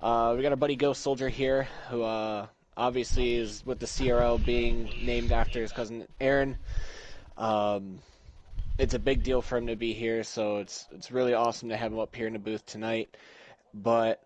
We got our buddy Ghost Soldier here, who obviously is with the CRL being named after his cousin Aaron. Um, it's a big deal for him to be here, so it's really awesome to have him up here in the booth tonight. But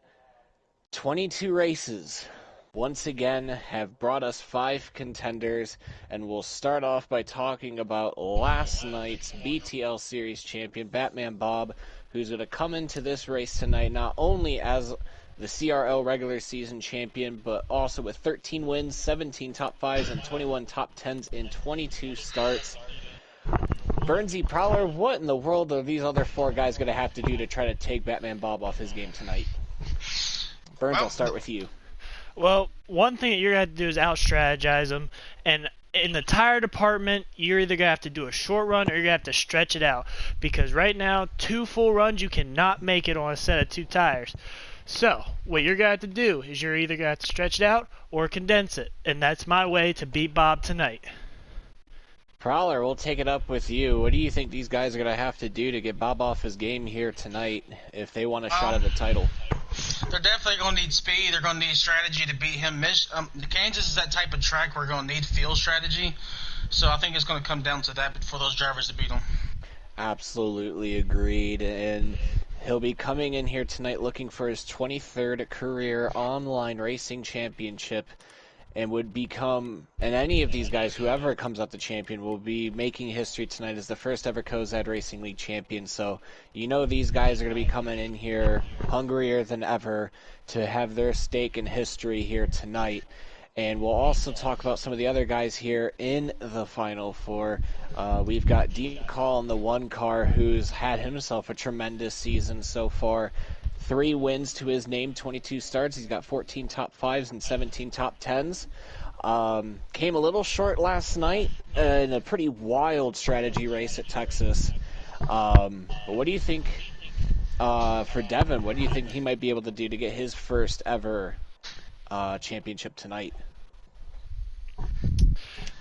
22 races, once again, have brought us 5 contenders, and we'll start off by talking about last night's BTL Series champion, Batman Bob, who's going to come into this race tonight not only as the CRL regular season champion, but also with 13 wins, 17 top 5s, and 21 top 10s in 22 starts. Burnsy Prowler, what in the world are these other 4 guys going to have to do to try to take Batman Bob off his game tonight? Burns, I'll start with you. Well, one thing that you're going to have to do is out-strategize them. And in the tire department, you're either going to have to do a short run or you're going to have to stretch it out. Because right now, 2 full runs, you cannot make it on a set of 2 tires. So, what you're going to have to do is you're either going to have to stretch it out or condense it. And that's my way to beat Bob tonight. Prowler, we'll take it up with you. What do you think these guys are going to have to do to get Bob off his game here tonight if they want a shot at the title? They're definitely going to need speed. They're going to need strategy to beat him. Kansas is that type of track where we're going to need field strategy. So I think it's going to come down to that for those drivers to beat him. Absolutely agreed. And he'll be coming in here tonight looking for his 23rd career online racing championship, and would become, and any of these guys, whoever comes out the champion, will be making history tonight as the first ever COZAD Racing League champion. So you know these guys are going to be coming in here hungrier than ever to have their stake in history here tonight. And we'll also talk about some of the other guys here in the Final Four. We've got Dean Call in the 1 car, who's had himself a tremendous season so far. 3 wins to his name, 22 starts. He's got 14 top 5s and 17 top 10s. Came a little short last night in a pretty wild strategy race at Texas. But what do you think for Devin? What do you think he might be able to do to get his first ever championship tonight?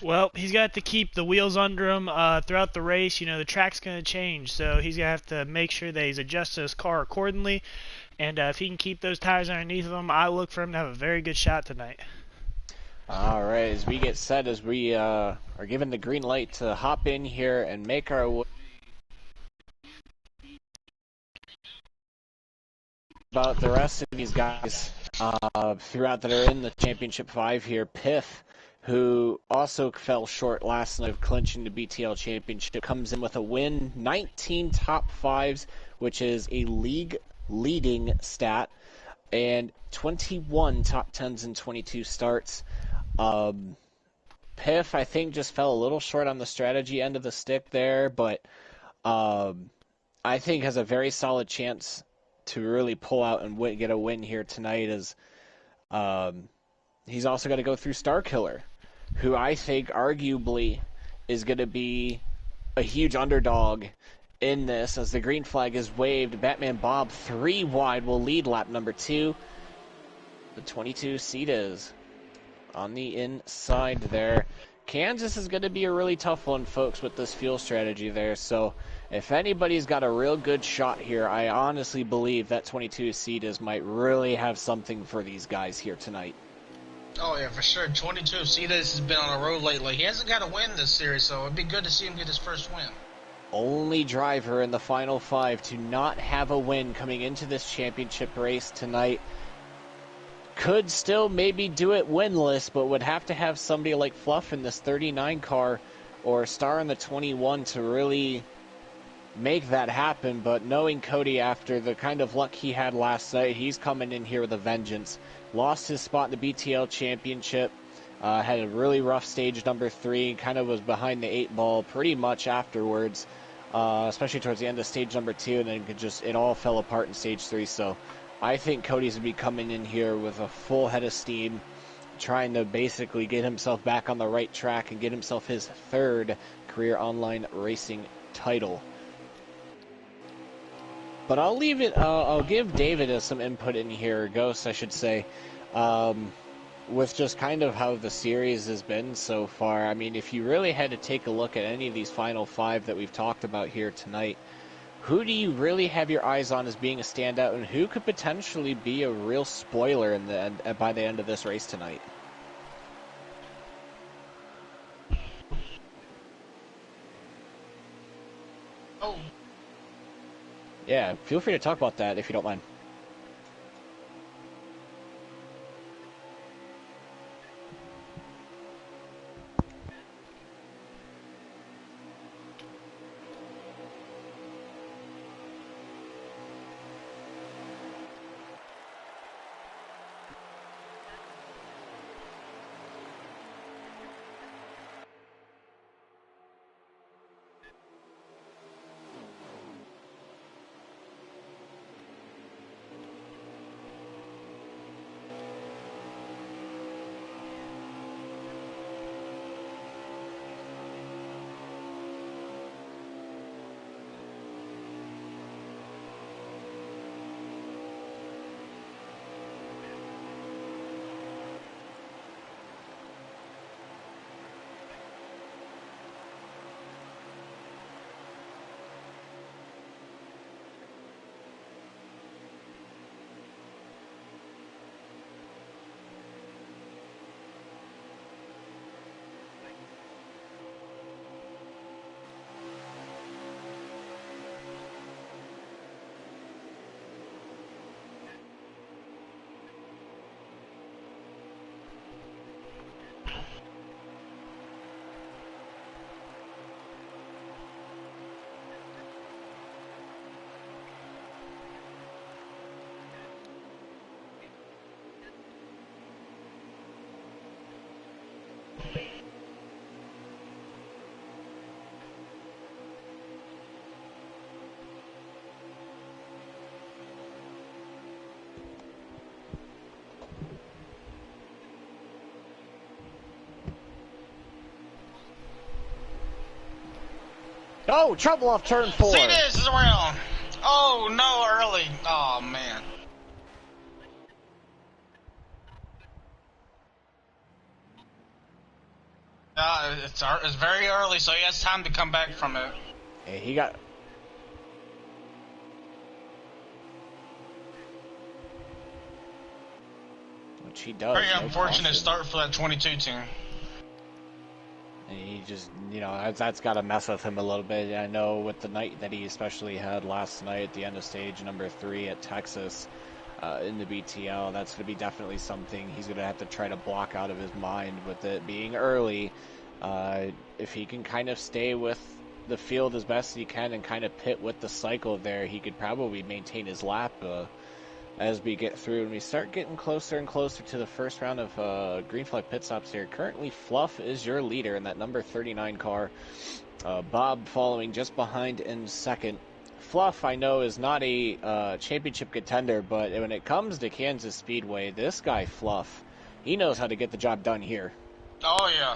Well, he's got to keep the wheels under him throughout the race. You know, the track's going to change, so he's going to have to make sure that he's adjusted his car accordingly. And if he can keep those tires underneath him, I look for him to have a very good shot tonight. All right, as we get set, as we are given the green light to hop in here and make our way about the rest of these guys throughout that are in the Championship 5 here. Piff, who also fell short last night of clinching the BTL Championship, comes in with a win, 19 top 5s, which is a league-leading stat, and 21 top 10s in 22 starts. Piff, I think, just fell a little short on the strategy end of the stick there, but I think has a very solid chance to really pull out and get a win here tonight, as he's also got to go through Starkiller, who I think arguably is going to be a huge underdog in this, as the green flag is waved. Batman Bob 3 wide will lead lap number 2. The 22 seat is on the inside there. Kansas is going to be a really tough one, folks, with this fuel strategy there. So if anybody's got a real good shot here, I honestly believe that 22 seat might really have something for these guys here tonight. Oh, yeah, for sure. 22 Cedas has been on a road lately. He hasn't got a win this series, so it'd be good to see him get his first win. Only driver in the Final 5 to not have a win coming into this championship race tonight. Could still maybe do it winless, but would have to have somebody like Fluff in this 39 car or Star in the 21 to really make that happen. But knowing Cody, after the kind of luck he had last night, he's coming in here with a vengeance. Lost his spot in the BTL Championship, had a really rough stage number 3, kind of was behind the 8 ball pretty much afterwards, especially towards the end of stage number 2, and then it all fell apart in stage 3. So I think Cody's going to be coming in here with a full head of steam, trying to basically get himself back on the right track and get himself his 3rd career online racing title. But I'll give David some input in here, Ghost, I should say, with just kind of how the series has been so far. I mean, if you really had to take a look at any of these Final 5 that we've talked about here tonight, who do you really have your eyes on as being a standout, and who could potentially be a real spoiler in the end, by the end of this race tonight? Oh. Yeah, feel free to talk about that if you don't mind. Oh, trouble off turn 4. See, this is around. Oh, no, early. Oh, man. It's very early, so he has time to come back from it. Hey, he got... Which he does. Very no unfortunate caution. start for that 22 team. And he just, you know, that's got to mess with him a little bit. I know with the night that he especially had last night at the end of stage number 3 at Texas in the BTL, that's going to be definitely something he's going to have to try to block out of his mind with it being early. If he can kind of stay with the field as best he can and kind of pit with the cycle there, he could probably maintain his lap as we get through and we start getting closer and closer to the first round of green flag pit stops here. Currently, Fluff is your leader in that number 39 car. Bob following just behind in second. Fluff, I know, is not a championship contender, but when it comes to Kansas Speedway, this guy, Fluff, he knows how to get the job done here. Oh, yeah.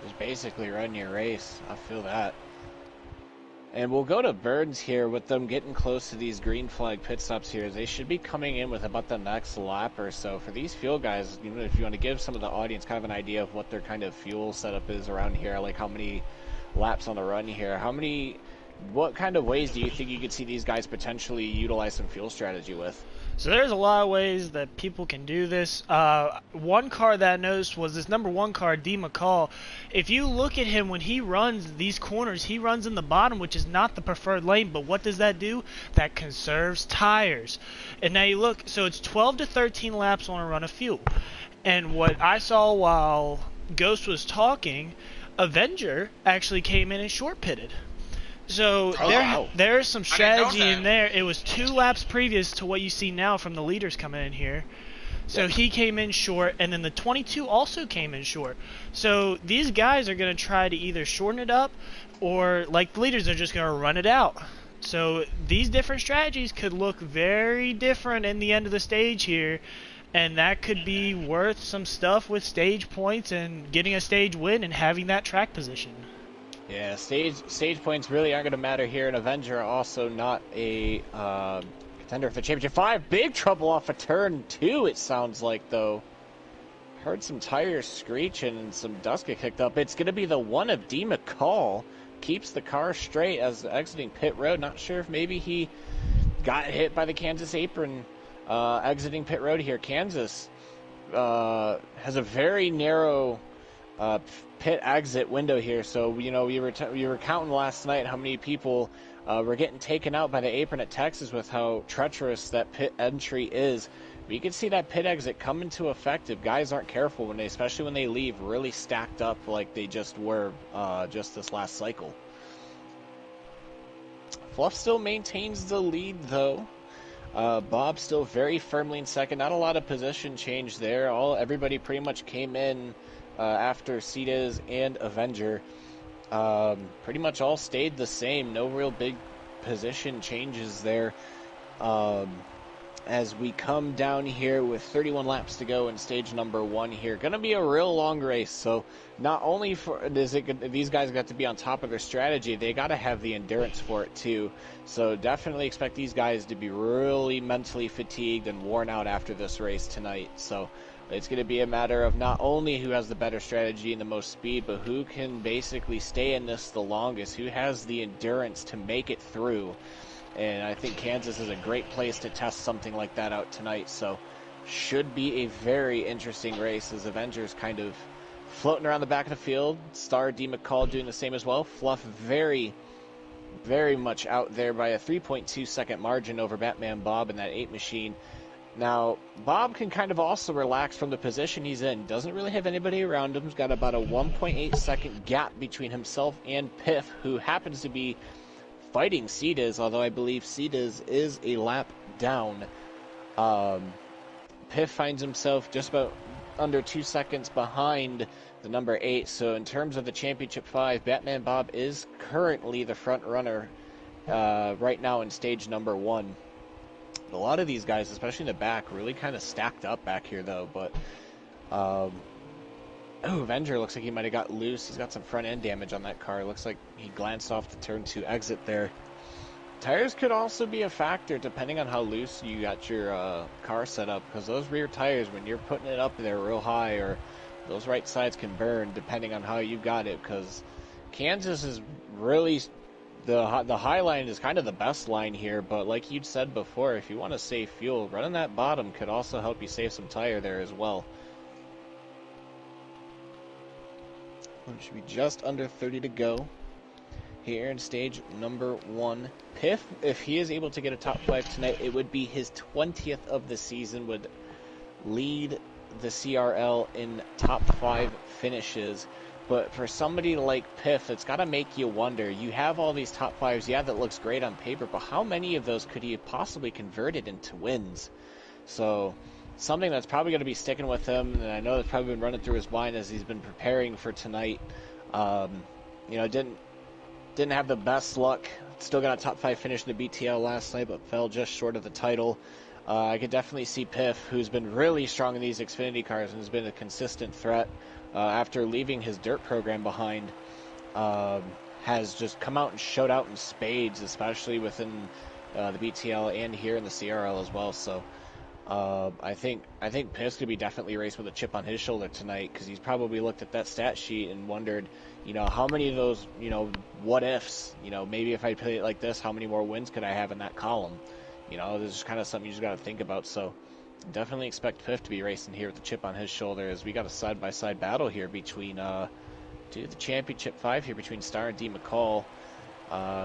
Just basically run your race. I feel that. And we'll go to Burns here with them getting close to these green flag pit stops here. They should be coming in with about the next lap or so. For these fuel guys, even if you want to give some of the audience kind of an idea of what their kind of fuel setup is around here, like how many laps on the run here, what kind of ways do you think you could see these guys potentially utilize some fuel strategy with? So there's a lot of ways that people can do this. One car that I noticed was this number 1 car, D. McCall. If you look at him when he runs these corners, he runs in the bottom, which is not the preferred lane. But what does that do? That conserves tires. And now you look, so it's 12 to 13 laps on a run of fuel. And what I saw while Ghost was talking, Avenger actually came in and short pitted. So there's some strategy in there. It was 2 laps previous to what you see now from the leaders coming in here. So he came in short, and then the 22 also came in short. So these guys are going to try to either shorten it up, or like the leaders, they're just going to run it out. So these different strategies could look very different in the end of the stage here, and that could be worth some stuff with stage points and getting a stage win and having that track position. Yeah, stage points really aren't going to matter here, and Avenger also not a contender for the Championship 5. Big trouble off of turn 2, it sounds like, though. Heard some tires screeching and some dust get kicked up. It's going to be the one of D. McCall. Keeps the car straight as exiting pit road. Not sure if maybe he got hit by the Kansas apron exiting pit road here. Kansas has a very narrow pit exit window here. So, you know, we were counting last night how many people were getting taken out by the apron at Texas with how treacherous that pit entry is. But you can see that pit exit come into effect if guys aren't careful, especially when they leave really stacked up like they just were just this last cycle. Fluff still maintains the lead, though. Bob still very firmly in second. Not a lot of position change there. Everybody pretty much came in after Cedez and Avenger. Pretty much all stayed the same. No real big position changes there. As we come down here with 31 laps to go in stage number 1 here. Going to be a real long race, so not only these guys got to be on top of their strategy, they got to have the endurance for it too. So definitely expect these guys to be really mentally fatigued and worn out after this race tonight. So it's going to be a matter of not only who has the better strategy and the most speed, but who can basically stay in this the longest, who has the endurance to make it through. And I think Kansas is a great place to test something like that out tonight. So should be a very interesting race as Avengers kind of floating around the back of the field. Star D. McCall doing the same as well. Fluff very, very much out there by a 3.2 second margin over Batman Bob in that 8 machine. Now, Bob can kind of also relax from the position he's in. Doesn't really have anybody around him. He's got about a 1.8 second gap between himself and Piff, who happens to be fighting Cedez, although I believe Cedez is a lap down. Piff finds himself just about under 2 seconds behind the number 8. So in terms of the Championship 5, Batman Bob is currently the front runner right now in stage number 1. A lot of these guys, especially in the back, really kind of stacked up back here, though. But Avenger looks like he might have got loose. He's got some front end damage on that car. Looks like he glanced off the turn 2 exit there. Tires could also be a factor depending on how loose you got your car set up, because those rear tires, when you're putting it up there real high, or those right sides can burn depending on how you got it, because Kansas is really, the high line is kind of the best line here, but like you'd said before, if you want to save fuel, running that bottom could also help you save some tire there as well. It should be just under 30 to go here in stage number 1. Piff, if he is able to get a top 5 tonight, it would be his 20th of the season, would lead the CRL in top 5 finishes. But for somebody like Piff, it's got to make you wonder. You have all these top 5s, yeah, that looks great on paper, but how many of those could he have possibly converted into wins? So something that's probably going to be sticking with him, and I know that's probably been running through his mind as he's been preparing for tonight. You know, didn't have the best luck. Still got a top 5 finish in the BTL last night, but fell just short of the title. I could definitely see Piff, who's been really strong in these Xfinity cars and has been a consistent threat after leaving his dirt program behind, has just come out and showed out in spades, especially within the BTL and here in the CRL as well. So I think Piff's gonna be definitely raced with a chip on his shoulder tonight, because he's probably looked at that stat sheet and wondered, you know, how many of those, you know, what ifs, you know, maybe if I play it like this, how many more wins could I have in that column? You know, this is kind of something you just got to think about. So definitely expect Piff to be racing here with the chip on his shoulder, as we got a side-by-side battle here between the Championship 5 here between Star and D. McCall,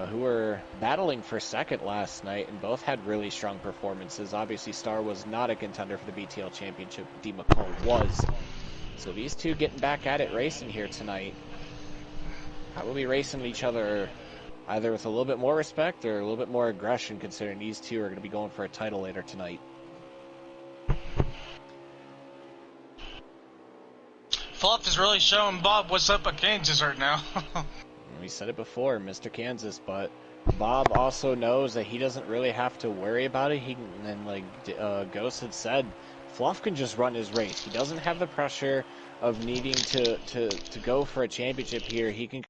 who were battling for second last night, and both had really strong performances. Obviously, Star was not a contender for the BTL Championship. D. McCall was. So these two getting back at it racing here tonight. Probably racing each other either with a little bit more respect or a little bit more aggression, considering these two are going to be going for a title later tonight. Fluff is really showing Bob what's up at Kansas right now. We said it before, Mr. Kansas, but Bob also knows that he doesn't really have to worry about it. And like Ghost had said, Fluff can just run his race. He doesn't have the pressure of needing to go for a championship here. He can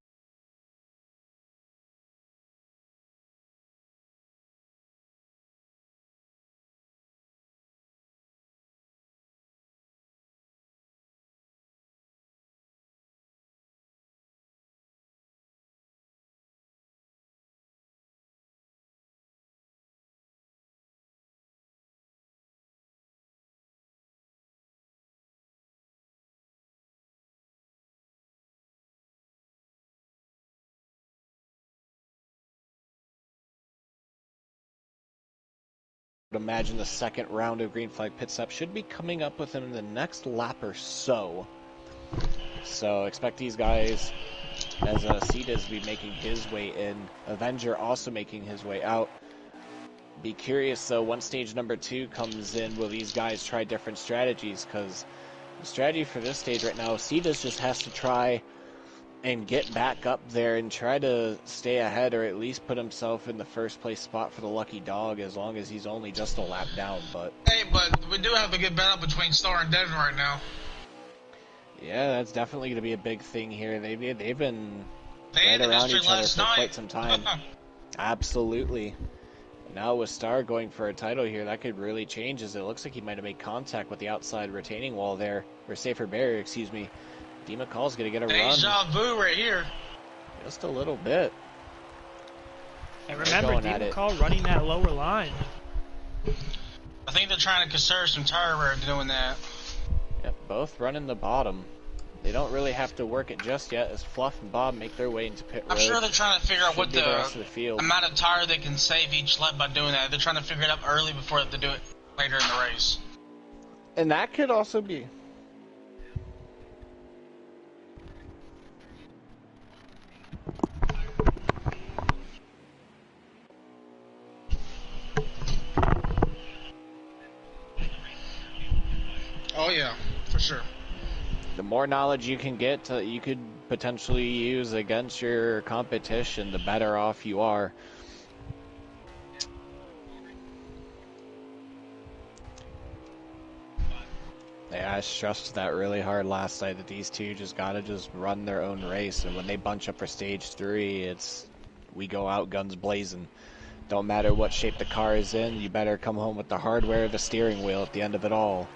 imagine the second round of green flag pit stop should be coming up within the next lap or so. So expect these guys, as Ceda's be making his way in, Avenger also making his way out. Be curious though, once stage number 2 comes in, will these guys try different strategies? Because the strategy for this stage right now, Ceda's just has to try and get back up there and try to stay ahead, or at least put himself in the first place spot for the lucky dog, as long as he's only just a lap down. But hey, but we do have a good battle between Star and Devin right now. Yeah, that's definitely going to be a big thing here. They've been They right around each other for night. quite some time. Absolutely. Now with Star going for a title here, that could really change, as it looks like he might have made contact with the outside retaining wall there, or safer barrier, excuse me. D. McCall's going to get a run. Deja vu right here. Just a little bit. And remember, D. McCall running that lower line. I think they're trying to conserve some tire wear doing that. Yep, both running the bottom. They don't really have to work it just yet, as Fluff and Bob make their way into pit road. I'm sure they're trying to figure out what the rest of the field. amount of tire they can save each lap by doing that. They're trying to figure it out early before they do it later in the race. And that could also be. Oh yeah, for sure. The more knowledge you can get, you could potentially use against your competition, the better off you are. Yeah, I stressed that really hard last night, that these two just gotta just run their own race, and when they bunch up for stage 3, we go out guns blazing. Don't matter what shape the car is in, you better come home with the hardware, the steering wheel at the end of it all.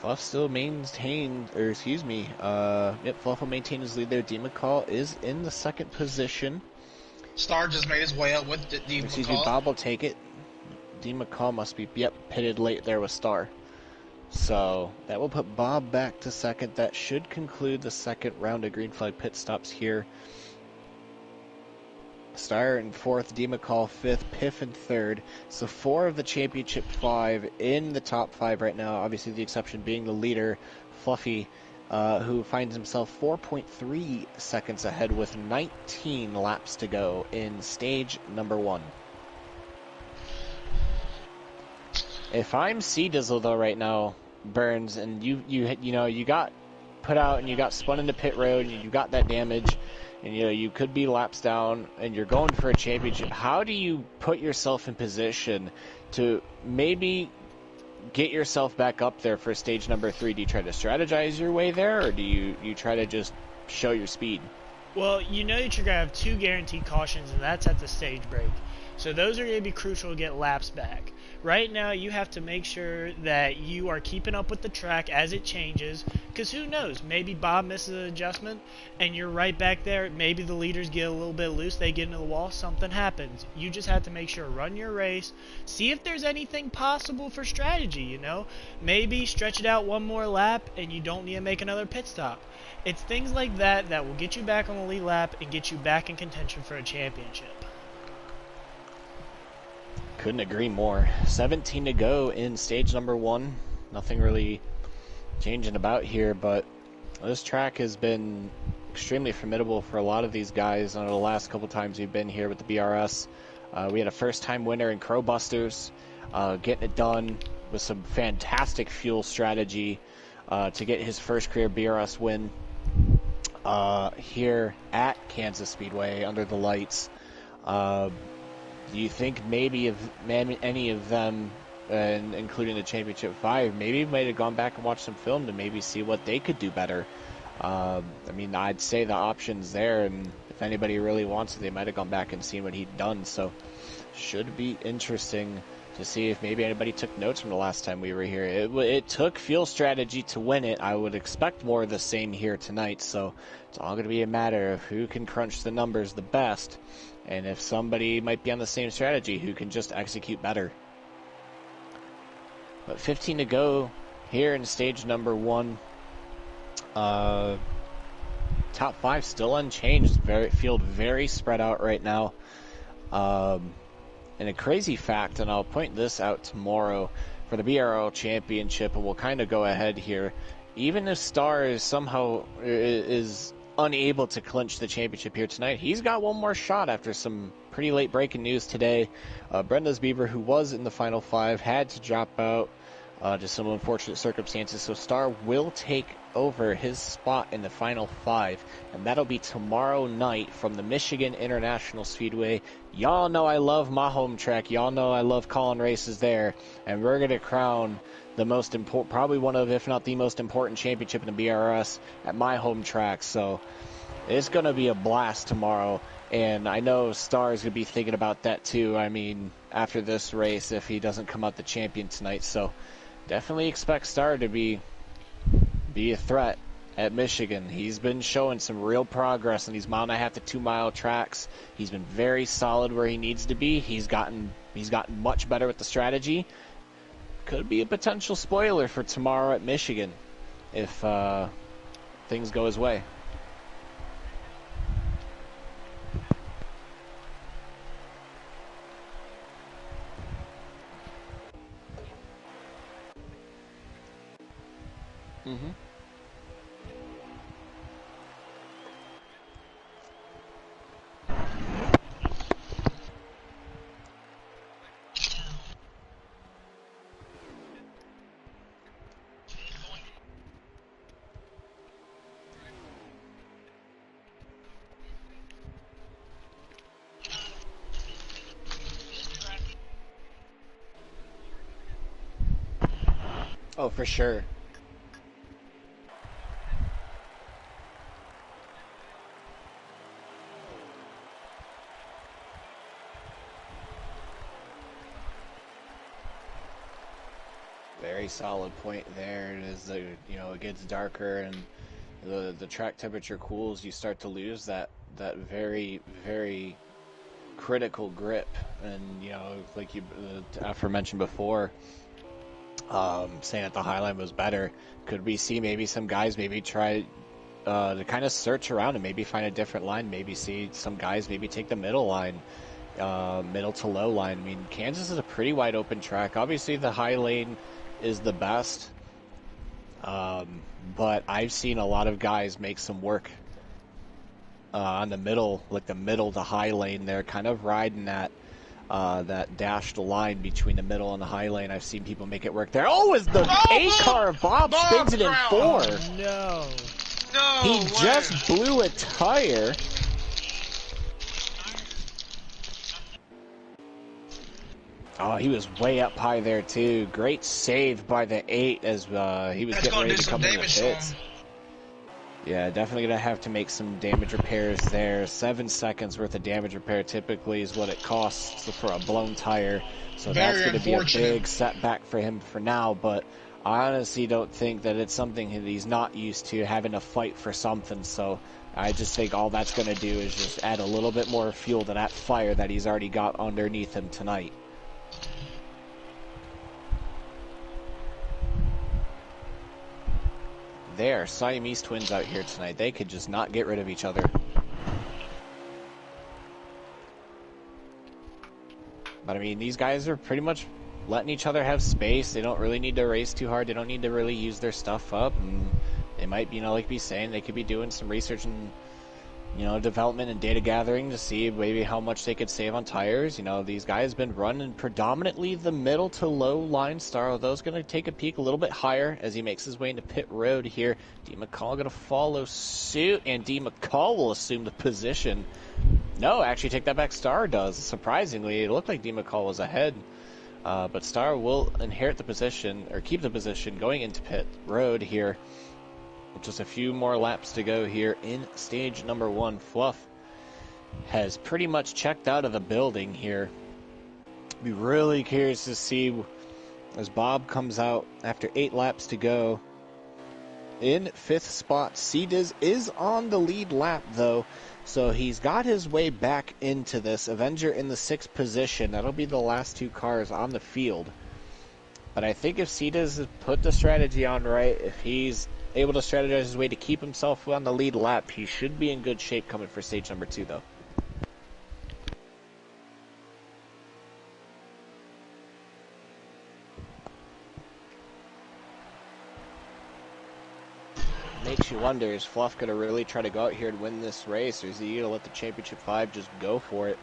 Fluff still maintained, or excuse me, Fluff will maintain his lead there. D. McCall is in the second position. Star just made his way up with D. McCall. Excuse me, Bob will take it. D. McCall must be, pitted late there with Star. So, that will put Bob back to second. That should conclude the second round of green flag pit stops here. Star in fourth, D. McCall fifth, Piff in third. So 4 of the championship 5 in the top 5 right now. Obviously the exception being the leader, Fluffy, who finds himself 4.3 seconds ahead with 19 laps to go in stage number 1. If I'm C-Dizzle though right now, Burns, and you got put out and you got spun into pit road and you got that damage, and you could be laps down and you're going for a championship, how do you put yourself in position to maybe get yourself back up there for stage number 3? Do you try to strategize your way there, or do you try to just show your speed? Well, you know that you're going to have 2 guaranteed cautions, and that's at the stage break. So those are going to be crucial to get laps back. Right now, you have to make sure that you are keeping up with the track as it changes, because who knows, maybe Bob misses an adjustment, and you're right back there. Maybe the leaders get a little bit loose, they get into the wall, something happens. You just have to make sure, run your race, see if there's anything possible for strategy, Maybe stretch it out one more lap, and you don't need to make another pit stop. It's things like that that will get you back on the lead lap and get you back in contention for a championship. Couldn't agree more. 17 to go in stage number 1. Nothing really changing about here, but this track has been extremely formidable for a lot of these guys. On the last couple times we've been here with the BRS, we had a first-time winner in Crowbusters, getting it done. with some fantastic fuel strategy to get his first career BRS win here at Kansas Speedway under the lights. Do you think maybe any of them, including the Championship 5, maybe might have gone back and watched some film to maybe see what they could do better? I mean, I'd say the option's there, and if anybody really wants it, they might have gone back and seen what he'd done. So should be interesting to see if maybe anybody took notes from the last time we were here. It took fuel strategy to win it. I would expect more of the same here tonight, so it's all going to be a matter of who can crunch the numbers the best, and if somebody might be on the same strategy, who can just execute better. But 15 to go here in stage number 1. Top 5 still unchanged. Field very spread out right now. And a crazy fact, and I'll point this out tomorrow for the BRL Championship, and we'll kind of go ahead here. Even if Star is somehow is unable to clinch the championship here tonight, he's got one more shot after some pretty late breaking news today. Brenda's Beaver, who was in the final 5, had to drop out to some unfortunate circumstances, so Star will take over his spot in the final 5, and that'll be tomorrow night from the Michigan International Speedway. Y'all know I love my home track. Y'all know I love calling races there, and we're going to crown the most important, probably one of, if not the most important championship in the BRS at my home track. So it's going to be a blast tomorrow, and I know Star is going to be thinking about that too. I mean, after this race, if he doesn't come out the champion tonight, so definitely expect Star to be a threat at Michigan. He's been showing some real progress in these 1.5 to 2 mile tracks. He's been very solid where he needs to be. He's gotten much better with the strategy. Could be a potential spoiler for tomorrow at Michigan if things go his way. Mm-hmm. Oh, for sure. Very solid point there. It is it gets darker and the track temperature cools. You start to lose that very, very critical grip, and like you aforementioned before, saying that the Highline was better. Could we see maybe some guys maybe try to kind of search around and maybe find a different line? Maybe see some guys maybe take the middle line, middle to low line. I mean, Kansas is a pretty wide open track. Obviously, the high lane is the best, but I've seen a lot of guys make some work on the middle, like the middle to high lane there, kind of riding that dashed line between the middle and the high lane. I've seen people make it work there. Oh, is the A-car Bob spins it in 4. No. He just blew a tire. Oh, he was way up high there too. Great save by the 8 as he was getting ready to come in the pits. Yeah, definitely going to have to make some damage repairs there. 7 seconds worth of damage repair typically is what it costs for a blown tire. So that's going to be a big setback for him for now. But I honestly don't think that it's something that he's not used to, having to fight for something. So I just think all that's going to do is just add a little bit more fuel to that fire that he's already got underneath him tonight. They are Siamese twins out here tonight. They could just not get rid of each other. But I mean, these guys are pretty much letting each other have space. They don't really need to race too hard. They don't need to really use their stuff up. And they might, like be saying, they could be doing some research and development and data gathering to see maybe how much they could save on tires. These guys been running predominantly the middle to low line star, although it's going to take a peak a little bit higher as he makes his way into pit road here. D. McCall going to follow suit, and D. McCall will assume the position. No, actually take that back. Star does. Surprisingly, it looked like D. McCall was ahead. But Star will inherit the position, or keep the position, going into pit road here. Just a few more laps to go here in stage number 1. Fluff has pretty much checked out of the building here. Be really curious to see as Bob comes out after 8 laps to go. In 5th spot, C-Diz is on the lead lap though, so he's got his way back into this. Avenger in the 6th position. That'll be the last 2 cars on the field. But I think if C-Diz has put the strategy on right, if he's able to strategize his way to keep himself on the lead lap, he should be in good shape coming for stage number 2 though. Makes you wonder, is Fluff going to really try to go out here and win this race, or is he going to let the Championship 5 just go for it?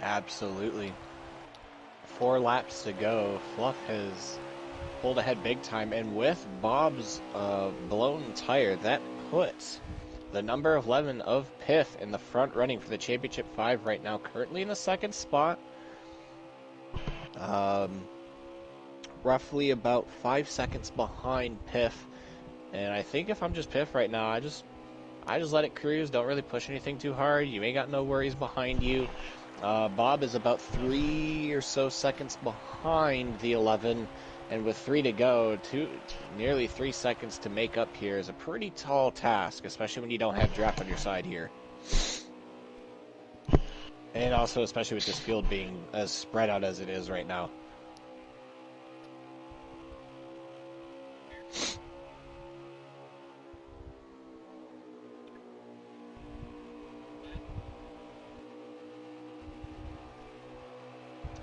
Absolutely. 4 laps to go. Fluff has pulled ahead big time, and with Bob's blown tire, that puts the number 11 of Piff in the front running for the Championship 5 right now, currently in the 2nd spot. Roughly about 5 seconds behind Piff. And I think if I'm just Piff right now, I just let it cruise, don't really push anything too hard. You ain't got no worries behind you. Bob is about 3 or so seconds behind the 11, and with 3 to go, nearly 3 seconds to make up here is a pretty tall task, especially when you don't have draft on your side here. And also, especially with this field being as spread out as it is right now.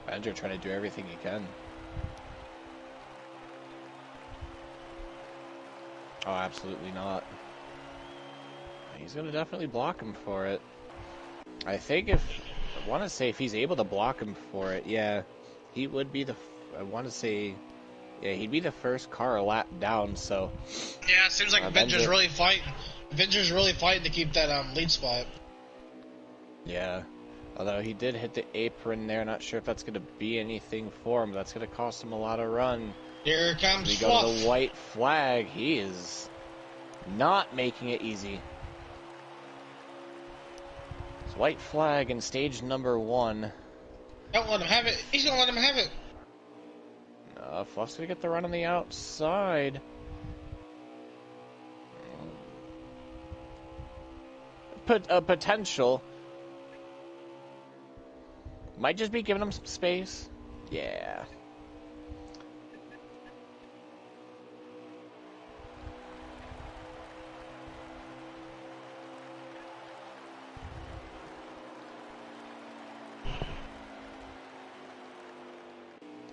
Andrew trying to do everything he can. Oh, absolutely not. He's going to definitely block him for it. I think I want to say if he's able to block him for it, yeah, he would be I want to say, yeah, he'd be the first car a lap down, so. Yeah, it seems like Avenger's really fighting. Avenger's really fighting to keep that lead spot. Yeah. Although he did hit the apron there, not sure if that's going to be anything for him. That's going to cost him a lot of run. Here comes We go to the white flag. He is not making it easy. It's white flag in stage number 1. Don't let him have it. He's going to let him have it. Fluff's going to get the run on the outside. Potential. Might just be giving him some space. Yeah.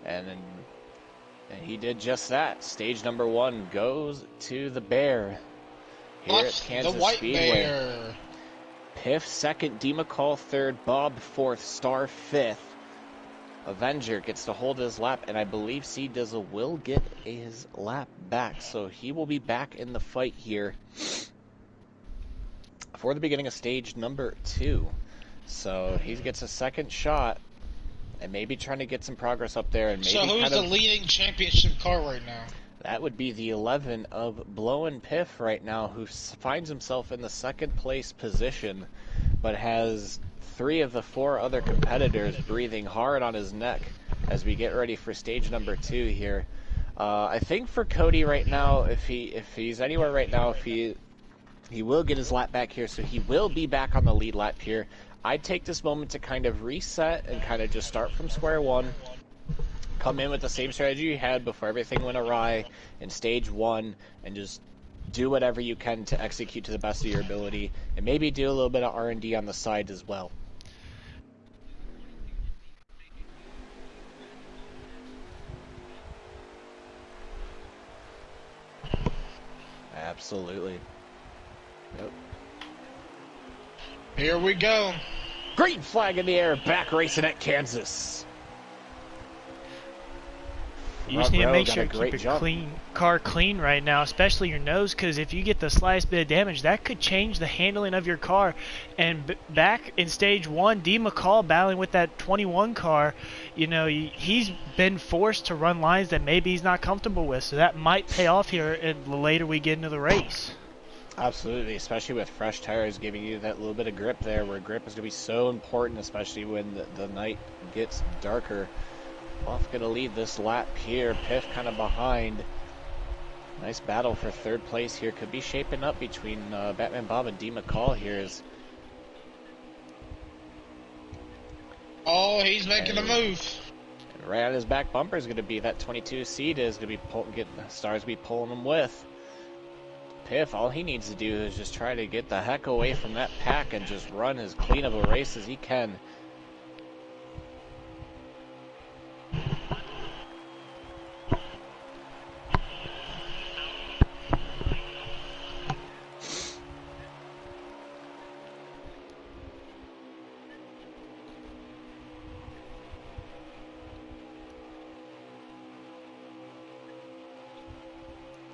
And he did just that. Stage number 1 goes to the Bear. Here at Kansas the White Speedway. Bear. Piff 2nd, D. McCall 3rd, Bob 4th, Star 5th. Avenger gets to hold his lap, and I believe C. Dizzle will get his lap back, so he will be back in the fight here for the beginning of stage number 2. So he gets a second shot and maybe trying to get some progress up there. And maybe so who's the leading championship car right now? That would be the 11 of Blowin' Piff right now, who finds himself in the second place position, but has 3 of the 4 other competitors breathing hard on his neck as we get ready for stage number 2 here. I think for Cody right now, if he's anywhere right now, if he will get his lap back here, so he will be back on the lead lap here. I'd take this moment to kind of reset and kind of just start from square one. Come in with the same strategy you had before everything went awry in stage 1, and just do whatever you can to execute to the best of your ability, and maybe do a little bit of R&D on the side as well. Absolutely. Yep. Here we go. Green flag in the air, back racing at Kansas. You just need to make sure you keep your car clean right now, especially your nose, because if you get the slightest bit of damage, that could change the handling of your car. And back in stage 1, D. McCall battling with that 21 car, you know, he's been forced to run lines that maybe he's not comfortable with, so that might pay off here the later we get into the race. Absolutely, especially with fresh tires giving you that little bit of grip there, where grip is going to be so important, especially when the night gets darker. Off going to lead this lap here. Piff kind of behind. Nice battle for third place here. Could be shaping up between Batman Bob and D. McCall here. Oh, he's making a move. Right on his back bumper is going to be that 22 seat is going to be Stars be pulling him with. Piff, all he needs to do is just try to get the heck away from that pack and just run as clean of a race as he can.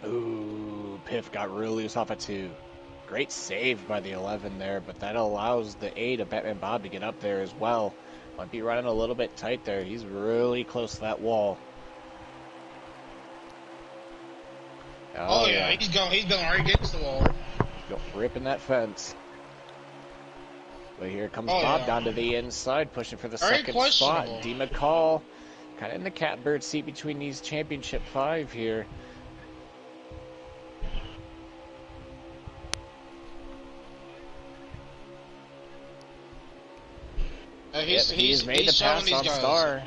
Ooh, Piff got really loose off a 2. Great save by the 11 there, but that allows the 8 of Batman Bob to get up there as well. Might be running a little bit tight there. He's really close to that wall. Oh yeah, he's going right against the wall. Ripping that fence. But here comes Bob down to the inside, pushing for the second spot. D. McCall kind of in the catbird seat between these championship 5 here. He's made the pass on Star.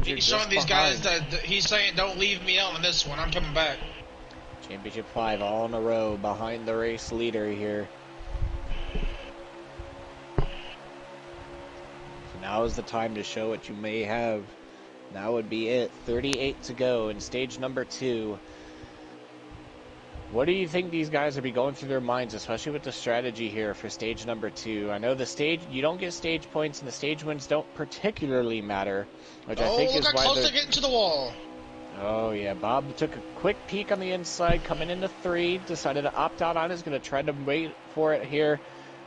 He's showing these guys that he's saying, don't leave me out on this one. I'm coming back. Championship 5 all in a row behind the race leader here. So now is the time to show what you may have. Now would be it. 38 to go in stage number 2. What do you think these guys will be going through their minds, especially with the strategy here for stage number 2? I know the stage, you don't get stage points, and the stage wins don't particularly matter, which I think is why close to getting to the wall. Oh yeah, Bob took a quick peek on the inside, coming into 3, decided to opt out on it. He's going to try to wait for it here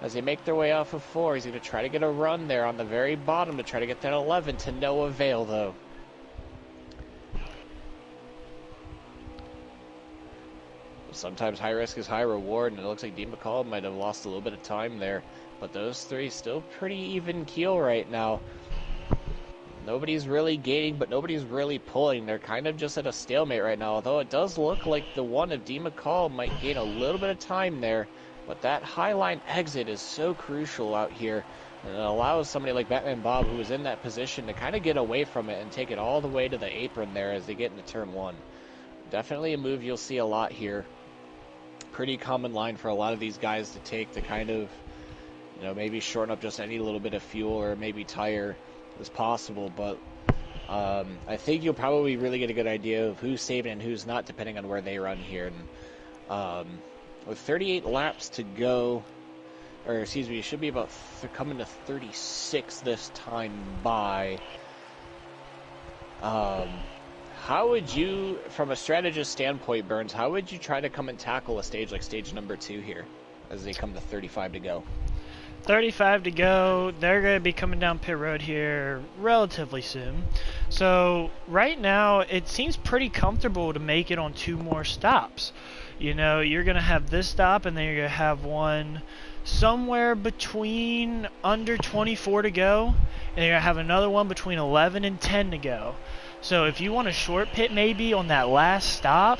as they make their way off of 4. He's going to try to get a run there on the very bottom to try to get that 11 to no avail though. Sometimes high risk is high reward, and it looks like D. McCall might have lost a little bit of time there. But those 3 still pretty even keel right now. Nobody's really gaining, but nobody's really pulling. They're kind of just at a stalemate right now, although it does look like the one of D. McCall might gain a little bit of time there. But that high line exit is so crucial out here, and it allows somebody like Batman Bob, who is in that position, to kind of get away from it and take it all the way to the apron there as they get into turn 1. Definitely a move you'll see a lot here. Pretty common line for a lot of these guys to take to kind of, you know, maybe shorten up just any little bit of fuel or maybe tire as possible. But I think you'll probably really get a good idea of who's saving and who's not, depending on where they run here. And with 38 laps to go, or excuse me, it should be about coming to 36 this time by. How would you, from a strategist standpoint, Burns, how would you try to come and tackle a stage like stage number 2 here? as they come to 35 to go. 35 to go. They're going to be coming down pit road here relatively soon. So right now it seems pretty comfortable to make it on 2 more stops. You know, you're going to have this stop and then you're going to have one somewhere between under 24 to go, and you're going to have another one between 11 and 10 to go. So if you want a short pit maybe on that last stop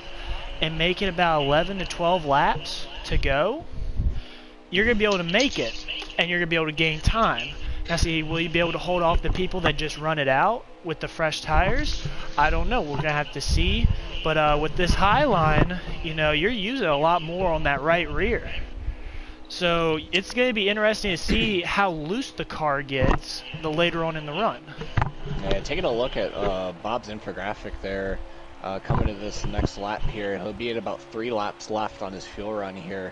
and make it about 11 to 12 laps to go, you're going to be able to make it, and you're going to be able to gain time. Now see, will you be able to hold off the people that just run it out with the fresh tires? I don't know. We're going to have to see. But with this high line, you know, you're using a lot more on that right rear. So it's going to be interesting to see how loose the car gets the later on in the run. Yeah, taking a look at Bob's infographic there, coming to this next lap here, he'll be at about 3 laps left on his fuel run here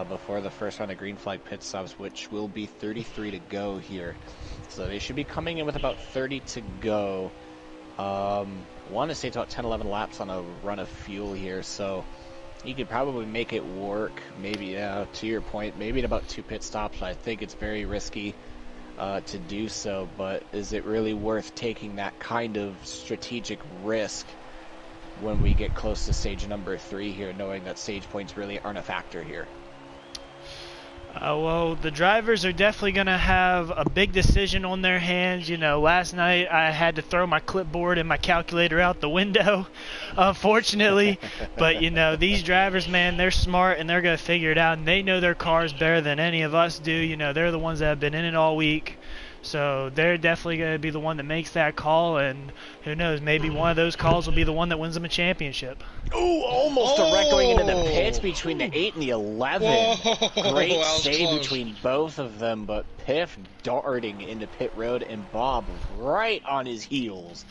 before the first round of green flag pit stops, which will be 33 to go here. So they should be coming in with about 30 to go. Want to say it's about 10-11 laps on a run of fuel here, so he could probably make it work. Maybe, to your point, maybe in about 2 pit stops. I think it's very risky to do so, but is it really worth taking that kind of strategic risk when we get close to stage number 3 here, knowing that stage points really aren't a factor here? Well, the drivers are definitely going to have a big decision on their hands. You know, last night I had to throw my clipboard and my calculator out the window, unfortunately. But, you know, these drivers, man, they're smart and they're going to figure it out. And they know their cars better than any of us do. You know, they're the ones that have been in it all week. So they're definitely going to be the one that makes that call, and who knows, maybe one of those calls will be the one that wins them a championship. Ooh, almost a wreck going into the pits between the 8 and the 11. Whoa, Great that was save close. between both of them, but Piff darting into pit road and Bob right on his heels.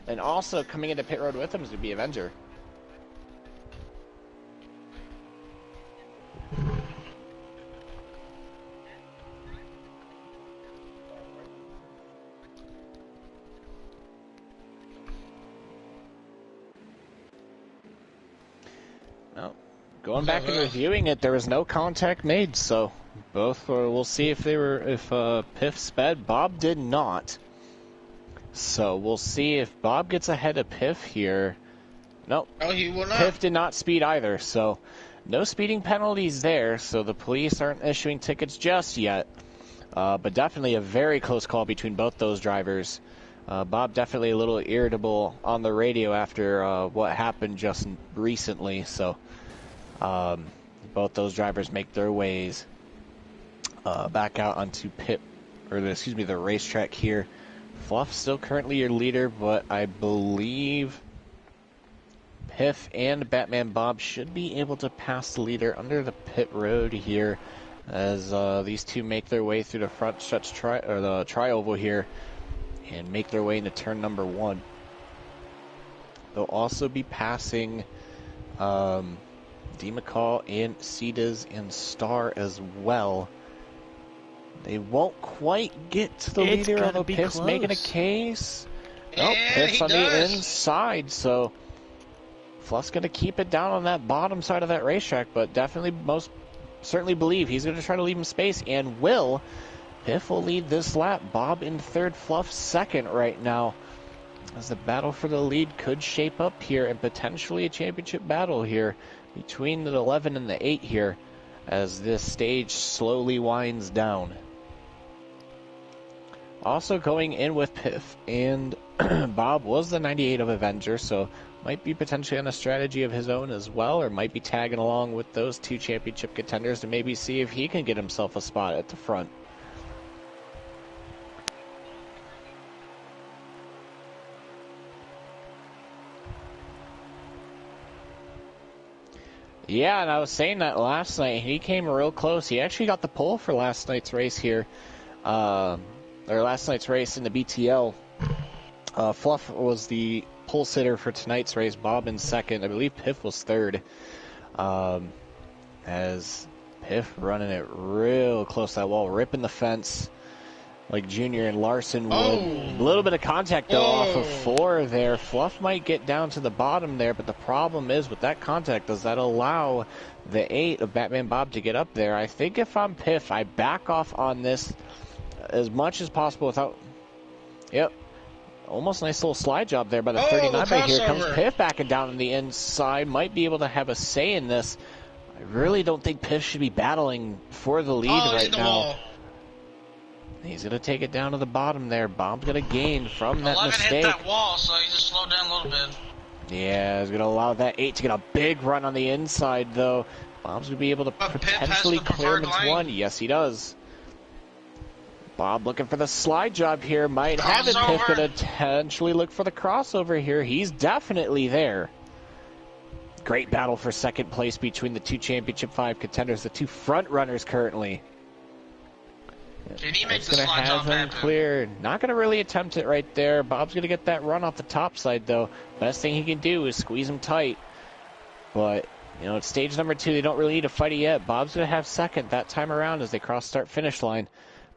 And also coming into pit road with him is going to be Avenger. Going back and reviewing it, there was no contact made, so both we'll see if Piff sped. Bob did not. So we'll see if Bob gets ahead of Piff here. Nope. Oh, he will not. Piff did not speed either, so no speeding penalties there, so the police aren't issuing tickets just yet. But definitely a very close call between both those drivers. Bob definitely a little irritable on the radio after what happened just recently, so both those drivers make their ways back out onto the racetrack here. Fluff's still currently your leader, but I believe Piff and Batman Bob should be able to pass the leader under the pit road here as these two make their way through the front stretch the tri-oval here and make their way into turn number 1. They'll also be passing D. McCall and Cedas and Star as well. They won't quite get to the leader, although Piff's making a case. Nope, Piff's on the inside, so Fluff's going to keep it down on that bottom side of that racetrack, but definitely most certainly believe he's going to try to leave him space, and will. Piff will lead this lap. Bob in 3rd, Fluff 2nd right now, as the battle for the lead could shape up here, and potentially a championship battle here between the 11 and the 8 here as this stage slowly winds down. Also going in with Piff and Bob was the 98 of Avenger, so might be potentially on a strategy of his own as well, or might be tagging along with those 2 championship contenders to maybe see if he can get himself a spot at the front. Yeah, and I was saying that last night, he came real close. He actually got the pole for last night's race here, or last night's race in the BTL. Fluff was the pole sitter for tonight's race, Bob in 2nd. I believe Piff was 3rd, as Piff running it real close to that wall, ripping the fence, like Junior and Larson would. Oh. A little bit of contact, though, off of Whoa. 4 there. Fluff might get down to the bottom there, but the problem is with that contact, does that allow the 8 of Batman Bob to get up there? I think if I'm Piff, I back off on this as much as possible without... Yep. Almost nice little slide job there by the 39, but here comes Piff backing down on the inside. Might be able to have a say in this. I really don't think Piff should be battling for the lead right now. Wall. He's going to take it down to the bottom there. Bob's going to gain from that 11 mistake. hit that wall, so he just slowed down a little bit. Yeah, he's going to allow that 8 to get a big run on the inside, though. Bob's going to be able to potentially clear him into 1. Yes, he does. Bob looking for the slide job here. Might have it. Piff going to potentially look for the crossover here. He's definitely there. Great battle for second place between the 2 Championship 5 contenders, the 2 front runners currently. Can he make It's the going to slide have job him happen? cleared. Not going to really attempt it right there. Bob's going to get that run off the top side, though. Best thing he can do is squeeze him tight. But, you know, it's stage number 2. They don't really need to fight it yet. Bob's going to have second that time around as they cross start-finish line.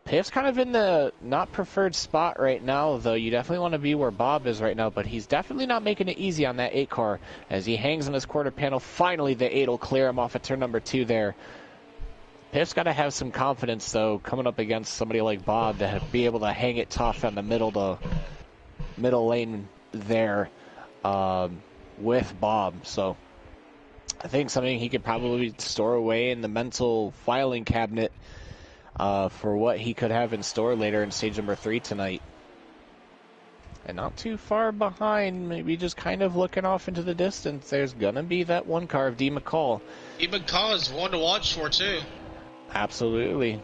Piff's kind of in the not preferred spot right now, though. You definitely want to be where Bob is right now, but he's definitely not making it easy on that 8 car as he hangs on his quarter panel. Finally, the 8 will clear him off at turn number 2 there. Piff's got to have some confidence, though, coming up against somebody like Bob to be able to hang it tough on the middle lane there with Bob. So I think something he could probably store away in the mental filing cabinet for what he could have in store later in stage number 3 tonight. And not too far behind, maybe just kind of looking off into the distance, there's going to be that 1 car of D. McCall. D. McCall is one to watch for, too. Absolutely.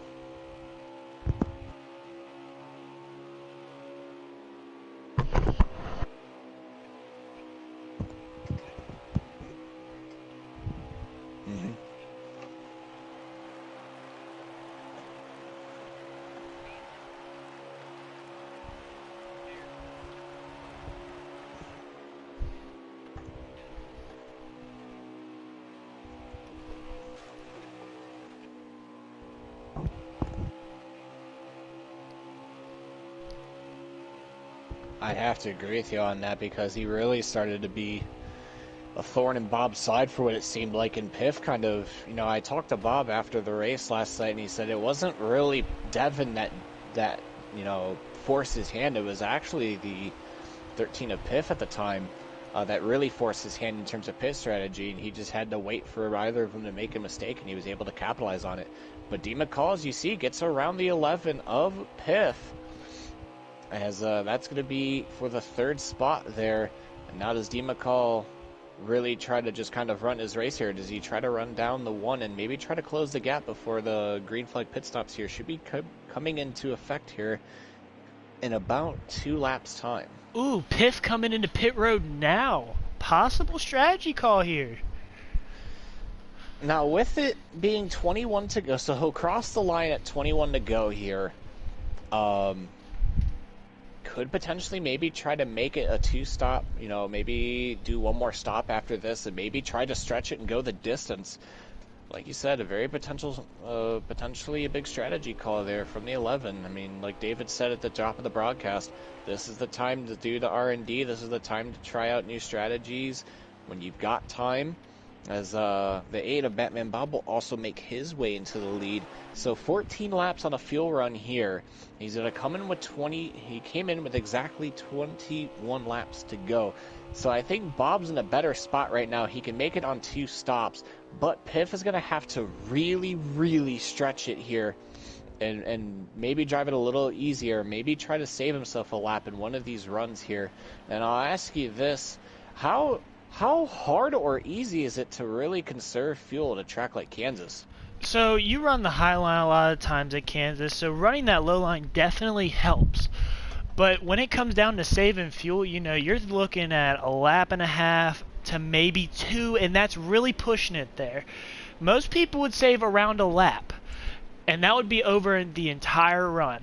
I have to agree with you on that because he really started to be a thorn in Bob's side for what it seemed like. And Piff kind of, you know, I talked to Bob after the race last night and he said it wasn't really Devin that you know, forced his hand. It was actually the 13 of Piff at the time that really forced his hand in terms of pit strategy, and he just had to wait for either of them to make a mistake, and he was able to capitalize on it. But D. McCall, as you see, gets around the 11 of Piff, as that's going to be for the 3rd spot there. And now does D. McCall really try to just kind of run his race here? Does he try to run down the 1 and maybe try to close the gap before the green flag pit stops here? Should be coming into effect here in about 2 laps time. Ooh, Piff coming into pit road now. Possible strategy call here. Now, with it being 21 to go, so he'll cross the line at 21 to go here. Could potentially maybe try to make it a 2-stop, you know, maybe do 1 more stop after this and maybe try to stretch it and go the distance. Like you said, a very potentially a big strategy call there from the 11. I mean, like David said at the top of the broadcast, this is the time to do the R&D. This is the time to try out new strategies when you've got time. As the 8 of Batman Bob will also make his way into the lead. So 14 laps on a fuel run here. He's going to come in with 20. He came in with exactly 21 laps to go. So I think Bob's in a better spot right now. He can make it on 2 stops. But Piff is going to have to really, really stretch it here. And maybe drive it a little easier. Maybe try to save himself a lap in one of these runs here. And I'll ask you this. How hard or easy is it to really conserve fuel at a track like Kansas? So you run the high line a lot of times at Kansas, so running that low line definitely helps. But when it comes down to saving fuel, you know, you're looking at a lap and a half to maybe 2, and that's really pushing it there. Most people would save around a lap, and that would be over the entire run.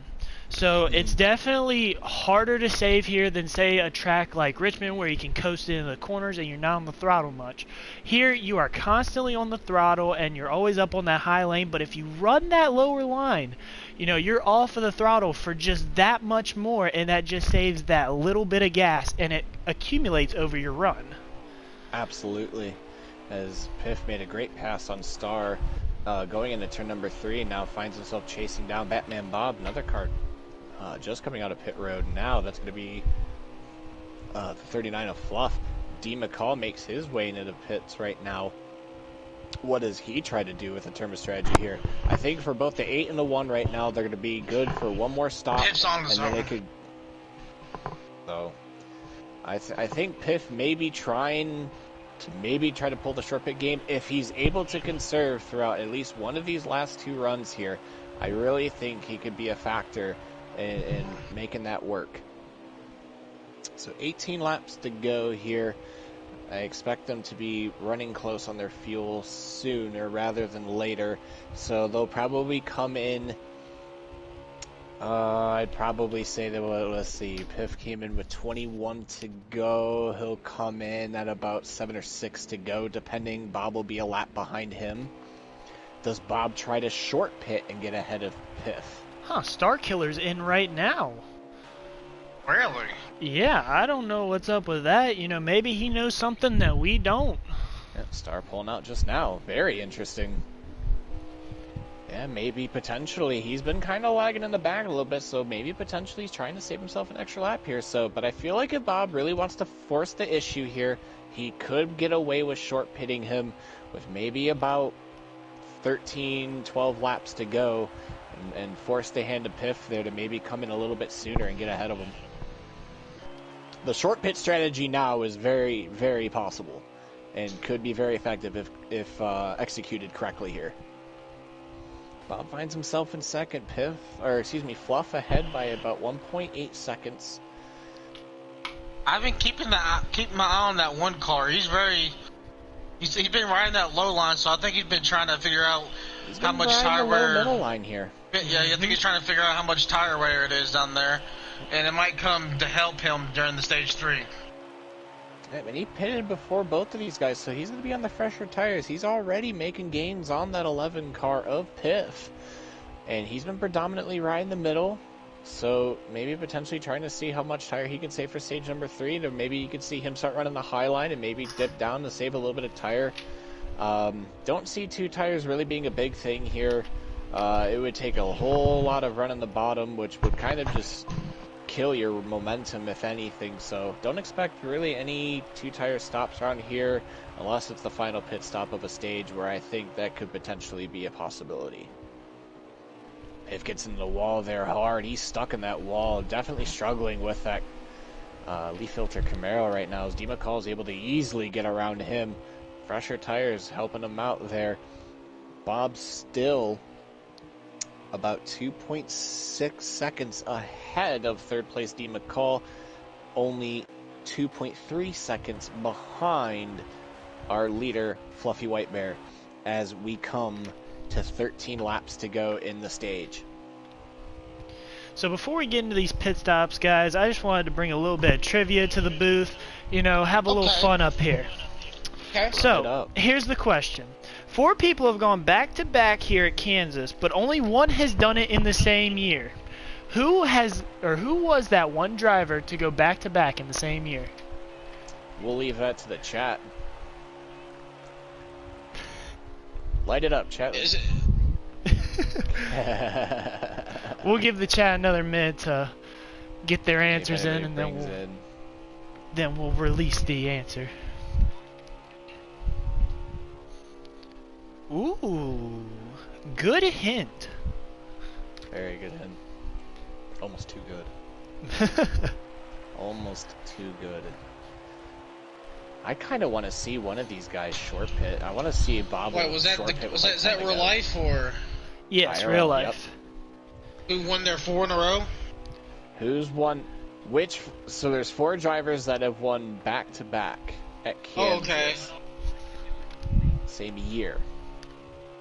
So it's definitely harder to save here than, say, a track like Richmond where you can coast into the corners and you're not on the throttle much. Here, you are constantly on the throttle and you're always up on that high lane, but if you run that lower line, you know, you're off of the throttle for just that much more, and that just saves that little bit of gas, and it accumulates over your run. Absolutely. As Piff made a great pass on Star, going into turn number 3, and now finds himself chasing down Batman Bob, another car just coming out of pit road. Now that's going to be the 39 of Fluff. D. McCall makes his way into the pits right now. What does he try to do with a turbo strategy here? I think for both the 8 and the 1 right now, they're going to be good for one more stop. Piff's on the and then zone. they could. So, I think Piff may be trying to try to pull the short pit game. If he's able to conserve throughout at least one of these last 2 runs here, I really think he could be a factor in making that work. So 18 laps to go here. I expect them to be running close on their fuel sooner rather than later. So they'll probably come in. I'd probably say that, let's see, Piff came in with 21 to go. He'll come in at about 7 or 6 to go, depending. Bob will be a lap behind him. Does Bob try to short pit and get ahead of Piff? Huh, Starkiller's in right now. Really? Yeah, I don't know what's up with that. You know, maybe he knows something that we don't. Yeah, Star pulling out just now. Very interesting. Yeah, maybe potentially. He's been kind of lagging in the back a little bit, so maybe potentially he's trying to save himself an extra lap here. So, but I feel like if Bob really wants to force the issue here, he could get away with short pitting him with maybe about 13, 12 laps to go and force the hand of Piff there to maybe come in a little bit sooner and get ahead of him. The short pit strategy now is very, very possible and could be very effective if executed correctly here. Bob finds himself in second. Fluff ahead by about 1.8 seconds. I've been keeping my eye on that one car. He's been riding that low line, so I think he's been trying to figure out how much tire wear. Middle line here. Yeah, I think he's trying to figure out how much tire wear it is down there, and it might come to help him during the stage 3. Yeah, and he pitted before both of these guys, so he's going to be on the fresher tires. He's already making gains on that 11 car of Piff, and he's been predominantly riding the middle, so maybe potentially trying to see how much tire he can save for stage number 3, or maybe you could see him start running the high line and maybe dip down to save a little bit of tire. Don't see 2 tires really being a big thing here. It would take a whole lot of running the bottom, which would kind of just kill your momentum, if anything. So don't expect really any 2 tire stops around here unless it's the final pit stop of a stage, where I think that could potentially be a possibility. Piff gets into the wall there hard. He's stuck in that wall, definitely struggling with that leaf filter Camaro right now, as D. McCall is able to easily get around him. Fresher tires helping him out there. Bob's still about 2.6 seconds ahead of third place D. McCall, only 2.3 seconds behind our leader, Fluffy White Bear, as we come to 13 laps to go in the stage. So before we get into these pit stops, guys, I just wanted to bring a little bit of trivia to the booth, you know, have a little fun up here. Okay. So, here's the question. 4 people have gone back-to-back here at Kansas, but only one has done it in the same year. Who was that one driver to go back-to-back in the same year? We'll leave that to the chat. Light it up, chat. Is it? We'll give the chat another minute to get their answers in, and then we'll release the answer. Ooh, good hint. Very good hint. Almost too good. Almost too good. I kind of want to see one of these guys short pit. I want to see Bob. Wait, is that real life or? Yes, real life. Yep. Who won their 4 in a row? Who's won? So there's 4 drivers that have won back to back at Kansas. Oh, okay. Same year.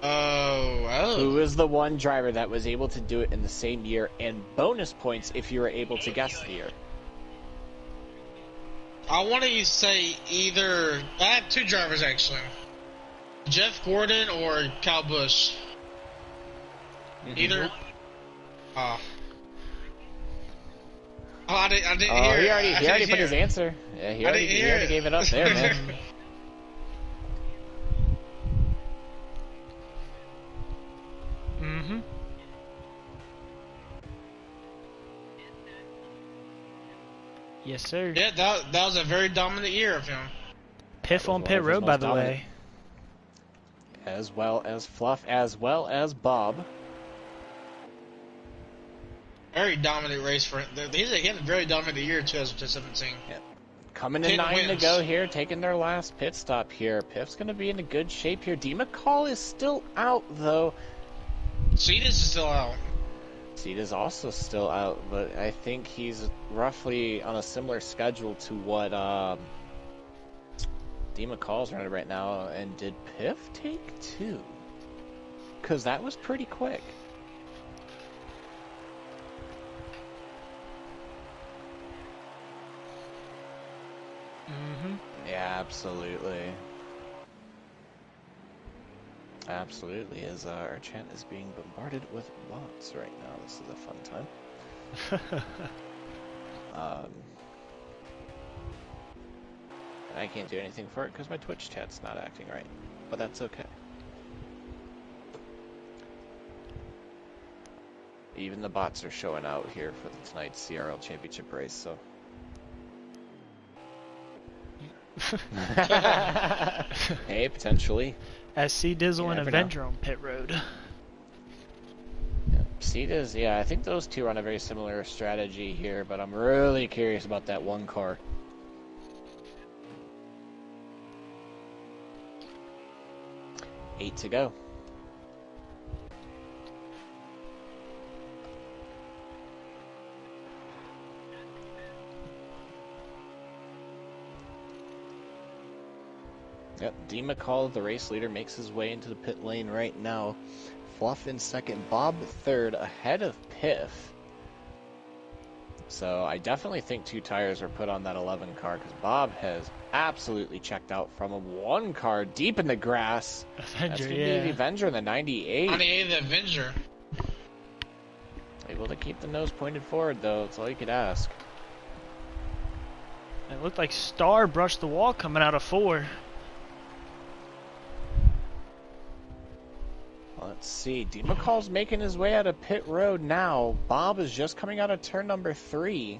Who is the one driver that was able to do it in the same year, and bonus points if you were able to guess the year? I want to say either... I have two drivers, actually. Jeff Gordon or Kyle Busch. Either... Oh, I didn't hear it. He already put his answer. Yeah, he already gave it up there, man. Mm-hmm. Yes, sir. Yeah, that was a very dominant year of him. Piff on pit road, by the way. As well as Fluff, as well as Bob. Very dominant race for him. He had a very dominant year in 2017. Yep. Coming to 9 to go here, taking their last pit stop here. Piff's going to be in a good shape here. D. McCall is still out, though. Cetus is still out. Cetus also still out, but I think he's roughly on a similar schedule to what D. McCall's running right now. And did Piff take 2? Because that was pretty quick. Mm-hmm. Yeah, absolutely. Absolutely, as our chat is being bombarded with bots right now. This is a fun time. I can't do anything for it because my Twitch chat's not acting right, but that's okay. Even the bots are showing out here for tonight's CRL Championship race, so... Hey, potentially. As C Dizzle and never Avenger on pit road. Yeah, Cetus, yeah, I think those two run a very similar strategy here, but I'm really curious about that one car. Eight to go. Yep, D. McCall, the race leader, makes his way into the pit lane right now. Fluff in second, Bob third, ahead of Piff. So I definitely think 2 tires were put on that 11 car because Bob has absolutely checked out from him. 1 car deep in the grass. Avenger, That's going to yeah. be the Avenger in the 98. 98, the Avenger. Able to keep the nose pointed forward, though. That's all you could ask. It looked like Star brushed the wall coming out of 4. Let's see. D. McCall's making his way out of pit road now. Bob is just coming out of turn number 3.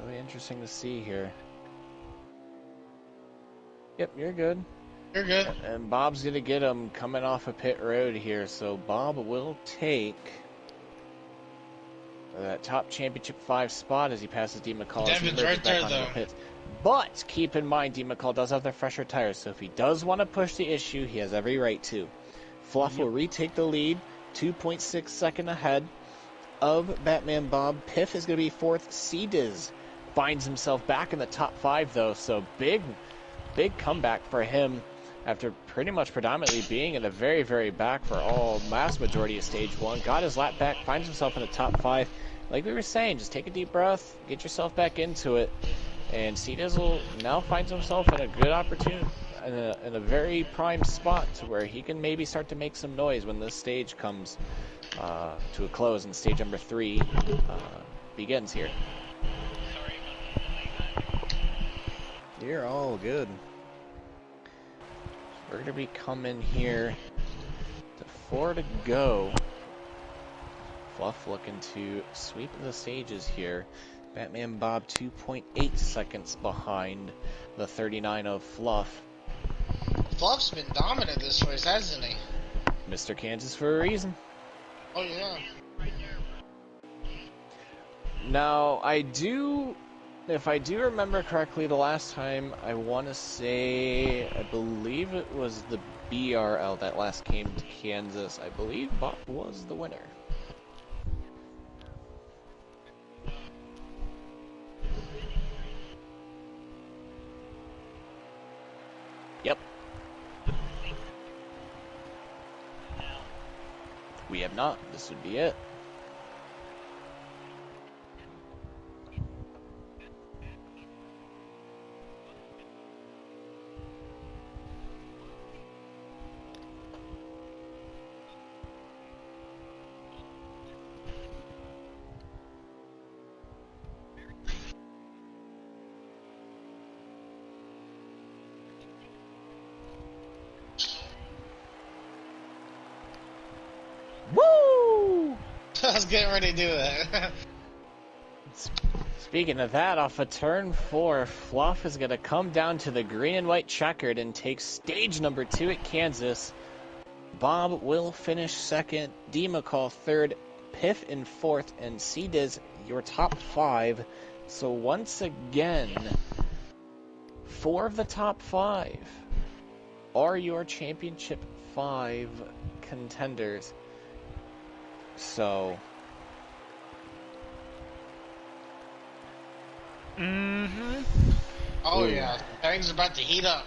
Really interesting to see here. Yep, you're good. You're good. And Bob's going to get him coming off of pit road here. So Bob will take that top championship 5 spot as he passes D. McCall. Devin's right there, though. But keep in mind, D. McCall does have the fresher tires, so if he does want to push the issue, he has every right to. Fluff will retake the lead, 2.6 seconds ahead of Batman Bob. Piff is going to be 4th. C-Diz finds himself back in the top 5, though, so big comeback for him after pretty much predominantly being in the very, very back for all mass majority of stage 1. Got his lap back, finds himself in the top 5. Like we were saying, just take a deep breath, get yourself back into it. And C-Dizzle now finds himself in a good opportunity, in a very prime spot to where he can maybe start to make some noise when this stage comes to a close and stage number 3 begins here. You're all good. We're going to be coming here to 4 to go. Fluff looking to sweep the stages here. Batman Bob 2.8 seconds behind the 39 of Fluff. Fluff's been dominant this race, hasn't he? Mr. Kansas for a reason. Oh, yeah. Now, if I do remember correctly, the last time, I want to say, I believe it was the BRL that last came to Kansas. I believe Bob was the winner. Yep. We have not. This would be it. Woo! I was getting ready to do that. Speaking of that, off of turn 4, Fluff is going to come down to the green and white checkered and take stage number 2 at Kansas. Bob will finish second, D. McCall third, Piff in fourth, and C-Diz your top 5. So once again, 4 of the top 5 are your championship 5 contenders. So... Oh, yeah. Things about to heat up.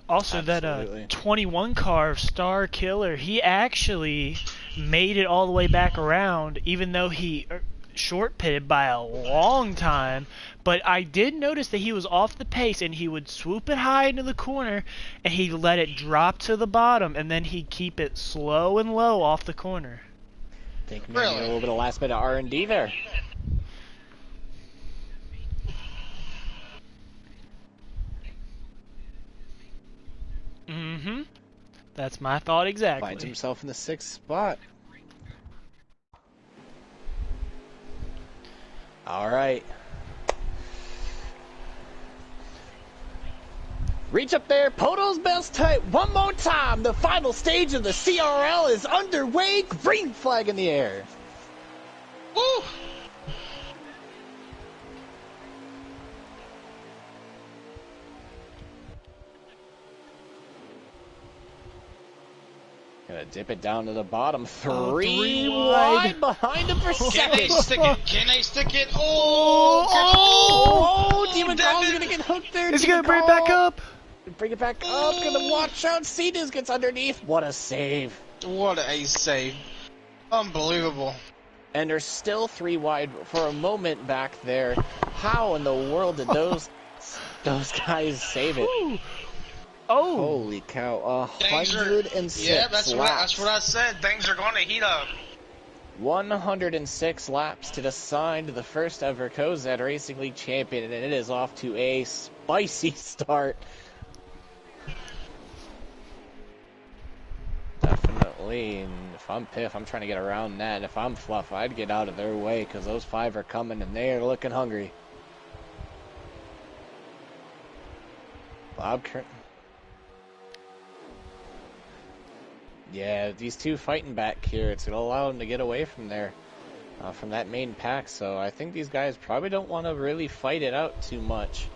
Also, Absolutely. that 21 car of Star Killer, he actually made it all the way back around, even though he short pitted by a long time. But I did notice that he was off the pace, and he would swoop it high into the corner, and he'd let it drop to the bottom, and then he'd keep it slow and low off the corner. I think maybe a little bit of last bit of R&D there. That's my thought exactly. Finds himself in the 6th spot. All right. Reach up there, Poto's best tight one more time. The final stage of the CRL is underway. Green flag in the air. Woo! Gonna dip it down to the bottom. Three wide. wide behind him for Can they second. stick it? Can they stick it? Oh! Demon Call's gonna get hooked there. Is he gonna bring it back up? Bring it back up. Gonna watch out. C-Diz gets underneath. What a save. What a save. Unbelievable. And there's still 3 wide for a moment back there. How in the world did those guys save it? Oh! Holy cow. Things are- 106 Yeah, that's laps. what I said. Things are going to heat up. 106 laps to decide the first ever COZED Racing League champion, and it is off to a spicy start. Definitely. And if I'm Piff, I'm trying to get around that. And if I'm Fluff, I'd get out of their way because those 5 are coming and they are looking hungry. Bob Kern. Yeah, these 2 fighting back here, it's going to allow them to get away from there, from that main pack. So I think these guys probably don't want to really fight it out too much.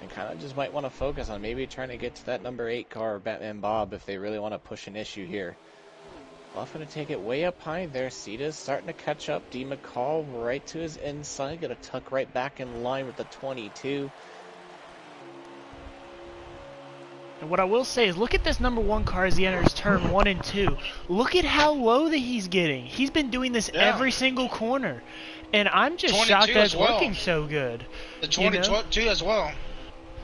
And kind of just might want to focus on maybe trying to get to that number 8 car, Batman Bob, if they really want to push an issue here. Buff going to take it way up high there. Ceda's starting to catch up. D. McCall right to his inside. Going to tuck right back in line with the 22. And what I will say is, look at this number 1 car as he enters turn 1 and 2. Look at how low that he's getting. He's been doing this every single corner. And I'm just shocked that it's working so good. The 22 as well.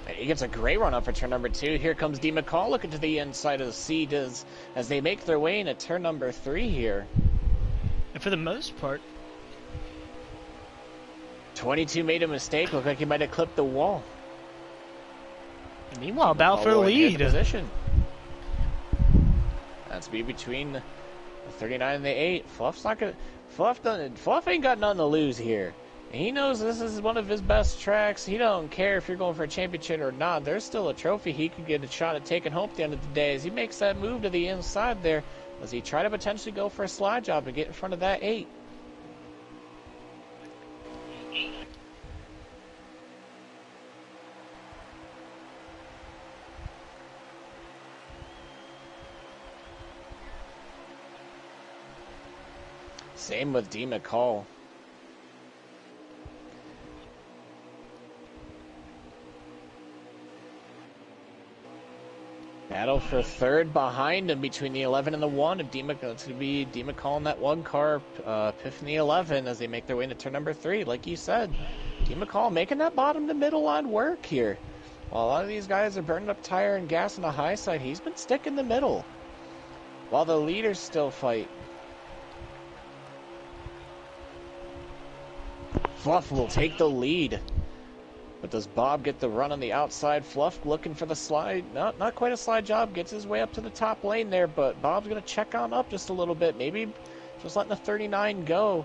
He gets a great run up for turn number 2. Here comes D. McCall looking to the inside of C-Diz as they make their way into turn number 3 here. And for the most part, 22 made a mistake. Looked like he might have clipped the wall. Meanwhile, battle for the Will get lead. the position. That's be between the 39 and the 8. Fluff's not gonna. Fluff ain't got nothing to lose here. He knows this is one of his best tracks. He don't care if you're going for a championship or not. There's still a trophy he could get a shot at taking home at the end of the day. As he makes that move to the inside there, as he try to potentially go for a slide job and get in front of that 8. Same with D. McCall. Battle for third behind him between the 11 and the 1. It's going to be D. McCall in that 1 car, Piff in the 11 as they make their way into turn number 3. Like you said, D. McCall making that bottom to middle line work here. While a lot of these guys are burning up tire and gas on the high side, he's been sticking the middle. While the leaders still fight. Fluff will take the lead. But does Bob get the run on the outside? Fluff looking for the slide. Not quite a slide job. Gets his way up to the top lane there, but Bob's going to check on up just a little bit. Maybe just letting the 39 go.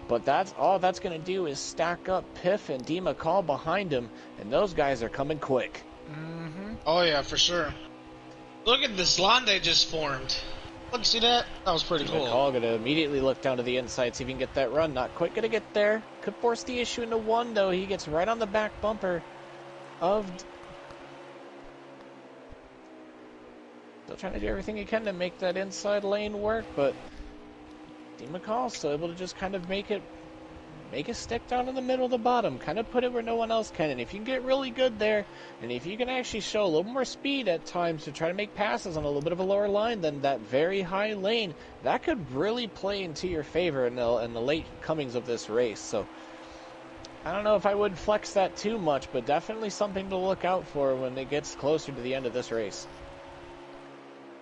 But that's all that's going to do is stack up Piff and D. McCall behind him, and those guys are coming quick. Mm-hmm. Oh, yeah, for sure. Look at this line they just formed. Look, see that? That was pretty cool. McCall going to immediately look down to the inside, see if he can get that run. Not quite going to get there. Could force the issue into 1, though. He gets right on the back bumper of... Still trying to do everything he can to make that inside lane work, but D. McCall still able to just kind of make it stick down in the middle of the bottom, kind of put it where no one else can. And if you can get really good there, and if you can actually show a little more speed at times to try to make passes on a little bit of a lower line than that very high lane, that could really play into your favor in the late comings of this race. So I don't know if I would flex that too much, but definitely something to look out for when it gets closer to the end of this race.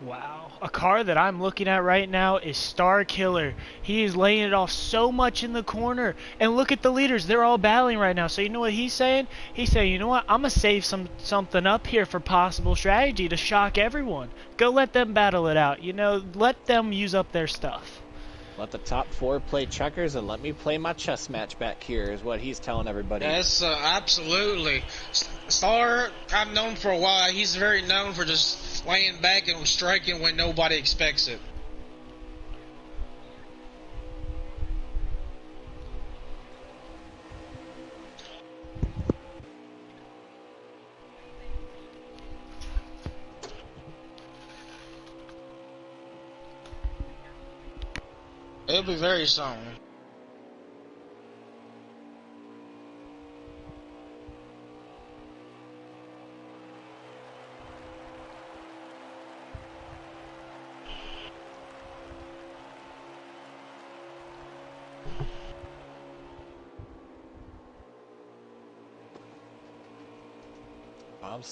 Wow. A car that I'm looking at right now is Star Killer. He is laying it off so much in the corner. And look at the leaders. They're all battling right now. So you know what he's saying? He's saying, you know what? I'm going to save something up here for possible strategy to shock everyone. Go let them battle it out. You know, let them use up their stuff. Let the top 4 play checkers and let me play my chess match back here is what he's telling everybody. Yes, absolutely. Star, I've known for a while, he's very known for just laying back and striking when nobody expects it. It'll be very soon.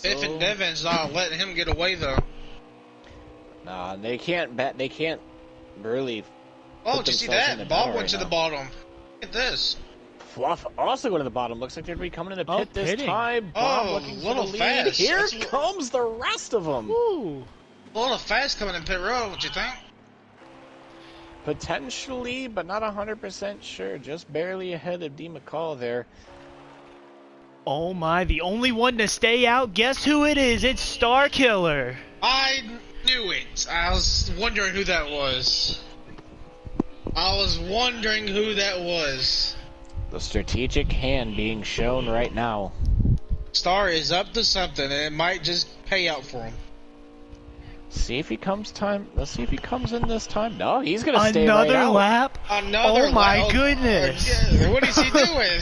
If and Devin's not letting him get away though. Nah, they can't bet. They can't really. Oh, did you see that? Bob went to the bottom. Look at this. Fluff also going to the bottom. Looks like they're going to be coming in the pit this time. Bob looking a little for the lead. fast. Here comes the rest of them. Ooh. A little fast coming in pit road, what you think? Potentially, but not 100% sure. Just barely ahead of D. McCall there. Oh my, the only one to stay out, guess who it is? It's Star Killer. I knew it. I was wondering who that was. The strategic hand being shown right now. Star is up to something, and it might just pay out for him. See if he comes time. Let's see if he comes in this time. No, he's going to stay right out. Another lap? Another lap. Oh my goodness. Yeah, what is he doing?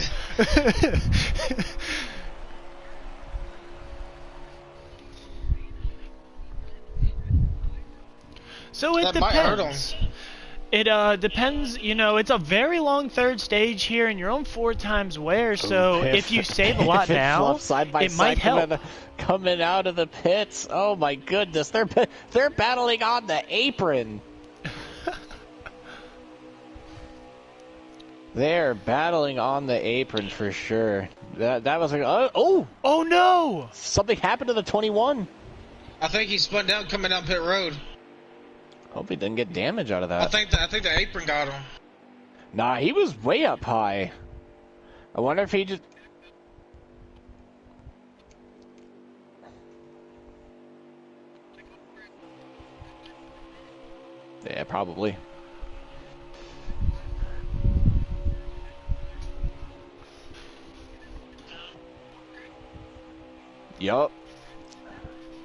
So it that might hurt depends. him. It depends, you know, it's a very long third stage here and you're on 4 times wear, so if you save a lot now, it might help. Coming out of the pits. Oh my goodness, they're battling on the apron. They're battling on the apron for sure. That was like, oh no! Something happened to the 21. I think he spun down coming down pit road. Hope he didn't get damage out of that. I think the apron got him. Nah, he was way up high. I wonder if he just... Yeah, probably. Yup.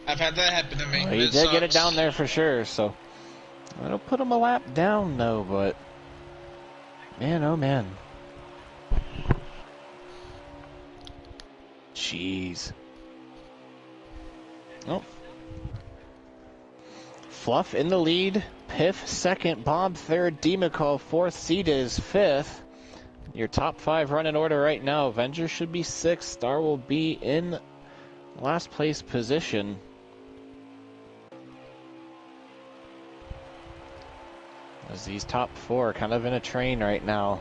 I've had that happen to me. Well, he did get it down there for sure, so... It'll put him a lap down, though, but... Man, oh man. Jeez. Oh. Fluff in the lead. Piff second. Bob third. DeMcCall fourth. Ceta is fifth. Your top 5 run in order right now. Avenger should be 6th. Star will be in last place position. As these top 4 are kind of in a train right now.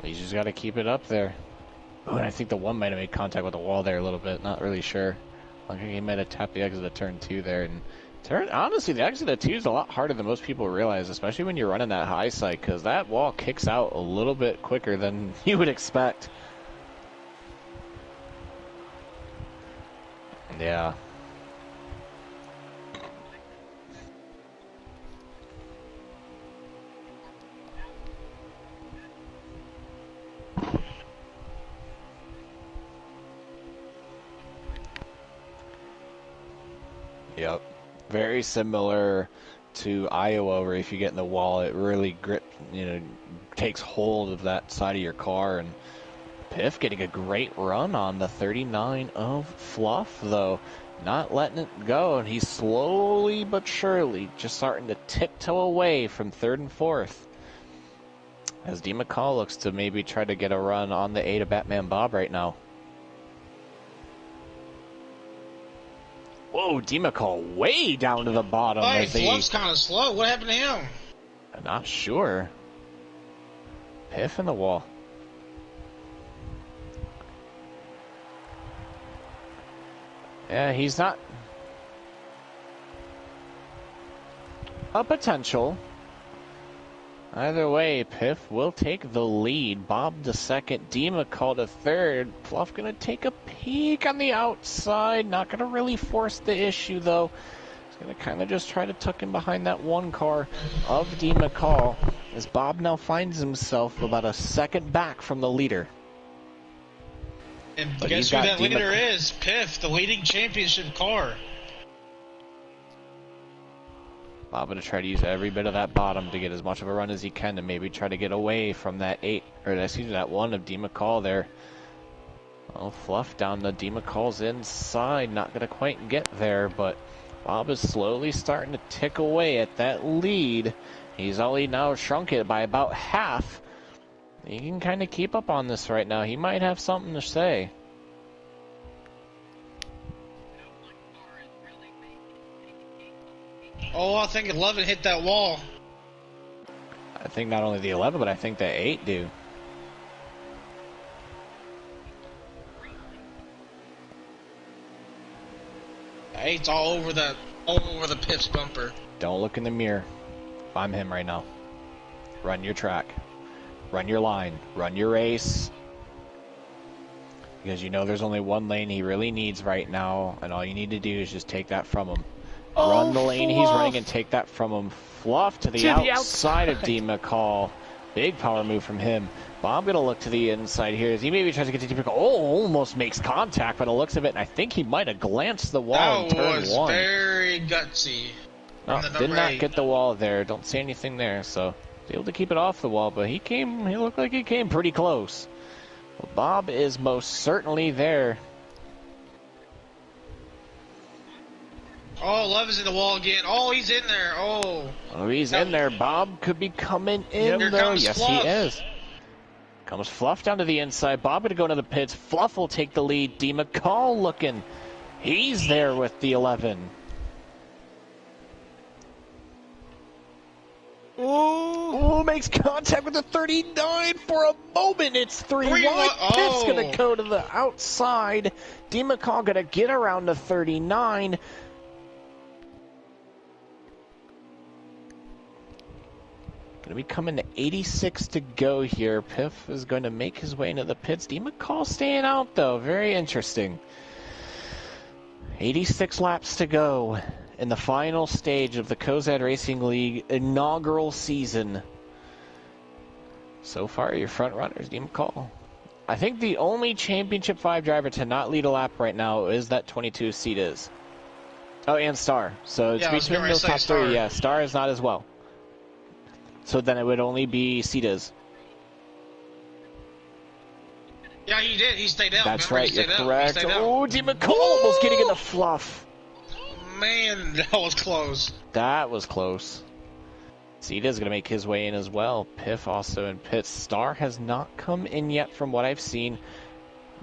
You just got to keep it up there. Oh, and I think the one might have made contact with the wall there a little bit. Not really sure. I think he might have tapped the exit of turn 2 there. And honestly, the exit of 2 is a lot harder than most people realize, especially when you're running that high side, because that wall kicks out a little bit quicker than you would expect. Yeah. Yep. Very similar to Iowa, where if you get in the wall, it really takes hold of that side of your car. And Piff getting a great run on the 39 of Fluff, though. Not letting it go, and he's slowly but surely just starting to tiptoe away from 3rd and 4th. As DeMcCall looks to maybe try to get a run on the 8 of Batman Bob right now. Whoa, DeMcCall way down to the bottom. Hey, Fluff's kind of slow. What happened to him? I'm not sure. Piff in the wall. Yeah, he's not... A potential. Either way, Piff will take the lead. Bob to 2nd, DeMcCall to 3rd. Fluff gonna take a peek on the outside. Not gonna really force the issue, though. He's gonna kind of just try to tuck in behind that one car of DeMcCall, as Bob now finds himself about a 2nd back from the leader. And guess who that leader is? Piff, the leading championship car. Bob going to try to use every bit of that bottom to get as much of a run as he can to maybe try to get away from that 8, or excuse me, that 1 of DeMcCall there. Oh, Fluff down to DeMcCall's inside. Not going to quite get there, but Bob is slowly starting to tick away at that lead. He's only now shrunk it by about half. He can kind of keep up on this right now. He might have something to say. Oh, I think 11 hit that wall. I think not only the 11, but I think the 8 do. The 8's all over the Piff's bumper. Don't look in the mirror. I'm him right now. Run your track. Run your line. Run your race. Because you know there's only one lane he really needs right now, and all you need to do is just take that from him. Run the lane he's running and take that from him. Fluff to the outside of DeMcCall. Big power move from him. Bob going to look to the inside here as he maybe tries to get to DeMcCall. Oh, almost makes contact by the looks of it, and I think he might have glanced the wall in turn 1. That was very gutsy. No, did not get the wall there. Don't see anything there, so able to keep it off the wall, but he looked like he came pretty close. Well, Bob is most certainly there. Oh, Love is in the wall again. Oh, he's in there. Oh, he's in there. Bob could be coming in, though. Yes, Fluff. he is. Comes Fluff down to the inside. Bob gonna go into the pits. Fluff will take the lead. D. McCall looking. He's there with the 11. Oh, makes contact with the 39 for a moment. It's 3 wide. Pitt's going to go to the outside. D. McCall going to get around the 39. Going to be coming to 86 to go here. Piff is going to make his way into the pits. D. McCall staying out, though. Very interesting. 86 laps to go in the final stage of the Cozad Racing League inaugural season. So far, your front runners, D. McCall. I think the only Championship 5 driver to not lead a lap right now is that 22 Cetas. Oh, and Star. So it's between those top three. Yeah, Star is not as well. So then it would only be Cetas. Yeah, he did. He stayed out. That's right. You're correct. Oh, D. McCall almost getting in the fluff. Man, that was close. That was close. Ceda's going to make his way in as well. Piff also in pits. Star has not come in yet from what I've seen.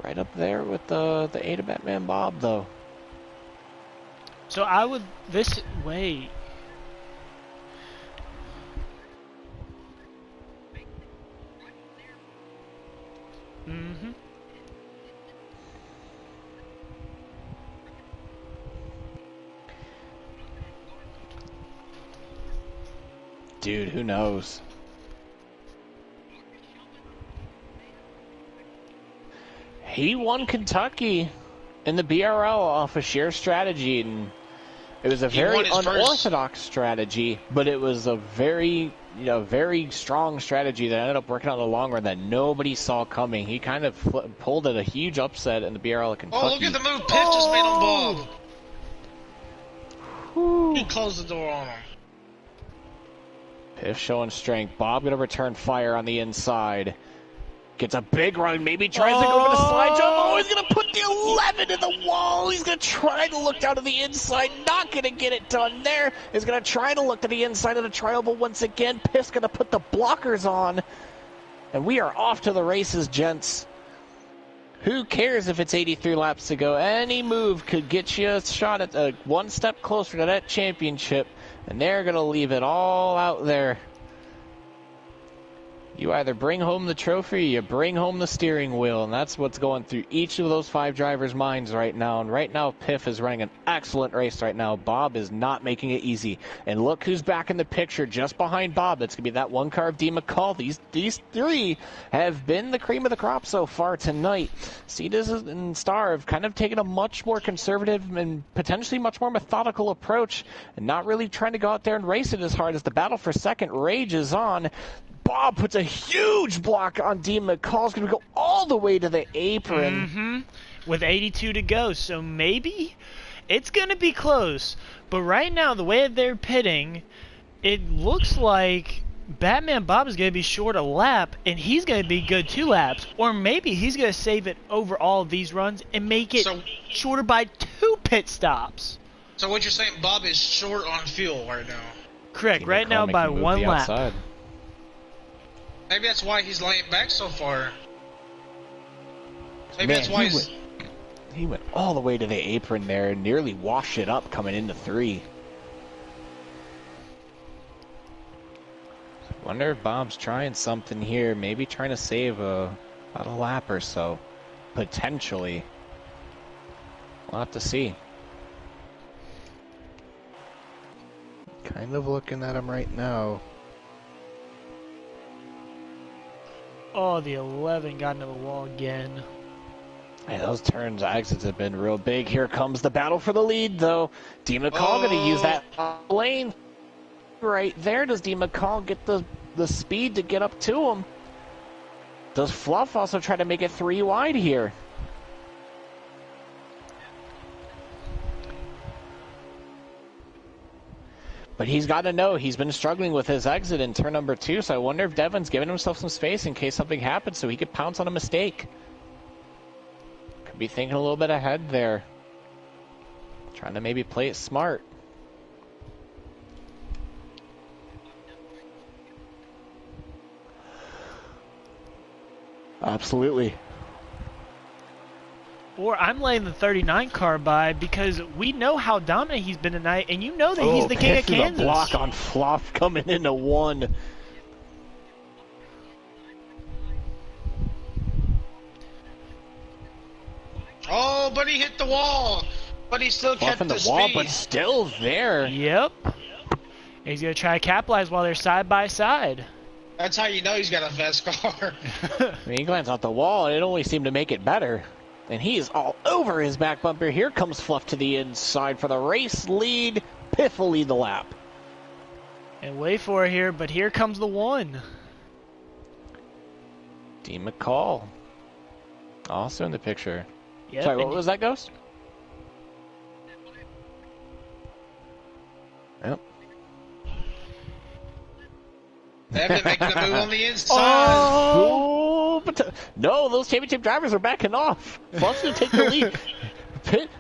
Right up there with the Ada Batman Bob, though. So I would... Wait. Mm-hmm. Dude, who knows? He won Kentucky in the BRL off a sheer strategy, and it was a very unorthodox strategy, but it was a very, very strong strategy that ended up working out in the long run that nobody saw coming. He kind of pulled at a huge upset in the BRL of Kentucky. Oh, look at the move Piff just made on Bob. Whew. He closed the door on him. Piff showing strength. Bob going to return fire on the inside. Gets a big run. Maybe tries to go for the slide jump. Oh, he's going to put the 11 in the wall. He's going to try to look down to the inside. Not going to get it done there. He's going to try to look to the inside of the trial, but once again, Piff's going to put the blockers on. And we are off to the races, gents. Who cares if it's 83 laps to go? Any move could get you a shot at one step closer to that championship. And they're going to leave it all out there. You either bring home the trophy or you bring home the steering wheel, and that's what's going through each of those 5 drivers' minds right now. And right now, Piff is running an excellent race right now. Bob is not making it easy. And look who's back in the picture just behind Bob. That's going to be that one car of D. McCall. These 3 have been the cream of the crop so far tonight. Cedas and Star have kind of taken a much more conservative and potentially much more methodical approach and not really trying to go out there and race it as hard as the battle for second rages on. Bob puts a huge block on D. McCall's going to go all the way to the apron. Mm-hmm. With 82 to go, so maybe it's going to be close. But right now, the way they're pitting, it looks like Batman Bob is going to be short a lap, and he's going to be good 2 laps. Or maybe he's going to save it over all of these runs and make it shorter by 2 pit stops. So what you're saying, Bob is short on fuel right now? Correct. Right now by 1 lap. Outside. Maybe that's why he's laying back so far. Maybe Man, that's why he went all the way to the apron there and nearly washed it up coming into 3. Wonder if Bob's trying something here, maybe trying to save about a lap or so. Potentially. We'll have to see. Kind of looking at him right now. Oh, the 11 got into the wall again. Hey, those turns, exits have been real big. Here comes the battle for the lead, though. D. McCall going to use that lane right there. Does D. McCall get the speed to get up to him? Does Fluff also try to make it 3 wide here? But he's got to know he's been struggling with his exit in turn number 2, so I wonder if Devin's giving himself some space in case something happens so he could pounce on a mistake. Could be thinking a little bit ahead there. Trying to maybe play it smart. Absolutely. Or I'm laying the 39 car by because we know how dominant he's been tonight, and you know that he's the king of Kansas. A block on Fluff coming into one. Oh, but he hit the wall. But he still kept the wall, speed. but still there. Yep. He's going to try to capitalize while they're side by side. That's how you know he's got a fast car. I mean, he glanced off the wall, and it only seemed to make it better. And he is all over his back bumper. Here comes Fluff to the inside for the race lead. Piff will lead the lap. And wait for it here, but here comes the one. D. McCall. Also in the picture. Yep, Sorry, what was that, Ghost? Yep. Evan making a move on the inside. Oh, but no, those championship drivers are backing off. Fluff's going to take the lead.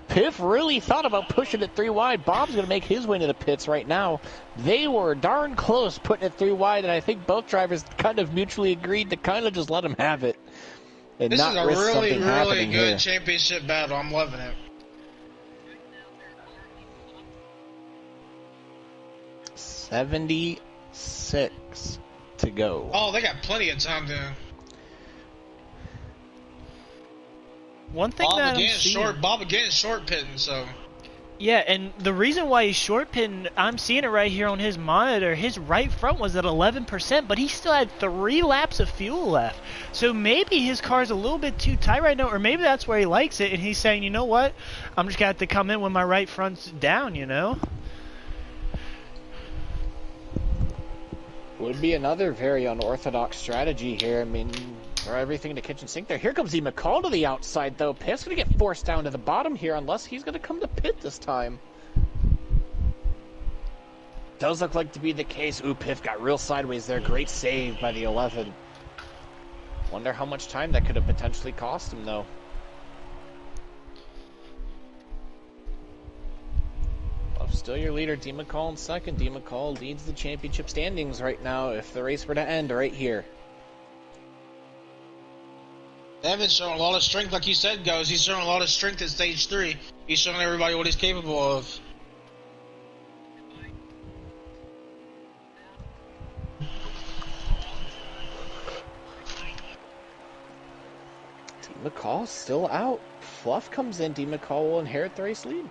Piff really thought about pushing it 3 wide. Bob's going to make his way to the pits right now. They were darn close putting it 3 wide, and I think both drivers kind of mutually agreed to kind of just let him have it. And This not is a risk really, something really happening good here. championship battle. I'm loving it. 76 to go. Oh, they got plenty of time to. One thing that I'm seeing, Bob again is short pitting, so. yeah, and the reason why he's short pitting, I'm seeing it right here on his monitor. His right front was at 11%, but he still had 3 laps of fuel left. So maybe his car's a little bit too tight right now, or maybe that's where he likes it, and he's saying, you know what, I'm just gonna have to come in when my right front's down, you know. Would be another very unorthodox strategy here. I mean, throw everything to kitchen sink there. Here comes D. McCall to the outside, though. Piff's going to get forced down to the bottom here unless he's going to come to pit this time. Does look like to be the case. Ooh, Piff got real sideways there. Great save by the 11. Wonder how much time that could have potentially cost him, though. Still your leader, D. McCall in second. D. McCall leads the championship standings right now if the race were to end right here. Evan's showing a lot of strength, like you said, guys. He's showing a lot of strength at stage 3. He's showing everybody what he's capable of. D. McCall still out. Fluff comes in. D. McCall will inherit the race lead.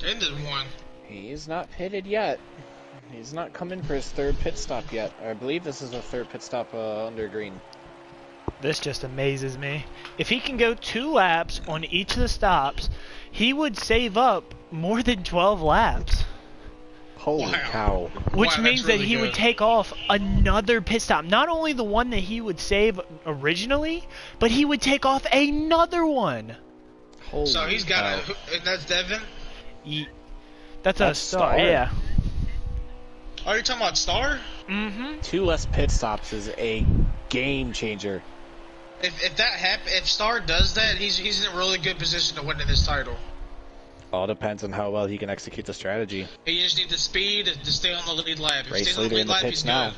Ended one. He is not pitted yet. He's not come in for his 3rd pit stop yet. I believe this is the 3rd pit stop under green. This just amazes me. If he can go 2 laps on each of the stops, he would save up more than 12 laps. Holy cow. Which Wow, means that's really that he would good. take off another pit stop. Not only the one that he would save originally, but he would take off another one. Holy So he's got cow. and that's Devin? That's a That's star, Star. yeah. Oh, you're talking about Star? Mm-hmm. 2 less pit stops is a game changer. If that if Star does that, he's in a really good position to win this title. All depends on how well he can execute the strategy. He just needs the speed to stay on the lead lap. If he Race stays on the leader lead in the lap, pits he's now. good.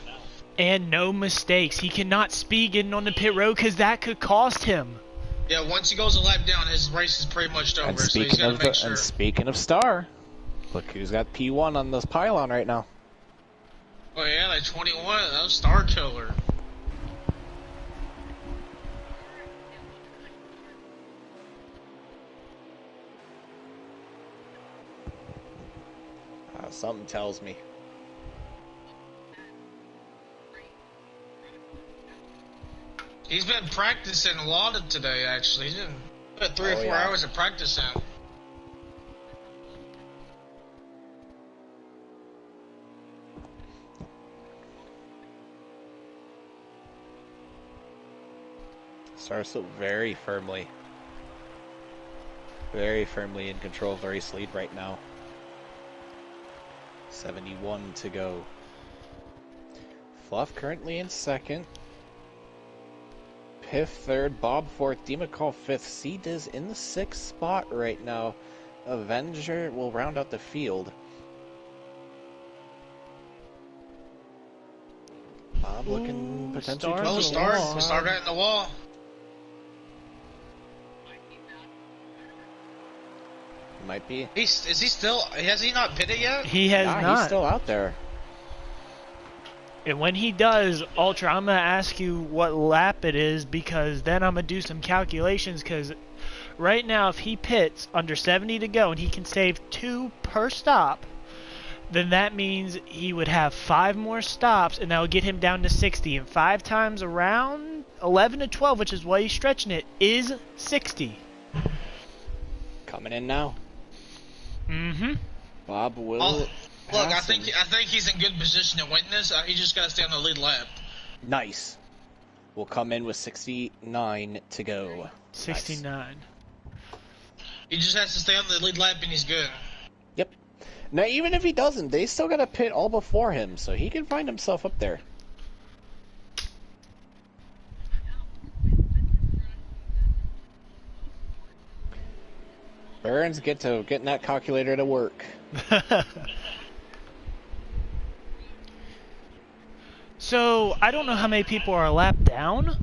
And no mistakes. He cannot speed getting on the pit road because that could cost him. Yeah, once he goes a lap down, his race is pretty much over. And So he's speaking got to of make sure. and speaking of Star, look who's got P1 on this pylon right now. Oh yeah, like 21. That was Star Killer. Something tells me. He's been practicing a lot of today, actually. He's been about 3 or 4 yeah. hours of practicing. Star's still very firmly in control of the race lead right now. 71 to go. Fluff currently in second. Piff third, Bob fourth, D. McCall fifth. C-Diz in the 6th spot right now. Avenger will round out the field. Bob looking potentially start. Oh, towards the start. wall. Start right in the wall. Might be. Is he still? Has he not pitted yet? He has Nah, not. he's still out there. And when he does, Ultra, I'm going to ask you what lap it is, because then I'm going to do some calculations, because right now if he pits under 70 to go and he can save 2 per stop, then that means he would have 5 more stops, and that would get him down to 60. And 5 times around 11 to 12, which is why he's stretching it, is 60. Coming in now. Mm-hmm. Bob will. Look, I pass think him. he's in good position to win this. He just got to stay on the lead lap. Nice. We'll come in with 69 to go. 69. Nice. He just has to stay on the lead lap and he's good. Yep. Now, even if he doesn't, they still got to pit all before him, so he can find himself up there. Burns getting that calculator to work. So, I don't know how many people are a lap down,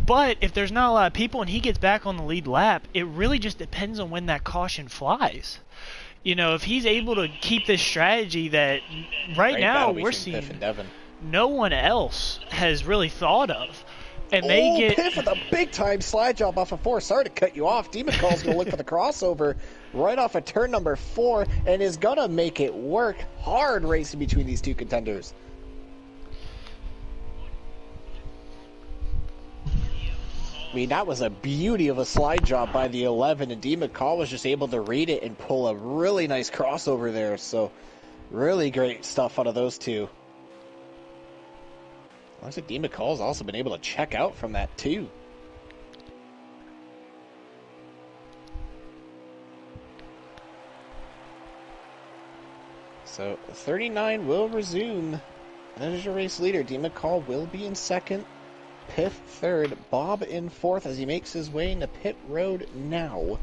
but if there's not a lot of people and he gets back on the lead lap, it really just depends on when that caution flies. You know, if he's able to keep this strategy that right now we're between Piff seeing and Devin. no one else has really thought of. And they get Piff with a big time slide job off of 4. Sorry to cut you off. Demon Call's going to look for the crossover right off of turn number 4 and is going to make it work. Hard racing between these two contenders. I mean, that was a beauty of a slide job by the 11, and D. McCall was just able to read it and pull a really nice crossover there. So, really great stuff out of those two. Looks like D. McCall's also been able to check out from that, too. So, 39 will resume. That is your race leader. D. McCall will be in second. Piff third, Bob in fourth as he makes his way into pit road now.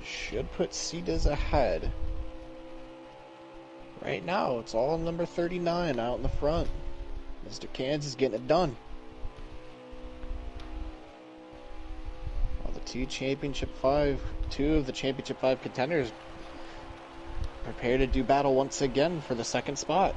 Should put Cedas ahead. Right now, it's all number 39 out in the front. Mr. Kansas getting it done. Well, the two of the Championship 5 contenders prepare to do battle once again for the second spot.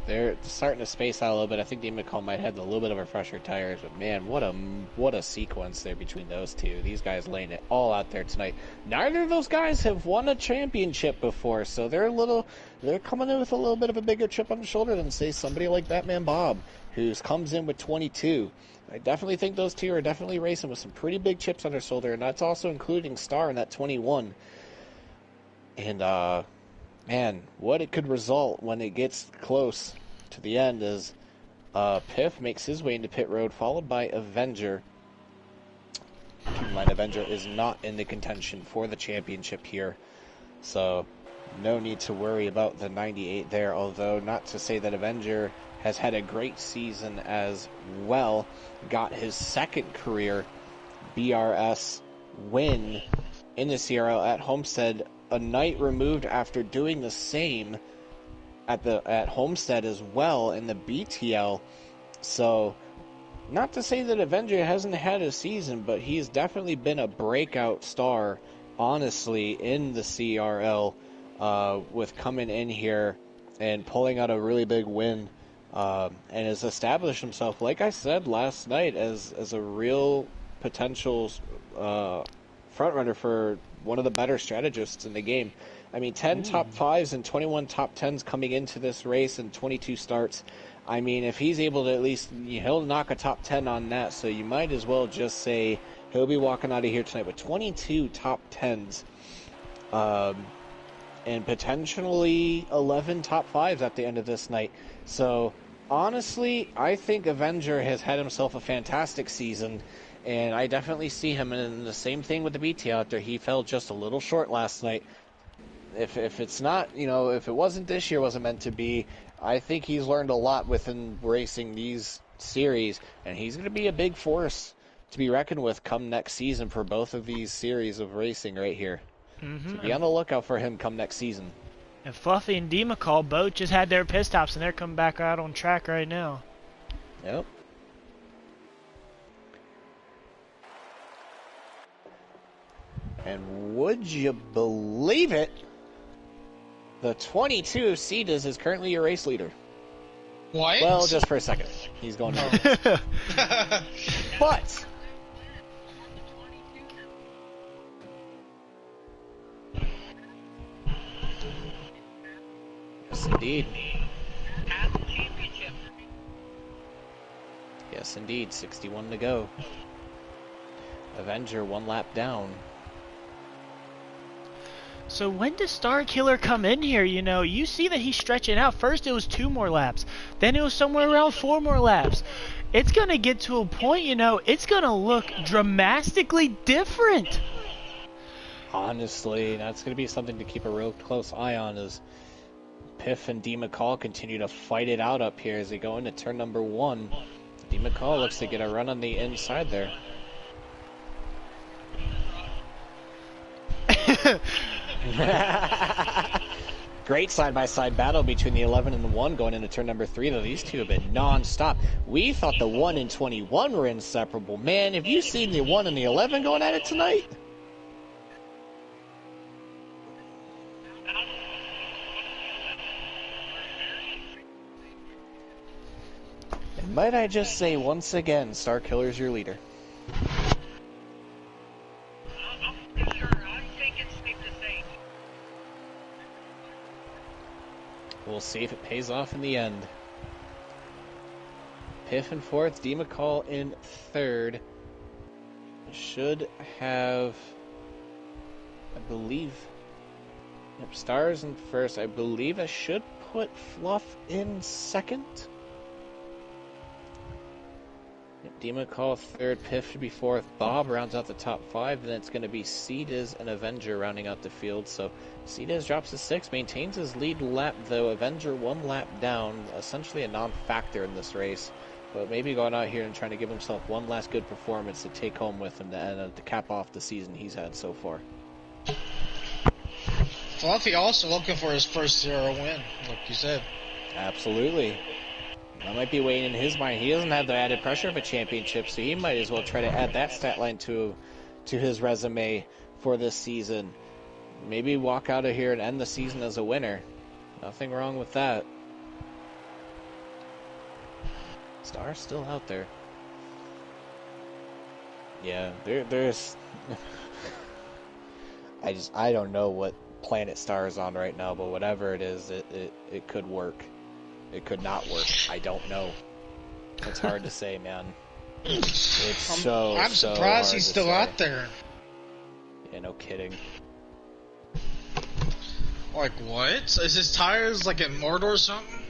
They're starting to space out a little bit. I think Dean McCall might have a little bit of a fresher tires, but man, what a sequence there between those two. These guys laying it all out there tonight. Neither of those guys have won a championship before, so they're coming in with a little bit of a bigger chip on the shoulder than, say, somebody like that man Bob, who comes in with 22. I definitely think those two are definitely racing with some pretty big chips on their shoulder, and that's also including Star in that 21. And man, what it could result when it gets close to the end is Piff makes his way into pit road, followed by Avenger. Keep in mind, Avenger is not in the contention for the championship here, so no need to worry about the 98 there, although not to say that Avenger has had a great season as well. Got his second career BRS win in the CRL at Homestead, a night removed after doing the same at Homestead as well in the BTL. So, not to say that Avenger hasn't had a season, but he's definitely been a breakout star, honestly, in the CRL, with coming in here and pulling out a really big win, and has established himself, like I said last night, as a real potential frontrunner for one of the better strategists in the game. I mean, 10 top 5s and 21 top 10s coming into this race and 22 starts. I mean, if he's able to at least, he'll knock a top 10 on that, so you might as well just say he'll be walking out of here tonight with 22 top 10s, and potentially 11 top 5s at the end of this night. So, honestly, I think Avenger has had himself a fantastic season, and I definitely see him in the same thing with the BT out there. He fell just a little short last night. if it's not, if it wasn't this year, wasn't meant to be, I think he's learned a lot within racing these series, and he's going to be a big force to be reckoned with come next season for both of these series of racing right here. So be on the lookout for him come next season. And Fluffy and D McCall both just had their pit stops, and they're coming back out on track right now. Yep. And would you believe it? The 22 Cetas is currently your race leader. What? Well, just for a second. He's going to. But yes, indeed. Yes, indeed. 61 to go. Avenger 1 lap down. So when does Star Killer come in here? You see that he's stretching out. First it was 2 more laps. Then it was somewhere around 4 more laps. It's going to get to a point, it's going to look dramatically different. Honestly, that's going to be something to keep a real close eye on as Piff and D McCall continue to fight it out up here as they go into turn number 1. D McCall looks to get a run on the inside there. Great side-by-side battle between the 11 and the 1 going into turn number 3, though these two have been non-stop. We thought the 1 and 21 were inseparable. Man, have you seen the 1 and the 11 going at it tonight? And might I just say once again, Star Killer's your leader. We'll see if it pays off in the end. Piff in 4th, D McCall in 3rd. Should have, I believe, Stars in 1st. I believe I should put Fluff in 2nd. D McCall 3rd, Piff should be 4th. Bob rounds out the top 5, and then it's going to be Cedas and Avenger rounding out the field. So Cedas drops to 6th, maintains his lead lap, though Avenger 1 lap down, essentially a non-factor in this race. But maybe going out here and trying to give himself one last good performance to take home with him to cap off the season he's had so far. Fluffy also looking for his first 0 win, like you said. Absolutely. That might be weighing in his mind. He doesn't have the added pressure of a championship, so he might as well try to add that stat line to his resume for this season. Maybe walk out of here and end the season as a winner. Nothing wrong with that. Star's still out there. Yeah, there's... I don't know what planet Star is on right now, but whatever it is, it could work. It could not work. I don't know. It's hard to say, man. I'm surprised he's still out there. Yeah, no kidding. Like what? Is his tires like at Mordor or something?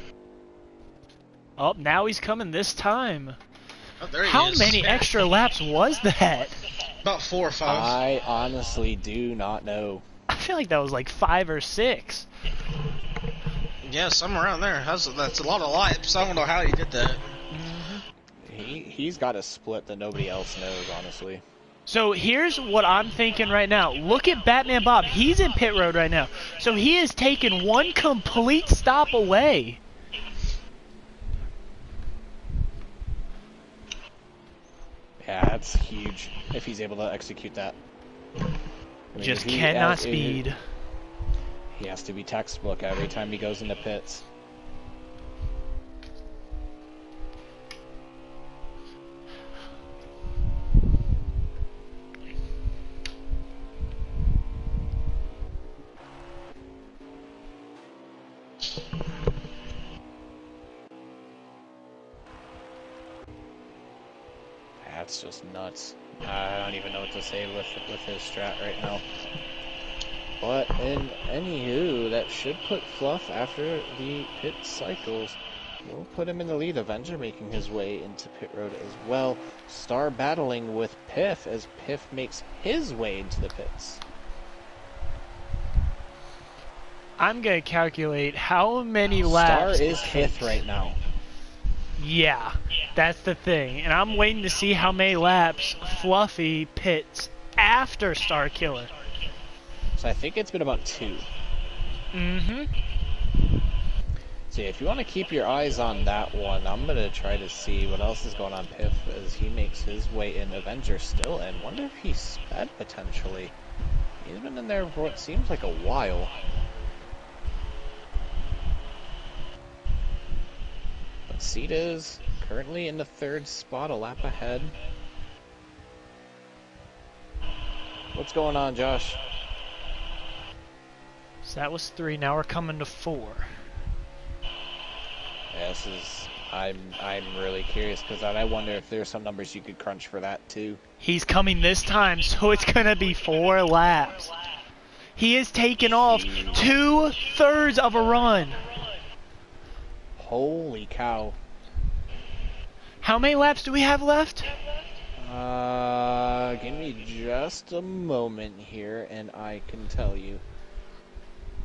Oh, now he's coming this time. Oh, there he How is. many extra laps was that? About 4 or 5. I honestly do not know. I feel like that was like 5 or 6. Yeah, somewhere around there. That's a lot of laps. I don't know how he did that. He's got a split that nobody else knows, honestly. So here's what I'm thinking right now. Look at Batman Bob. He's in pit road right now. So he has taken one complete stop away. Yeah, that's huge if he's able to execute that. I mean, Just cannot speed. He has to be textbook every time he goes into pits. That's just nuts. I don't even know what to say with his strat right now. But in anywho, that should put Fluff after the pit cycles. We'll put him in the lead. Avenger making his way into pit road as well. Star battling with Piff as Piff makes his way into the pits. I'm going to calculate how many Star laps is it 5th takes. right now. Yeah, that's the thing. And I'm waiting to see how many laps Fluffy pits after Star Killer. So I think it's been about 2. Mm-hmm. So if you want to keep your eyes on that one, I'm going to try to see what else is going on Piff as he makes his way in. Avenger still in. Wonder if he's sped potentially. He's been in there for what seems like a while. But Sita's currently in the 3rd spot, a lap ahead. What's going on, Josh? So that was 3. Now we're coming to 4. Yeah, this is... I'm really curious because I wonder if there's some numbers you could crunch for that too. He's coming this time, so it's going to be 4 laps. He is taking off 2/3 of a run. Holy cow. How many laps do we have left? Give me just a moment here and I can tell you.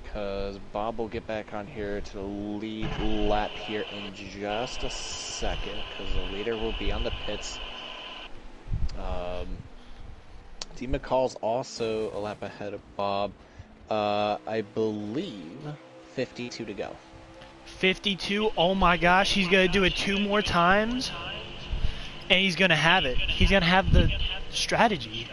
Because Bob will get back on here to the lead lap here in just a second. Because the leader will be on the pits. D. McCall's also a lap ahead of Bob. I believe 52 to go. 52. Oh my gosh, he's going to do it 2 more times. And he's going to have it. He's going to have the strategy.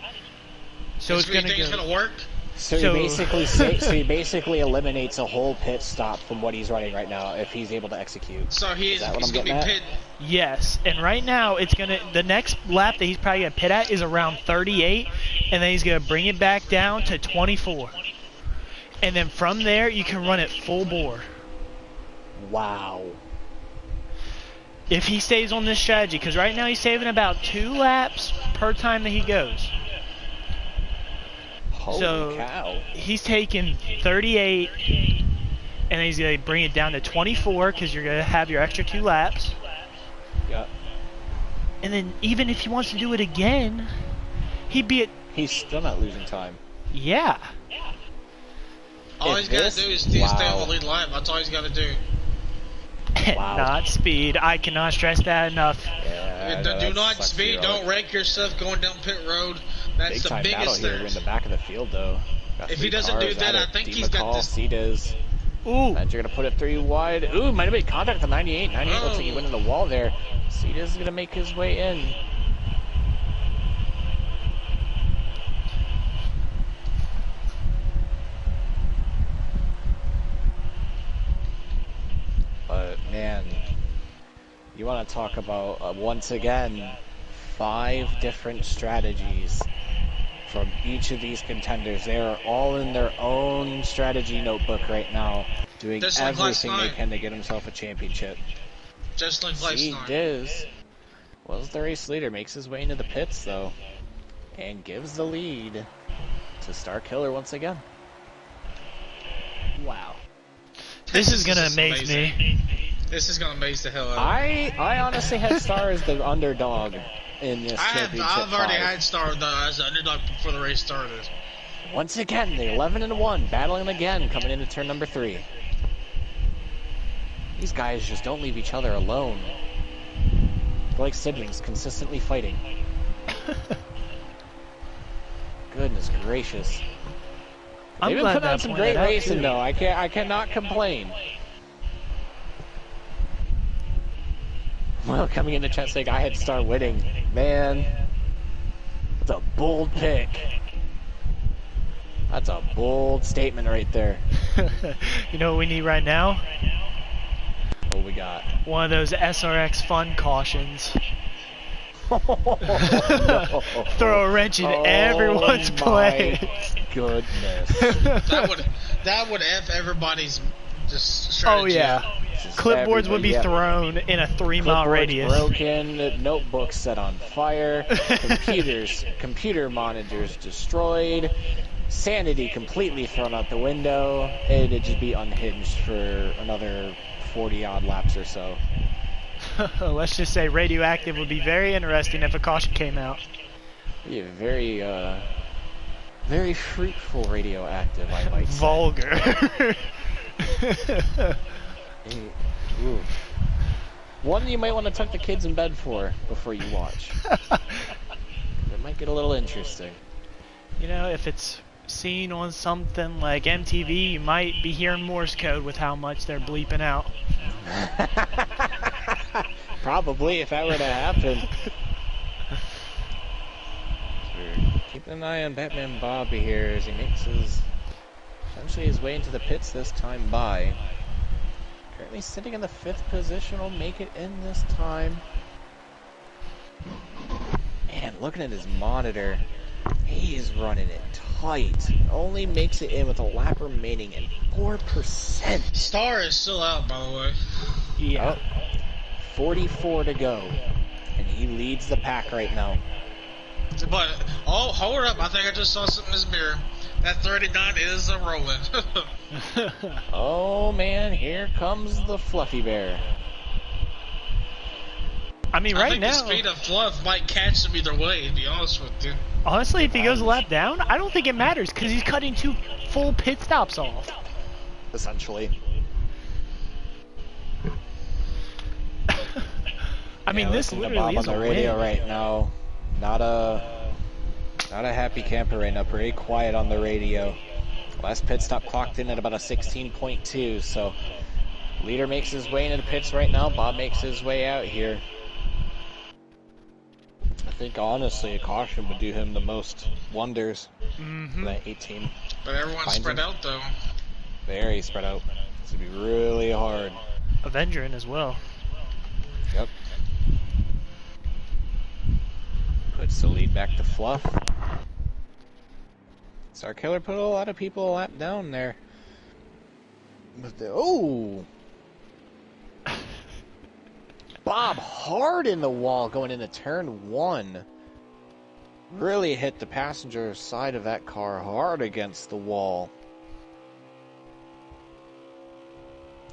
So it's going to It's going to work? So he basically eliminates a whole pit stop from what he's running right now if he's able to execute. So he's going to be at? pit. Yes, and right now it's gonna. The next lap that he's probably gonna pit at is around 38, and then he's gonna bring it back down to 24, and then from there you can run it full bore. Wow. If he stays on this strategy, because right now he's saving about 2 laps per time that he goes. Holy cow. He's taking 38, and then he's gonna bring it down to 24 because you're gonna have your extra 2 laps. Yeah. And then even if he wants to do it again, he'd be at... He's still not losing time. Yeah. All he's got to do is stay on the lead lap. That's all he's got to do. Wow. Not speed. I cannot stress that enough. Yeah, do not speed. Don't wreck yourself going down pit road. That's the biggest thing. Here in the back of the field, though. Got if he doesn't do that, I think he's got this. He does. Ooh. And you're going to put it 3 wide. Ooh, might have made contact to 98. 98 looks like he went in the wall there. Ceda's going to make his way in. But, man, you want to talk about, once again, 5 different strategies from each of these contenders. They are all in their own strategy notebook right now, doing everything they can to get himself a championship. Just like last night. Diz was the race leader, makes his way into the pits though, and gives the lead to Star Killer once again. Wow. This is gonna amaze me. This is gonna amaze the hell out of me. I honestly had Star as the underdog in this championship. I've already had Star as the underdog before the race started. Once again, the 11-1, battling again, coming into turn number 3. These guys just don't leave each other alone. They're like siblings, consistently fighting. Goodness gracious. They've been putting on some great racing though. I cannot complain. Well, coming into chat saying I had Star winning. Man, that's a bold pick. That's a bold statement right there. You know what we need right now? What we got? One of those SRX fun cautions. No. Throw a wrench in everyone's plans. Goodness. that would F everybody's just strategy. Oh yeah. Clipboards would be thrown in a 3-mile radius. Broken, notebooks set on fire, computer monitors destroyed, sanity completely thrown out the window, and it'd just be unhinged for another 40-odd laps or so. Let's just say radioactive would be very interesting if a caution came out. Yeah, very fruitful radioactive, I might say. Vulgar. Ooh. One you might want to tuck the kids in bed for before you watch. It might get a little interesting. You know, if it's seen on something like MTV, you might be hearing Morse code with how much they're bleeping out. Probably, if that were to happen. Keep an eye on Batman Bobby here as he makes essentially his way into the pits this time by. Currently sitting in the 5th position, will make it in this time. Man, looking at his monitor, he is running it tight. Only makes it in with a lap remaining and 4%. Star is still out, by the way. Yeah. Oh, 44 to go. And he leads the pack right now. But, oh, hold up. I think I just saw something in his mirror. That 39 is a rolling. Oh, man, here comes the Fluffy Bear. I mean, I right think now, the speed of Fluff might catch him either way, to be honest with you. honestly, if he goes a lap down, I don't think it matters because he's cutting 2 full pit stops off. Essentially. I mean, this listening to literally Bob is on a the radio win. right now. Not a happy camper right now. Pretty quiet on the radio. Last pit stop clocked in at about a 16.2. So leader makes his way into the pits right now. Bob makes his way out here. I think honestly a caution would do him the most wonders for that 18. But everyone's Finds spread him. out, though. Very spread out. It's gonna be really hard. Avenger in as well. Yep. Puts the lead back to Fluff. Star Killer put a lot of people a lap down there. But oh! Bob hard in the wall going into turn 1. Really hit the passenger side of that car hard against the wall.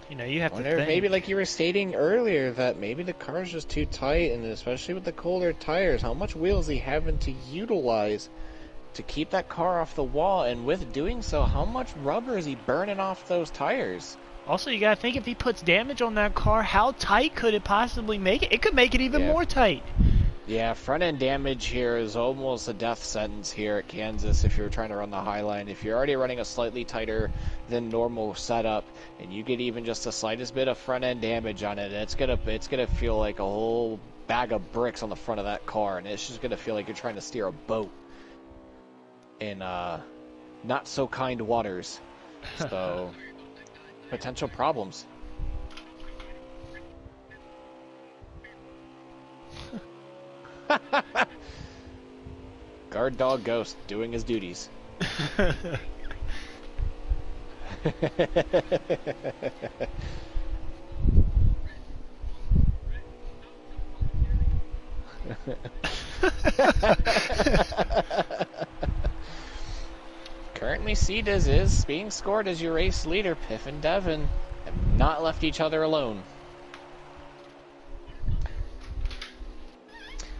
You know, you have to Wonder think. if maybe like you were stating earlier that maybe the car's just too tight, and especially with the colder tires, how much wheel is he having to utilize to keep that car off the wall? And with doing so, how much rubber is he burning off those tires? Also, you gotta think if he puts damage on that car, how tight could it possibly make it? It could make it even more tight. Yeah, front end damage here is almost a death sentence here at Kansas if you're trying to run the high line. If you're already running a slightly tighter than normal setup, and you get even just the slightest bit of front end damage on it, it's gonna feel like a whole bag of bricks on the front of that car, and it's just gonna feel like you're trying to steer a boat in not so kind waters. So potential problems. Guard dog Ghost doing his duties. Currently, Cedas is being scored as your race leader. Piff and Devin have not left each other alone.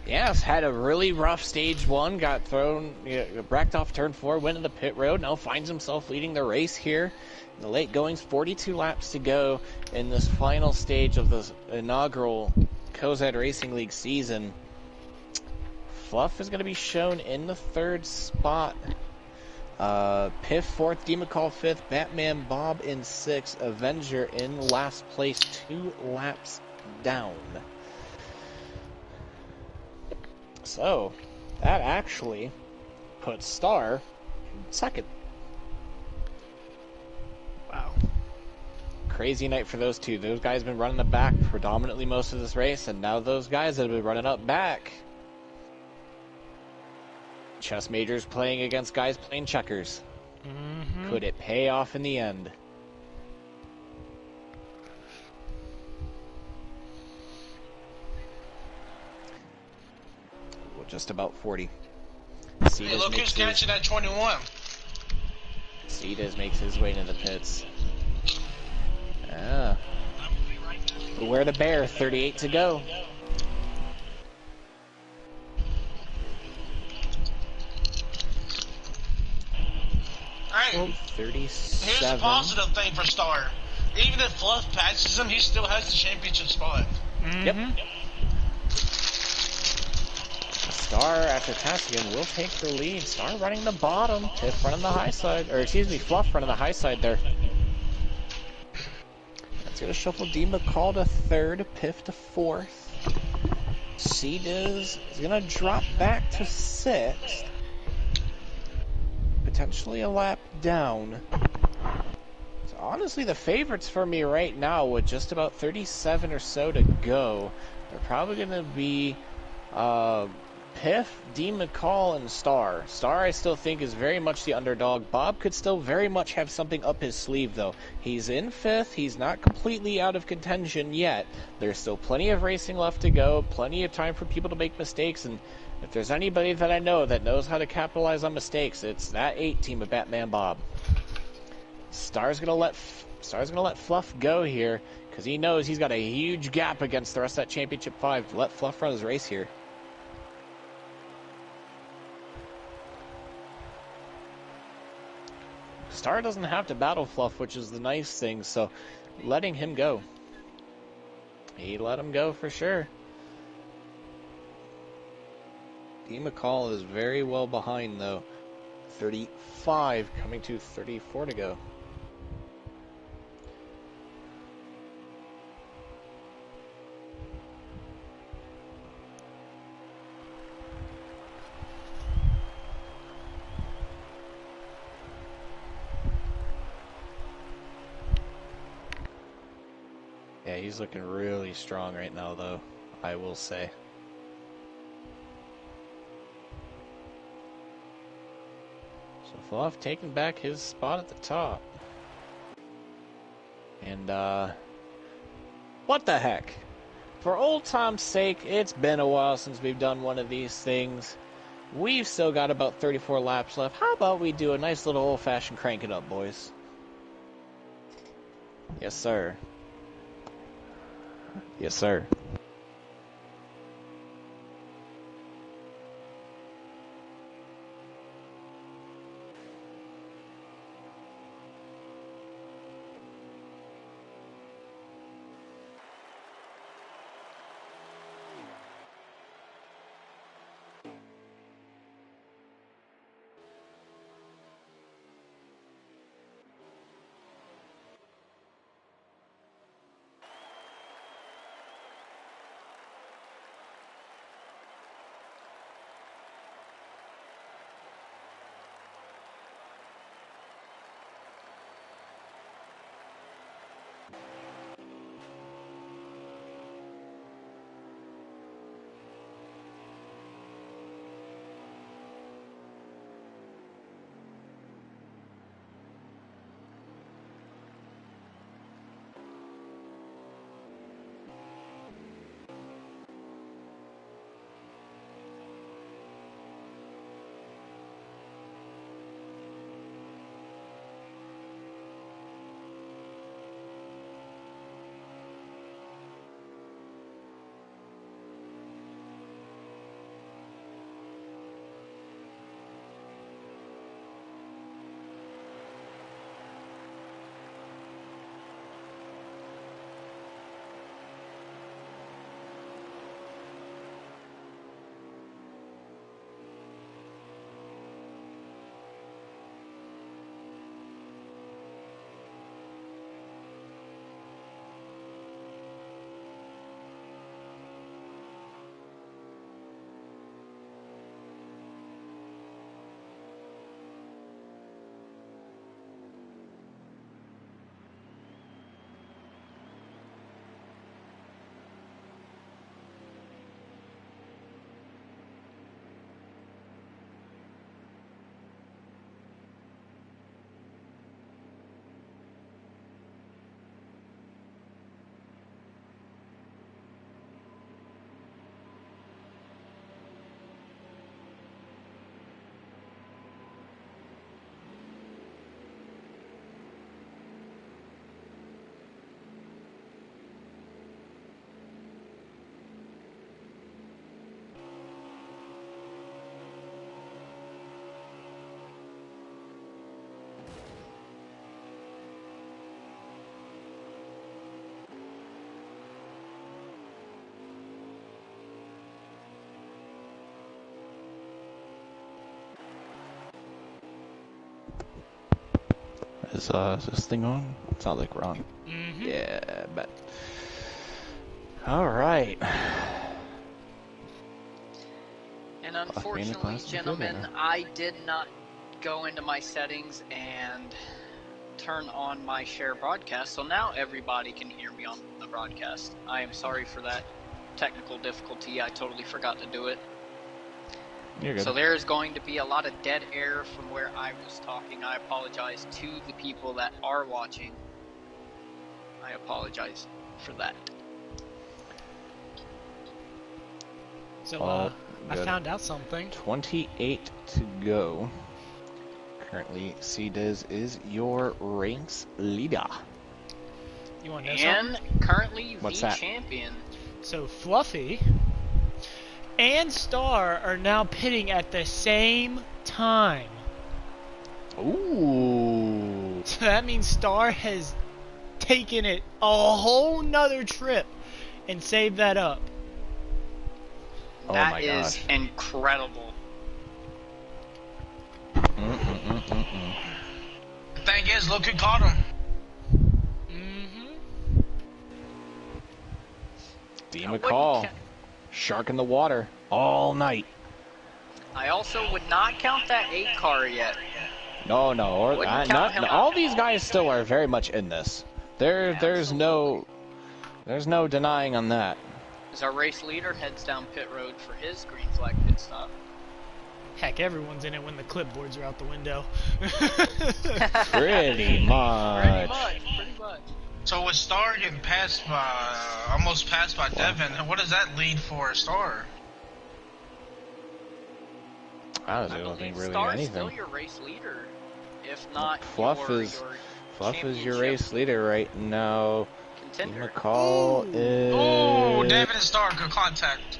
Yes, had a really rough stage 1, got thrown, wrecked off turn 4, went to the pit road, now finds himself leading the race here. In the late goings, 42 laps to go in this final stage of the inaugural Cozad Racing League season. Fluff is going to be shown in the 3rd spot. Piff 4th, D-McCall 5th, Batman Bob in 6th, Avenger in last place, 2 laps down. So, that actually puts Star in 2nd. Wow. Crazy night for those two. Those guys have been running the back predominantly most of this race, and now those guys that have been running up back. Chess majors playing against guys playing checkers. Mm-hmm. Could it pay off in the end? Well, just about 40. Hey, look who's catching that 21. Cedas makes his way into the pits. Ah. Beware the bear, 38 to go. Hey, 37. here's a positive thing for Star. even if Fluff passes him, he still has the championship spot. Yep. Mm-hmm. Star, after passing him, will take the lead. Star running the bottom, Piff running the high side, or excuse me, Fluff running the high side there. That's going to shuffle D. McCall to third, Piff to fourth. C-Diz is going to drop back to sixth. Potentially a lap down. So honestly, the favorites for me right now, with just about 37 or so to go, they're probably going to be Piff, D. McCall, and Star. Star, I still think, is very much the underdog. Bob could still very much have something up his sleeve, though. He's in fifth. He's not completely out of contention yet. There's still plenty of racing left to go, plenty of time for people to make mistakes, and if there's anybody that I know that knows how to capitalize on mistakes, it's that 8 team of Batman Bob. Star's gonna let Fluff go here, because he knows he's got a huge gap against the rest of that Championship 5 to let Fluff run his race here. Star doesn't have to battle Fluff, which is the nice thing, so letting him go. He let him go for sure. D. McCall is very well behind, though. 35 coming to 34 to go. Yeah, he's looking really strong right now, though, I will say. So Fluff taking back his spot at the top. And, what the heck? For old time's sake, it's been a while since we've done one of these things. We've still got about 34 laps left. How about we do a nice little old-fashioned crank it up, boys? Yes, sir. Yes, sir. Is this thing on? It's not like we're on. Mm-hmm. Yeah, but. Alright. And unfortunately, gentlemen, I did not go into my settings and turn on my share broadcast, so now everybody can hear me on the broadcast. I am sorry for that technical difficulty. I totally forgot to do it. You're good. So there's going to be a lot of dead air from where I was talking. I apologize to the people that are watching. I apologize for that. So, I found out something. 28 to go. Currently, CDiz is your race leader. You want to know And something? currently What's the that? champion. So Fluffy and Star are now pitting at the same time. Ooh. So that means Star has taken it a whole nother trip and saved that up. Oh That my is gosh. incredible. The thing is, look who caught him. Mm-hmm. D. I wouldn't McCall. ca- Shark in the water all night. I also would not count that 8 car yet. No. Wouldn't count him All out. these guys still are very much in this. There's no denying on that. As our race leader heads down pit road for his green flag pit stop. Heck, everyone's in it when the clipboards are out the window. Pretty much. Pretty much. So with Star getting almost passed by Devin, what does that lead for Star? I I don't think believe really Star's anything. still your race leader. If not, Fluff your is your championship race leader right now. contender. McCall is. Oh, Devin and Star good contact.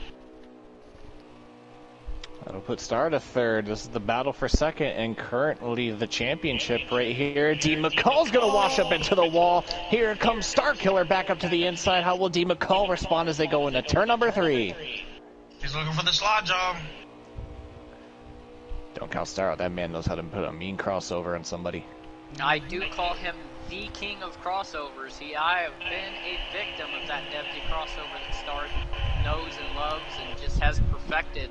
That'll put Star to third. This is the battle for second, and currently the championship right here. D. McCall's gonna wash up into the wall. Here comes Star Killer back up to the inside. How will D. McCall respond as they go into turn number 3? He's looking for the slide job. Don't count Star out. That man knows how to put a mean crossover on somebody. I do call him the king of crossovers. I have been a victim of that Deputy crossover that Star knows and loves and just has perfected.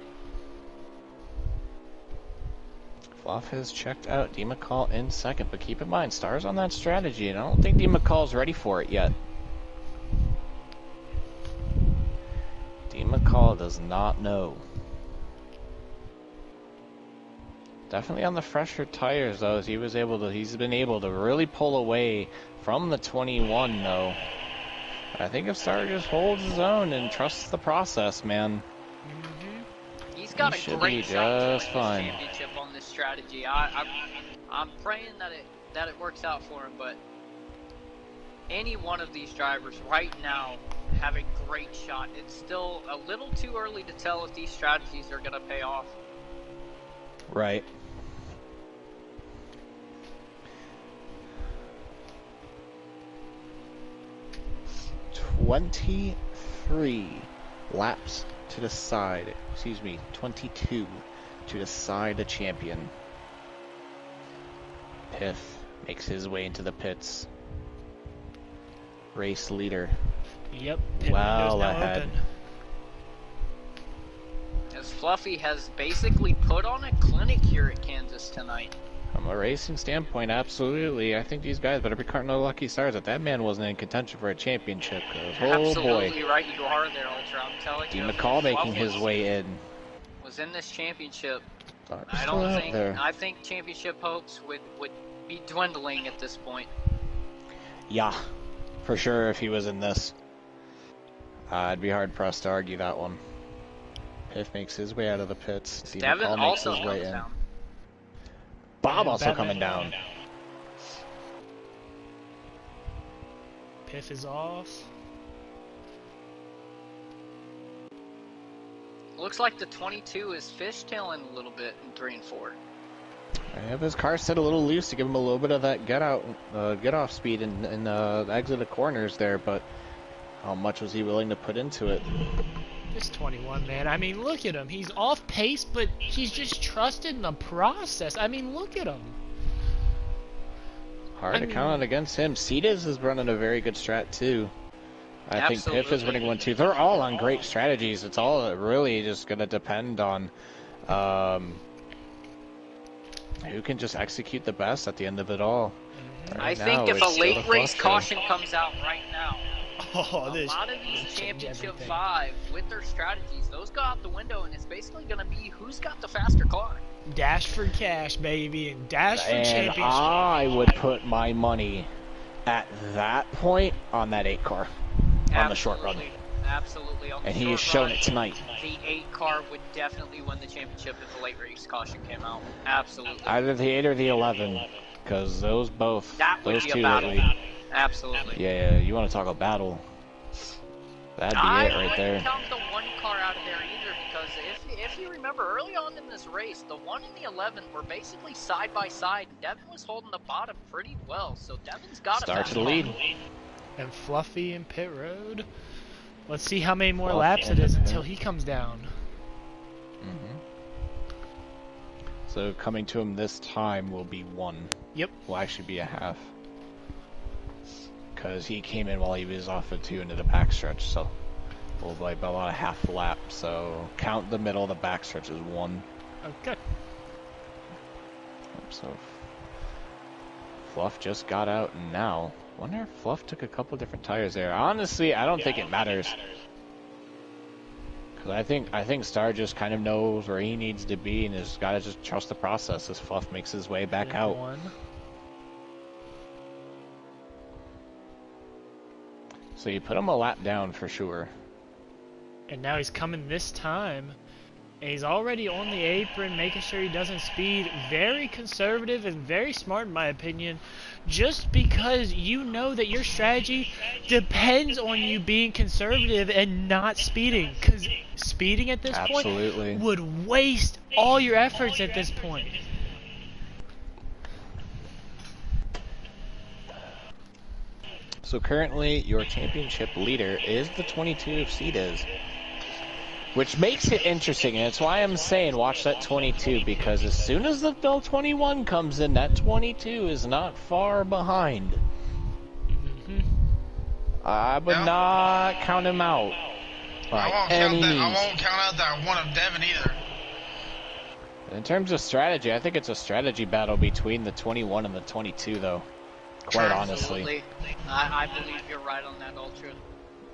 Fluff has checked out D. McCall in second, but keep in mind, Star's on that strategy, and I don't think D. McCall's ready for it yet. D. McCall does not know. Definitely on the fresher tires, though, as he's been able to really pull away from the 21, though. But I think if Star just holds his own and trusts the process, man. He's got He a should great be shot to just win fine. this championship on this strategy. I'm praying that it works out for him, but any one of these drivers right now have a great shot. It's still a little too early to tell if these strategies are going to pay off. Right. "23 laps to decide." Excuse me, 22 to decide a champion. Piff makes his way into the pits. Race leader. Yep. Pit Well window's now ahead. open. As Fluffy has basically put on a clinic here at Kansas tonight. From a racing standpoint, absolutely. I think these guys better be counting no lucky stars that man wasn't in contention for a championship. 'Cause, oh Absolutely boy. right you are there, Ultra. I'm telling D. you. if McCall Fluff making his way in. was in this championship, Star's I still don't out think there. I think championship hopes would be dwindling at this point. Yeah, for sure if he was in this. It'd be hard pressed to argue that one. Piff makes his way out of the pits. D. Devin McCall makes also his way comes in. down. Bob Yeah, also Batman. coming down. Piff is off. Looks like the 22 is fishtailing a little bit in 3 and 4. Yeah, his car set a little loose to give him a little bit of that get off speed and exit the corners there, but how much was he willing to put into it? This 21, man. I mean, look at him. He's off pace, but he's just trusting the process. I mean, look at him. Hard to count against him. Cetus is running a very good strat, too. I think Piff is running one, too. They're all on great strategies. It's all really just going to depend on who can just execute the best at the end of it all. I think if a late race caution comes out right now, a lot of these Championship 5, with their strategies, those go out the window, and it's basically going to be who's got the faster car. Dash for cash, baby, and dash for championship. I would put my money at that point on that 8 car on the short run. Absolutely. And he has shown it tonight. The 8 car would definitely win the championship if the late race caution came out. Absolutely. Either the 8 or the 11, because those two. Absolutely. Yeah, you want to talk a battle? That'd be it right there. I wouldn't count the 1 car out of there either, because if you remember early on in this race, the 1 and the 11 were basically side by side, and Devin was holding the bottom pretty well. So Devin's got start to the lead. And Fluffy in pit road. Let's see how many more laps it is until he comes down. So coming to him this time will be 1. Yep. Will actually be a half. Because he came in while he was off of 2 into the backstretch, so we'll be about a half lap. So count the middle of the backstretch as 1. Okay. So Fluff just got out now. Wonder if Fluff took a couple different tires there. Honestly, I don't think it matters. Because I think Star just kind of knows where he needs to be and has got to just trust the process as Fluff makes his way back out. 1. So you put him a lap down for sure. And now he's coming this time. And he's already on the apron, making sure he doesn't speed. Very conservative and very smart, in my opinion. Just because you know that your strategy depends on you being conservative and not speeding. Because speeding at this point would waste all your efforts at this point. So currently, your championship leader is the 22 of Cetus. Which makes it interesting, and it's why I'm saying watch that 22, because as soon as the 21 comes in, that 22 is not far behind. I would not count him out by any means. I won't count out that 1 of Devin either. In terms of strategy, I think it's a strategy battle between the 21 and the 22, though. Quite honestly. I believe you're right on that, Ultra.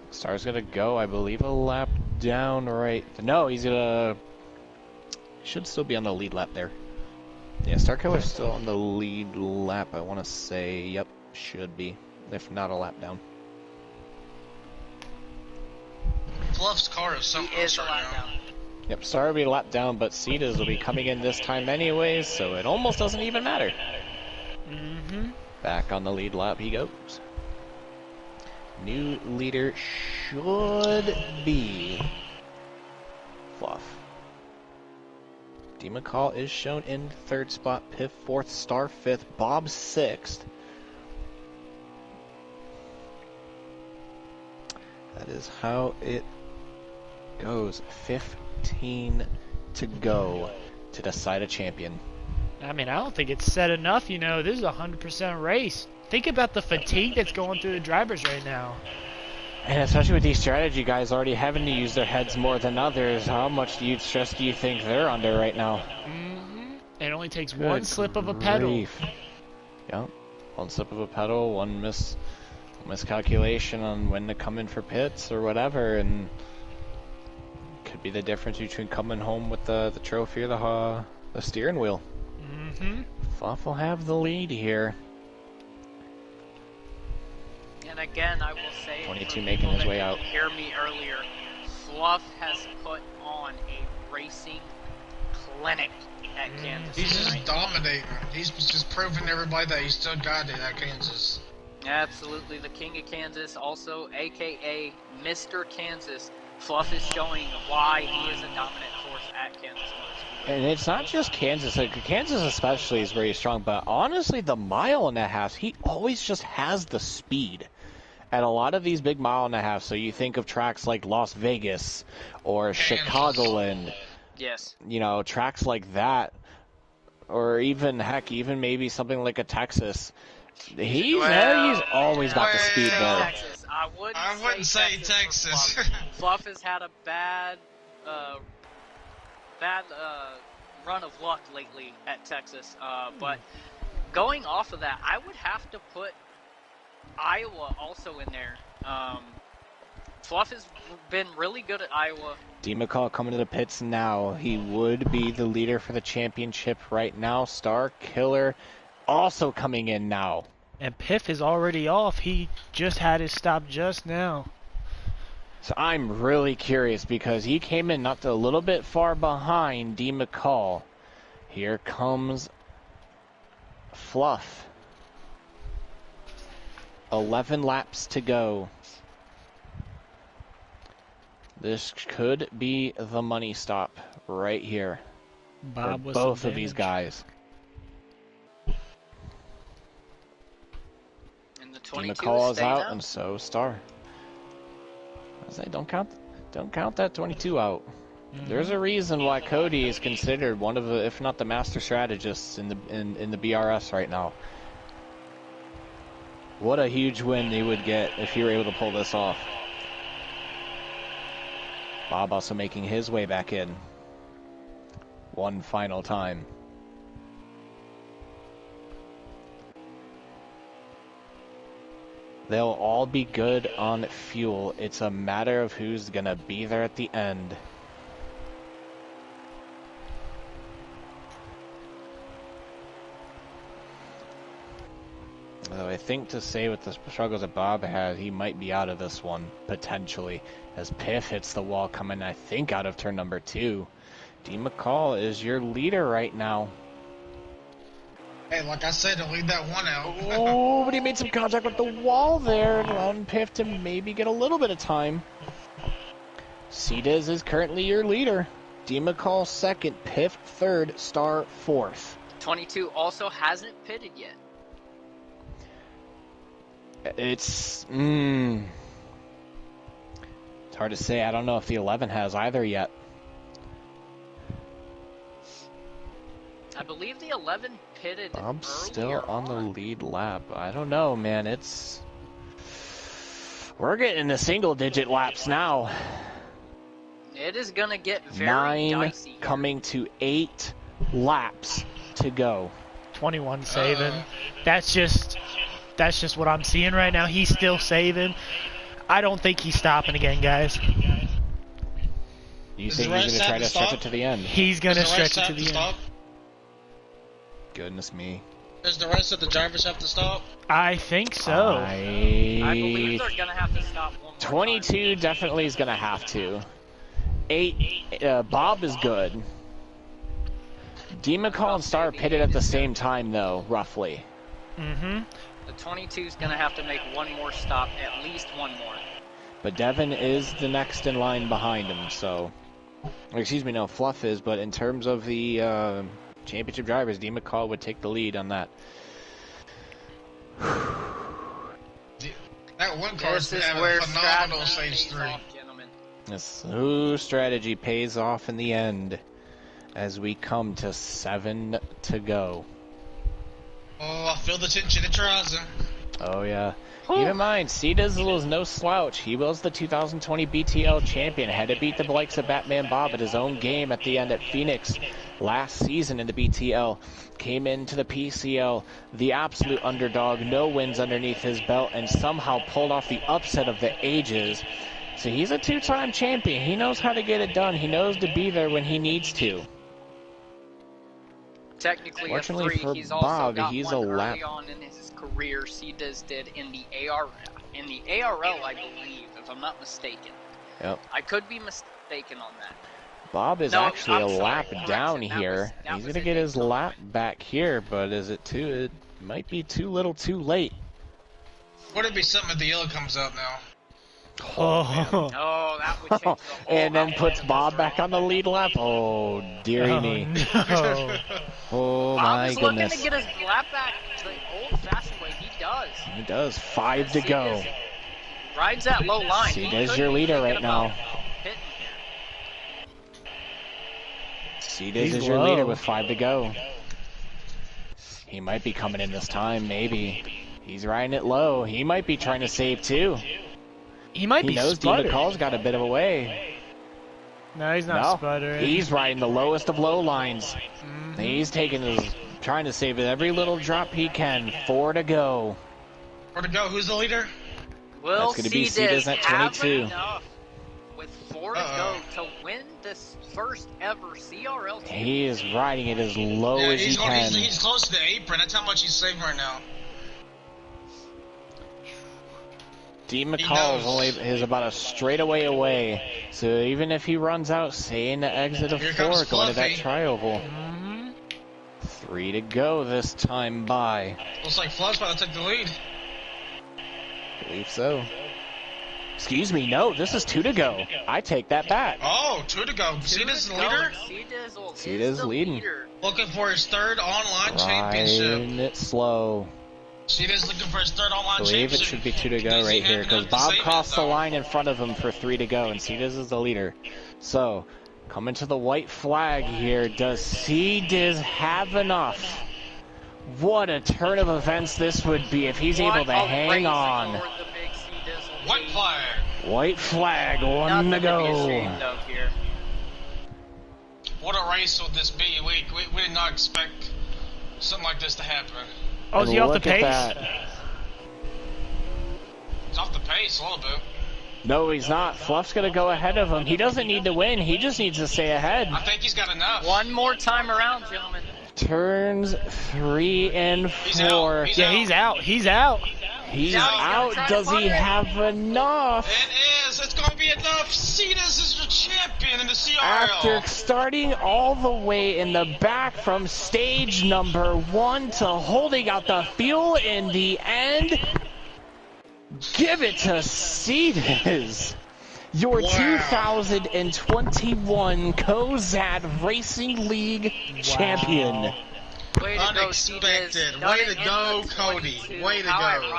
Star's gonna go, I believe, a lap down right. No, he's gonna. Should still be on the lead lap there. Yeah, Starkiller's still on the lead lap. I want to say, yep, should be. If not, a lap down. Fluff's car is something else right now. Yep, Star will be a lap down, but Cetus will be coming in this time anyways, so it almost doesn't even matter. Back on the lead lap he goes. New leader should be Fluff. D-McCall is shown in 3rd spot, Piff 4th, Star 5th, Bob 6th. That is how it goes. 15 to go to decide a champion. I mean, I don't think it's said enough, you know, this is a 100% race. Think about the fatigue that's going through the drivers right now. And especially with these strategy guys already having to use their heads more than others, how much stress do you think they're under right now? It only takes one slip of a pedal. Yep, one slip of a pedal, one miscalculation on when to come in for pits or whatever, and could be the difference between coming home with the trophy or the steering wheel. Fluff will have the lead here. And again, I will say, 22 making his way out. Hear me earlier. Fluff has put on a racing clinic at Kansas. He's just dominating. He's just proving to everybody that he's still got it at Kansas. Absolutely, the King of Kansas, also AKA Mr. Kansas. Fluff is showing why he is a dominant force at Kansas. And it's not just Kansas. Like, Kansas especially is very strong, but honestly, the mile and a half, he always just has the speed. At a lot of these big mile and a half, so you think of tracks like Las Vegas or Chicagoland. Yes. You know, tracks like that, or even, heck, even maybe something like a Texas. He's Well, always got the speed say though. Texas. I wouldn't say Texas. for Fluff. Fluff has had a bad run of luck lately at Texas. But going off of that, I would have to put Iowa also in there. Fluff has been really good at Iowa. D. McCall coming to the pits now. He would be the leader for the championship right now. Star Killer also coming in now. And Piff is already off. He just had his stop just now. So I'm really curious because he came in not a little bit far behind D. McCall. Here comes Fluff. 11 laps to go. This could be the money stop right here Bob for was both of these guys. And the D. 22 McCall is out, out, and so Star. I say don't count that 22 out. There's a reason why Cody is considered one of the, if not the master strategists in the BRS right now. What a huge win they would get if you were able to pull this off. Bob also making his way back in. One final time. They'll all be good on fuel. It's a matter of who's gonna be there at the end. Though I think to say with the struggles that Bob had, he might be out of this one, potentially, as Piff hits the wall coming, I think, out of turn number 2. D. McCall is your leader right now. Hey, like I said, to leave that one out. Oh, but he made some contact with the wall there, and allowing Piff to maybe get a little bit of time. C-Diz is currently your leader. D. McCall second, Piff third, Star fourth. 22 also hasn't pitted yet. It's hard to say. I don't know if the 11 has either yet. I believe the 11 pitted Bob's earlier still on the lead lap. I don't know, man. We're getting to single-digit laps now. It is going to get very 9 dicey here. coming to 8 laps to go. 21 saving. That's just what I'm seeing right now. He's still saving. I don't think he's stopping again, guys. You think he's going to try to stretch it to the end? He's going to stretch it to the end. Goodness me. Does the rest of the drivers have to stop? I think so. I believe they're going to have to stop one more 22 time. definitely is going to have to. 8, Bob is good. D. McCall and Star pitted at the same time, though, roughly. Mm-hmm. The 22 is going to have to make one more stop, at least one more. But Devin is the next in line behind him, so... Excuse me, no, Fluff is, but in terms of the championship drivers, D. McCall would take the lead on that. That one car's This is having where a phenomenal strategy stage pays 3. off, gentlemen. This strategy pays off in the end as we come to 7 to go. Oh, I feel the tension rising. Oh, yeah. Keep in mind, C-Dizzle is no slouch. He was the 2020 BTL champion. Had to beat the likes of Batman Bob at his own game at the end at Phoenix last season in the BTL. Came into the PCL, the absolute underdog, no wins underneath his belt, and somehow pulled off the upset of the ages. So he's a 2-time champion. He knows how to get it done. He knows to be there when he needs to. Technically a Fortunately 3. for He's also Bob, got he's one a early lap. on in his career. C-Diz did in the ARL. In the ARL, I believe, if I'm not mistaken. Yep. I could be mistaken on that. Bob is No, actually I'm a sorry. lap Correction. down That here. was He's a going to get his Daytona. lap back here, but is it too... It might be too little too late. Would it be something if the yellow comes out now? Oh, Oh, that would change the whole And then outlook puts of Bob this back on the lead lap. Oh, dearie oh me. no. Oh, Bob my is looking goodness. to get his lap back the old-fashioned way. He does. He does. 5 to go. Rides that low line. See, He there's could your be leader thinking right now. about pitting here. C-Diz He's is your low. leader with 5 to go. He might be coming in this time, maybe. He's riding it low. He might be trying to save too. He might be sputtering. He knows DeMcCall's got a bit of a way. No, he's not sputtering. He's riding the lowest of low lines. He's trying to save every little drop he can. 4 to go. 4 to go. Who's the leader? Will That's going to be Cedas at 22. Enough with 4 to go to win this first ever CRL team. He is riding it as low as he can. He's close to the apron. That's how much he's saving right now. DeMcCall is about a straightaway away. So even if he runs out, say in the exit of 4, going to that tri-oval. 3 to go this time by. Looks like Fluff's about to take the lead. I believe so. Excuse me, no, this is 2 to go. I take that back. Oh, 2 to go. Cedas the leader? Cedas leading. Looking for his 3rd online championship. Riding it slow. Cedas looking for his 3rd online I believe it should be 2 to go right here, because Bob crossed the line in front of him for 3 to go, and Cedas is the leader. So, coming to the white flag here, does Cedas have enough? What a turn of events this would be if he's able to hang on. White flag. White flag, 1 to go. What a race would this be? We did not expect something like this to happen. Oh, is he off the pace? He's off the pace a little bit. No, he's not. Fluff's going to go ahead of him. He doesn't need to win. He just needs to stay ahead. I think he's got enough. One more time around, gentlemen. Turns 3 and 4. He's out. He's out. He's out. Does he have enough? It is. It's going to be enough. Cedas is the champion in the CRL. After starting all the way in the back from stage number 1 to holding out the fuel in the end, give it to Cedas. Your 2021 Kozad Racing League champion. Unexpected. Way to go, Cody. Way to go.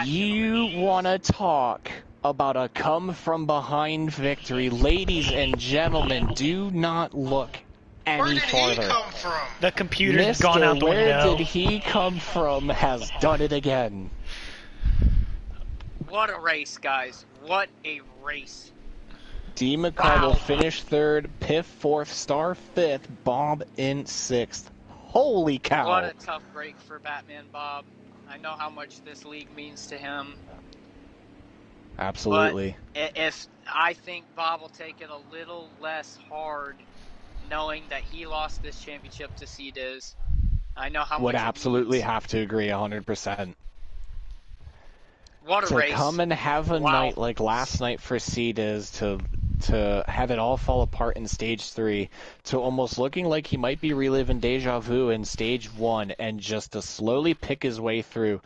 You want to talk about a come-from-behind victory. Ladies and gentlemen, do not look any farther. Where did he come from? The computer's gone out the window. Where did he come from has done it again. What a race, guys. What a race. DeMcCall will finish 3rd, Piff 4th, Star 5th, Bob in 6th. Holy cow. What a tough break for Batman Bob. I know how much this league means to him. Absolutely. But if I think Bob will take it a little less hard knowing that he lost this championship to Cedas. I know how much would absolutely have to agree 100%. What a race. To come and have a night like last night for Cedas, to have it all fall apart in stage 3, to almost looking like he might be reliving deja vu in stage 1, and just to slowly pick his way through.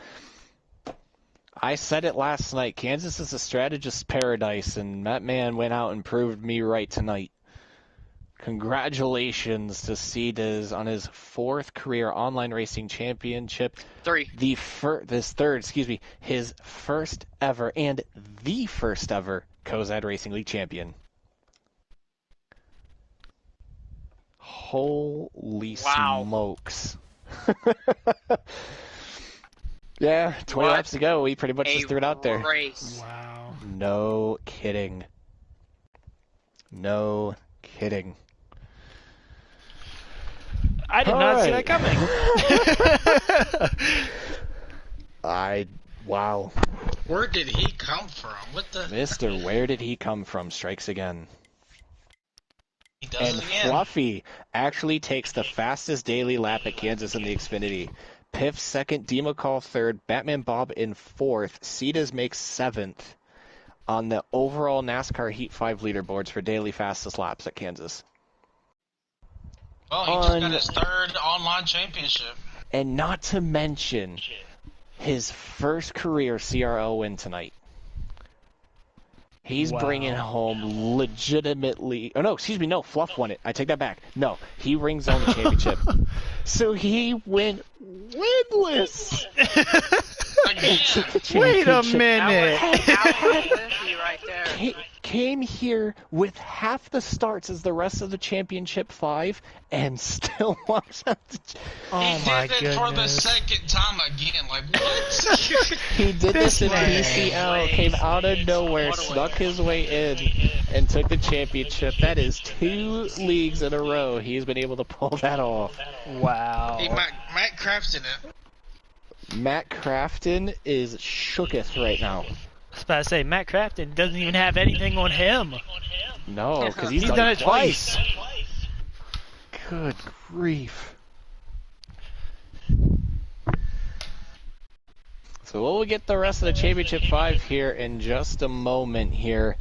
I said it last night, Kansas is a strategist's paradise, and that man went out and proved me right tonight. Congratulations to Cedas on his 4th career online racing championship. 3. His first ever and the first ever Kozad Racing League champion. Holy smokes. Yeah, 20 laps to go. We pretty much just threw it out there. Race. Wow. No kidding. No kidding. I did not see that coming. Wow. Where did he come from? What the? Mr. Where did he come from? Strikes again. He does And it again. Fluffy actually takes the fastest daily lap at Kansas in the Xfinity. Piff 2nd, DeMcCall 3rd, Batman Bob in 4th. Cedas makes 7th on the overall NASCAR Heat 5 leaderboards for daily fastest laps at Kansas. Well, he just got his 3rd online championship. And not to mention his first career CRL win tonight. He's bringing home legitimately... Oh, no, excuse me. No, Fluff won it. I take that back. No, he rings home the championship. So he went winless. Wait a minute. Right there. Came here with half the starts as the rest of the championship 5 and still lost out to... Oh my He did it for the second time again. Like, what? He did this in PCL, came out of nowhere, snuck his way in, and took the championship. That is 2 leagues in a row he's been able to pull that off. Wow. Hey, Matt Crafton it. Matt Crafton is shooketh right now. I was about to say, Matt Crafton doesn't even have anything on him. No, because he's done it twice. Good grief. So we'll get the rest of the Championship 5 here in just a moment here.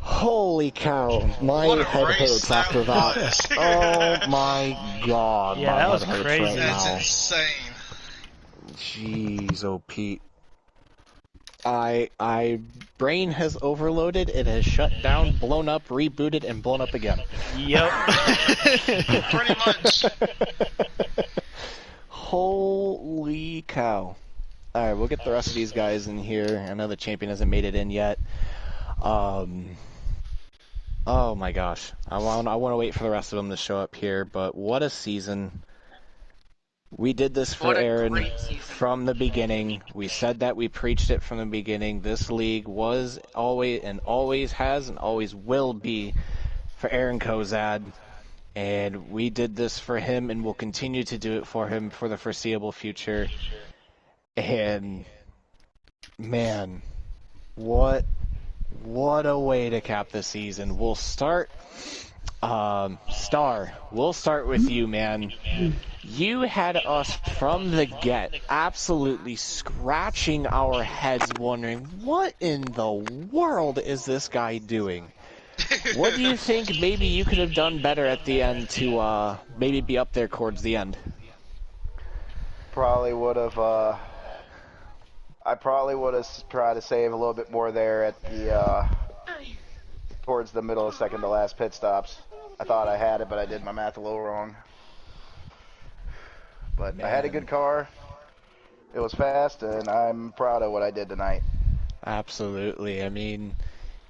Holy cow, my head hurts after that. Oh my god, yeah, my that was head hurts crazy. right That's now. insane. Jeez, oh Pete. I brain has overloaded, it has shut down, blown up, rebooted, and blown up again. Yep. Pretty much. Holy cow. Alright, we'll get the rest of these guys in here. I know the champion hasn't made it in yet. Oh my gosh. I want to wait for the rest of them to show up here, but what a season. We did this for Aaron from the beginning. We said that, we preached it from the beginning. This league was always and always has and always will be for Aaron Kozad. And we did this for him and will continue to do it for him for the foreseeable future. And man, what a way to cap the season. We'll start Star, we'll start with you, man. You had us from the get absolutely scratching our heads wondering, what in the world is this guy doing? What do you think maybe you could have done better at the end to maybe be up there towards the end? Probably would have, I probably would have tried to save a little bit more there at the, towards the middle of second to last pit stops. I thought I had it, but I did my math a little wrong. But man, I had a good car. It was fast, and I'm proud of what I did tonight. Absolutely. I mean,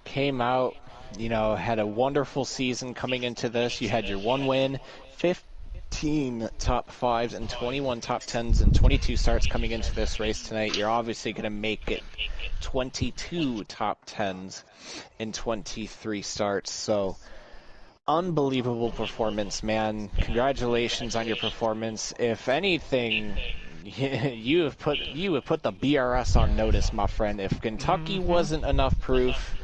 came out, you know, had a wonderful season coming into this. You had your 1 win, 15 top 5s, and 21 top 10s, and 22 starts coming into this race tonight. You're obviously going to make it 22 top 10s and 23 starts. So, unbelievable performance, man. Congratulations on your performance. If anything, you have put the BRS on notice, my friend. If Kentucky wasn't enough proof,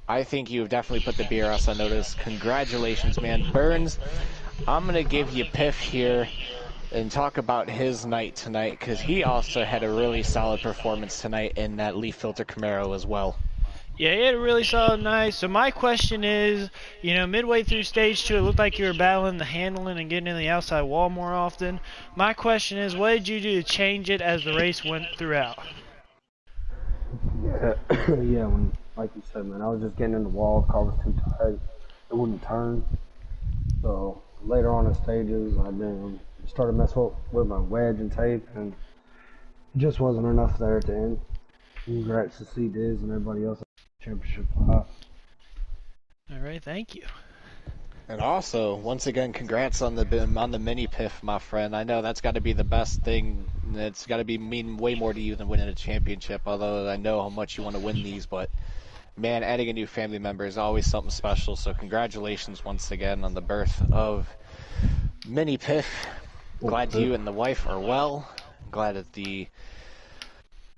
I think you have definitely put the BRS on notice. Congratulations, man. Burns, I'm going to give you Piff here and talk about his night tonight, because he also had a really solid performance tonight in that Leaf Filter Camaro as well. Yeah, he had a really solid night. So my question is, you know, midway through stage 2, it looked like you were battling the handling and getting in the outside wall more often. My question is, what did you do to change it as the race went throughout? Yeah, yeah. When, like you said, man, I was just getting in the wall. The car was too tight; it wouldn't turn. So later on in stages, I then started messing with my wedge and tape, and it just wasn't enough there at the end. Congrats to C-Diz and everybody else at the championship. All right, thank you. And also, once again, congrats on the mini piff, my friend. I know that's got to be the best thing. It's got to mean way more to you than winning a championship. Although I know how much you want to win these, but man, adding a new family member is always something special. So congratulations once again on the birth of mini piff. Glad you and the wife are well. Glad that the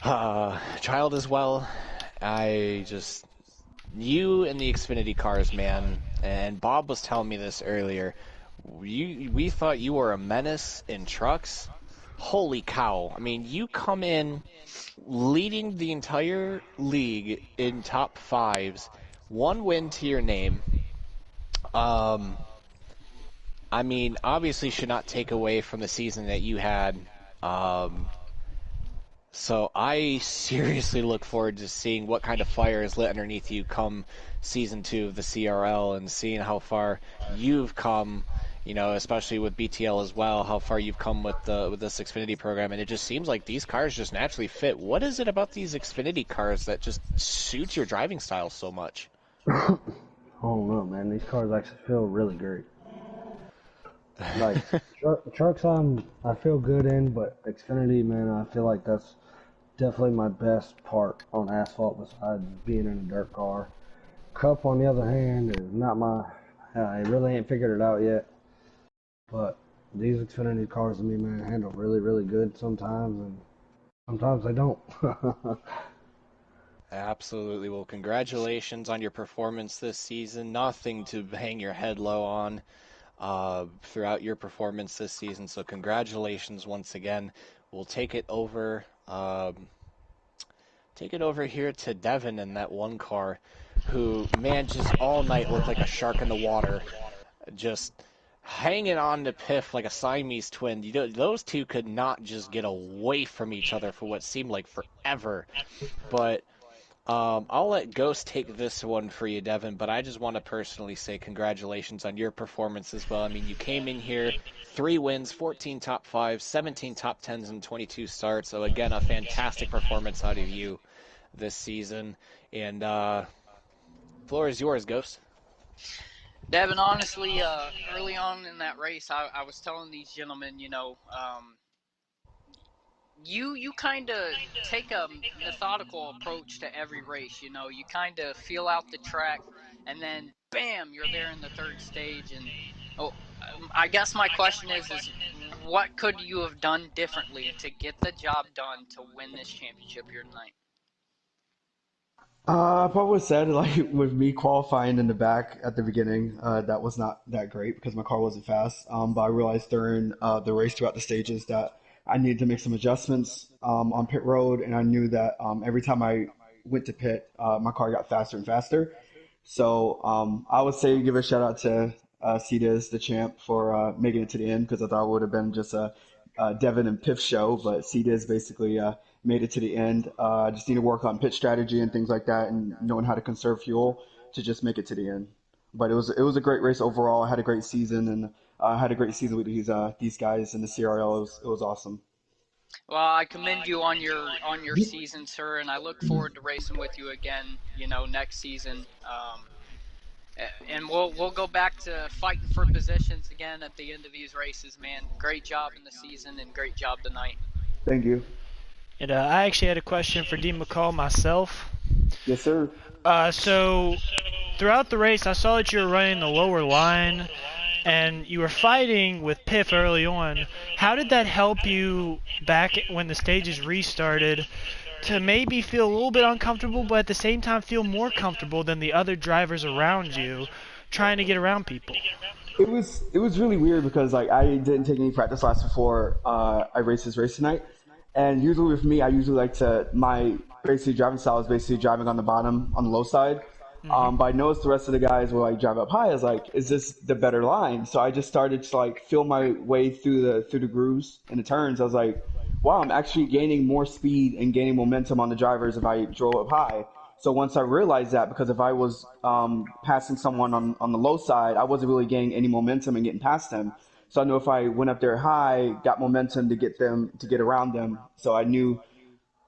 child is well. You and the Xfinity cars, man, and Bob was telling me this earlier, we thought you were a menace in trucks. Holy cow. I mean, you come in leading the entire league in top 5s, 1 win to your name. I mean, obviously should not take away from the season that you had. So I seriously look forward to seeing what kind of fire is lit underneath you come Season 2 of the CRL and seeing how far you've come especially with BTL as well, how far you've come with this Xfinity program, and it just seems like these cars just naturally fit. What is it about these Xfinity cars that just suits your driving style so much? Oh no, man, these cars actually feel really great. Like trucks, I feel good in, but Xfinity, man, I feel like that's definitely my best part on asphalt besides being in a dirt car. Cup, on the other hand, is not my. I really ain't figured it out yet. But these Xfinity cars to me, man, handle really, really good sometimes, and sometimes they don't. Absolutely. Well, congratulations on your performance this season. Nothing to hang your head low on throughout your performance this season. So congratulations once again. We'll take it over. Take it over here to Devin in that one car, who, man, just all night looked like a shark in the water, just hanging on to Piff like a Siamese twin. Those two could not just get away from each other for what seemed like forever. But I'll let Ghost take this one for you, Devin, but I just want to personally say congratulations on your performance as well. I mean, you came in here, 3 wins, 14 top 5s, 17 top 10s, and 22 starts. So, again, a fantastic performance out of you this season. And floor is yours, Ghost. Devin, honestly, early on in that race, I was telling these gentlemen, you kind of take a methodical approach to every race. You kind of feel out the track, and then bam, you're there in the third stage. And I guess my question is what could you have done differently to get the job done to win this championship here tonight? I probably said like with me qualifying in the back at the beginning, that was not that great because my car wasn't fast. But I realized during the race throughout the stages that I needed to make some adjustments on pit road, and I knew that every time I went to pit, my car got faster and faster. So I would say give a shout out to Cedas, the champ, for making it to the end because I thought it would have been just a Devin and Piff show, but Cedas basically made it to the end. I just need to work on pit strategy and things like that, and knowing how to conserve fuel to just make it to the end. But it was a great race overall. I had a great season, and I had a great season with these guys in the CRL. It was awesome. Well, I commend you on your season, sir, and I look forward to racing with you again. Next season. And we'll go back to fighting for positions again at the end of these races, man. Great job in the season and great job tonight. Thank you. And I actually had a question for Dean McCall myself. Yes, sir. So throughout the race, I saw that you were running the lower line, and you were fighting with Piff early on. How did that help you back when the stages restarted to maybe feel a little bit uncomfortable, but at the same time feel more comfortable than the other drivers around you trying to get around people? It was really weird because like I didn't take any practice laps before I raced this race tonight, and usually with me I usually like to my basically driving style is basically driving on the bottom on the low side. But I noticed the rest of the guys will like drive up high. I was like, is this the better line? So I just started to like feel my way through the grooves and the turns. I was like, wow, I'm actually gaining more speed and gaining momentum on the drivers if I drove up high. So once I realized that, because if I was passing someone on the low side, I wasn't really gaining any momentum and getting past them. So I knew if I went up there high, got momentum to get around them. So I knew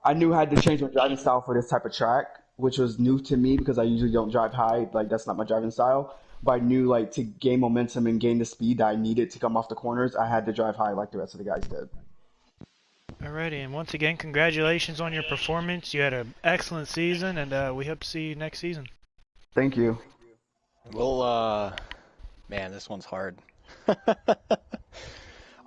I had to change my driving style for this type of track, which was new to me because I usually don't drive high. Like that's not my driving style. But I knew like to gain momentum and gain the speed that I needed to come off the corners, I had to drive high like the rest of the guys did. Alrighty, and once again, congratulations on your performance. You had an excellent season, and we hope to see you next season. Thank you. Well, man, this one's hard.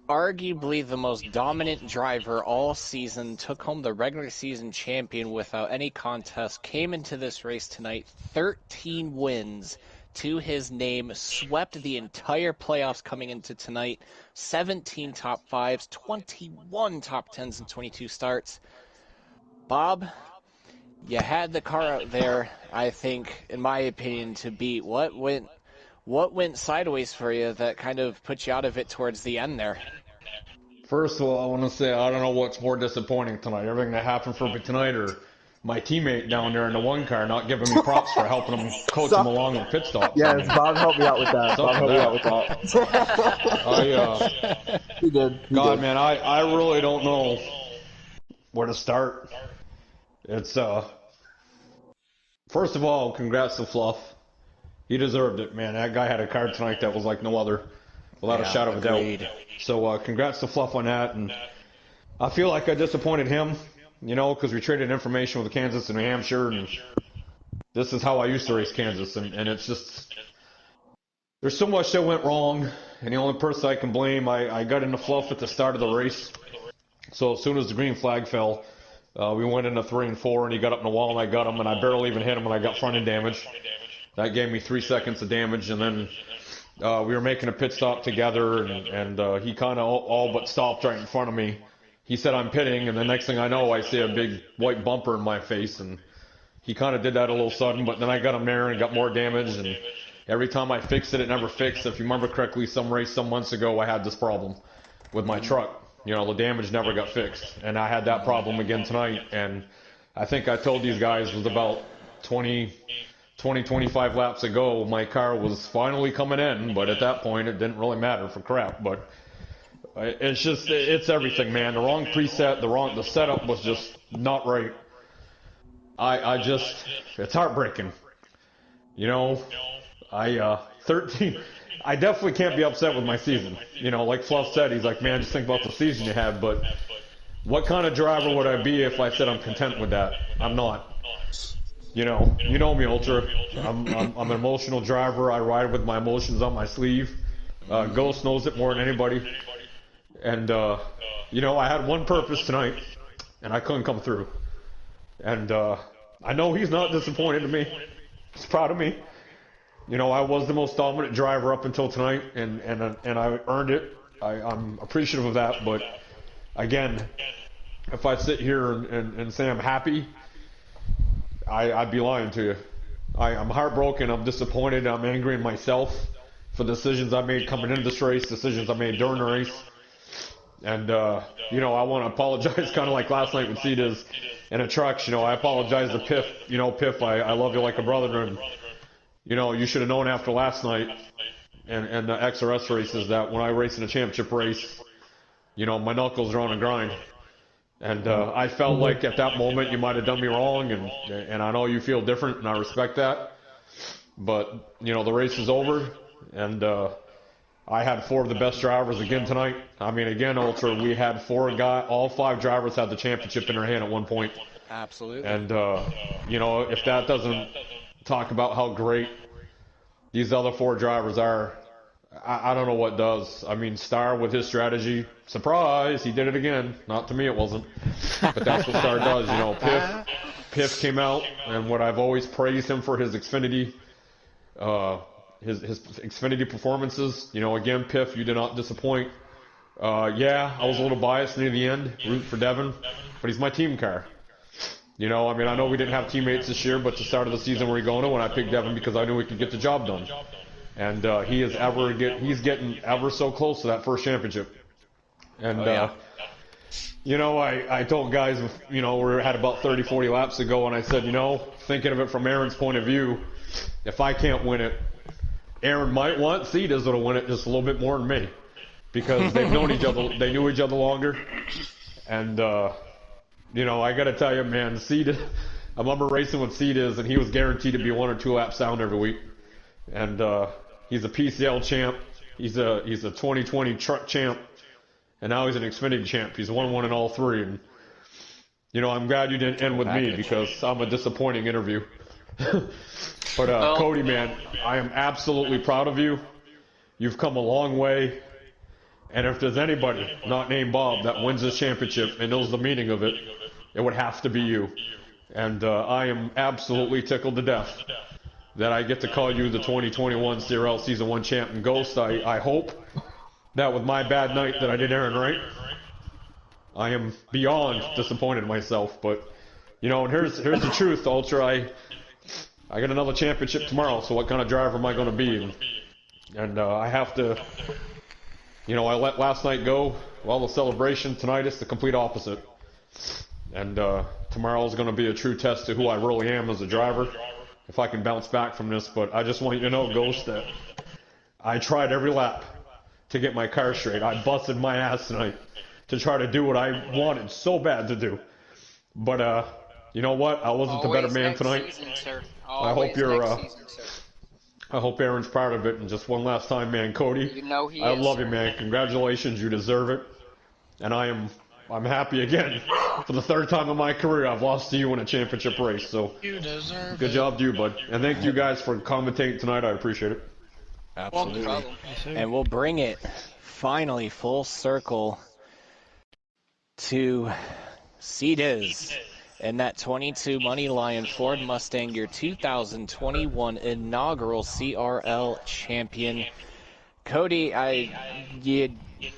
Arguably the most dominant driver all season, took home the regular season champion without any contest, came into this race tonight, 13 wins to his name, swept the entire playoffs coming into tonight, 17 top 5s, 21 top 10s, and 22 starts. Bob, you had the car out there, I think, in my opinion, to beat. What went sideways for you that kind of put you out of it towards the end there? First of all, I want to say I don't know what's more disappointing tonight. Everything that happened for me tonight or my teammate down there in the one car not giving me props for helping him coach him along with pit stops. Yes, Bob helped me out with that. Bob helped me out with that. He did. God, man, I really don't know where to start. It's first of all, congrats to Fluff. He deserved it, man. That guy had a car tonight that was like no other, without a shadow of a doubt. So congrats to Fluff on that, and I feel like I disappointed him, you know, because we traded information with Kansas and New Hampshire, and this is how I used to race Kansas, and it's just, there's so much that went wrong, and the only person I can blame, I got into Fluff at the start of the race, so as soon as the green flag fell, we went into 3 and 4, and he got up in the wall, and I got him, and I barely even hit him, and I got front end damage. That gave me 3 seconds of damage, and then we were making a pit stop together, and he kind of all but stopped right in front of me. He said, I'm pitting, and the next thing I know, I see a big white bumper in my face, and he kind of did that a little sudden, but then I got him there and got more damage, and every time I fixed it, it never fixed. If you remember correctly, some race some months ago, I had this problem with my truck. You know, the damage never got fixed, and I had that problem again tonight, and I think I told these guys it was about 25 laps ago, my car was finally coming in, but at that point, it didn't really matter for crap, but it's just, it's everything, man. The wrong preset, the setup was just not right. It's heartbreaking. You know, 13, I definitely can't be upset with my season. You know, like Fluff said, he's like, man, just think about the season you had, but what kind of driver would I be if I said I'm content with that? I'm not. You know me, Ultra. I'm an emotional driver. I ride with my emotions on my sleeve. Ghost knows it more than anybody. And, you know, I had one purpose tonight, and I couldn't come through. And I know he's not disappointed in me. He's proud of me. You know, I was the most dominant driver up until tonight, and I earned it. I'm appreciative of that. But, again, if I sit here and say I'm happy, I'd be lying to you. I'm heartbroken. I'm disappointed. I'm angry in myself for decisions I made coming into this race, decisions I made during the race. And, you know, I want to apologize kind of like last night with Cedas in a truck. You know, I apologize to Piff. You know, Piff, I love you like a brother. And, you know, you should have known after last night and the XRS races that when I race in a championship race, you know, my knuckles are on a grind. And I felt like at that moment you might have done me wrong, and I know you feel different, and I respect that. But, you know, the race is over, and I had 4 of the best drivers again tonight. I mean, again, Ultra, we had 4 guys, all 5 drivers had the championship in their hand at one point. Absolutely. And, you know, if that doesn't talk about how great these other 4 drivers are, I don't know what does. I mean, Star with his strategy, surprise, he did it again. Not to me, it wasn't. But that's what Star does. You know, Piff came out, and what I've always praised him for his Xfinity, his Xfinity performances. You know, again, Piff, you did not disappoint. Yeah, I was a little biased near the end, root for Devin, but he's my team car. You know, I mean, I know we didn't have teammates this year, but the start of the season we're going to, and I picked Devin because I knew he could get the job done. And he's getting ever so close to that first championship. And, you know, I told guys, you know, we had about 30, 40 laps ago, and I said, you know, thinking of it from Aaron's point of view, if I can't win it, Aaron might want Cedas to win it just a little bit more than me. Because they've known each other, they knew each other longer. And, you know, I got to tell you, man, Cedas, I remember racing with Cedas, and he was guaranteed to be 1 or 2 laps down every week. And, he's a PCL champ. He's a 2020 truck champ, and now he's an Xfinity champ. He's won one in all 3. And you know, I'm glad you didn't end with me because I'm a disappointing interview. But Cody, man, I am absolutely proud of you. You've come a long way, and if there's anybody not named Bob that wins this championship and knows the meaning of it, it would have to be you. And I am absolutely tickled to death that I get to call you the 2021 CRL Season 1 champ. And Ghost, I hope that with my bad night that I did Aaron right, I am beyond disappointed in myself. But, you know, and here's the truth, Ultra. I got another championship tomorrow, so what kind of driver am I going to be? And I have to, you know, I let last night go. Well, the celebration tonight is the complete opposite. And tomorrow is going to be a true test to who I really am as a driver, if I can bounce back from this. But I just want you to know, Ghost, that I tried every lap to get my car straight. I busted my ass tonight to try to do what I wanted so bad to do. But you know what? I wasn't the better man tonight. Season, sir. I hope you're. I hope Aaron's proud of it. And just one last time, man, Cody. You know he I is, love sir. you, man. Congratulations, you deserve it. And I'm happy again. For the third time in my career, I've lost to you in a championship race. So You deserve good job to you, bud. And thank you guys for commentating tonight. I appreciate it. Absolutely. Well, no problem. And we'll bring it finally full circle to C-Diz and that 22 Money Lion Ford Mustang, your 2021 inaugural CRL champion. Cody, you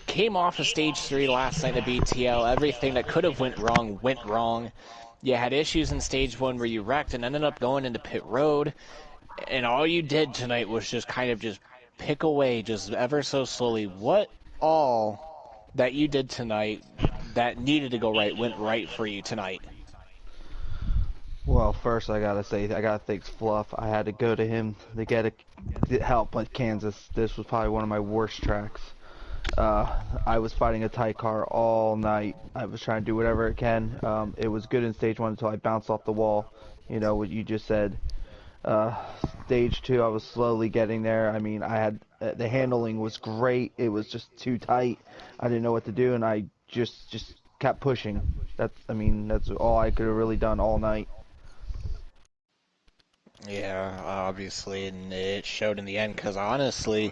came off of stage 3 last night at BTL. Everything that could have went wrong. You had issues in stage 1 where you wrecked and ended up going into pit road. And all you did tonight was just kind of just pick away just ever so slowly. What all that you did tonight that needed to go right went right for you tonight? Well, first I gotta thank Fluff. I had to go to him to get help at Kansas. This was probably one of my worst tracks. I was fighting a tight car all night. I was trying to do whatever I can. It was good in stage 1 until I bounced off the wall. You know what you just said. Stage 2, I was slowly getting there. I mean, I had the handling was great. It was just too tight. I didn't know what to do, and I just kept pushing. That's all I could have really done all night. Yeah, obviously, and it showed in the end, because honestly,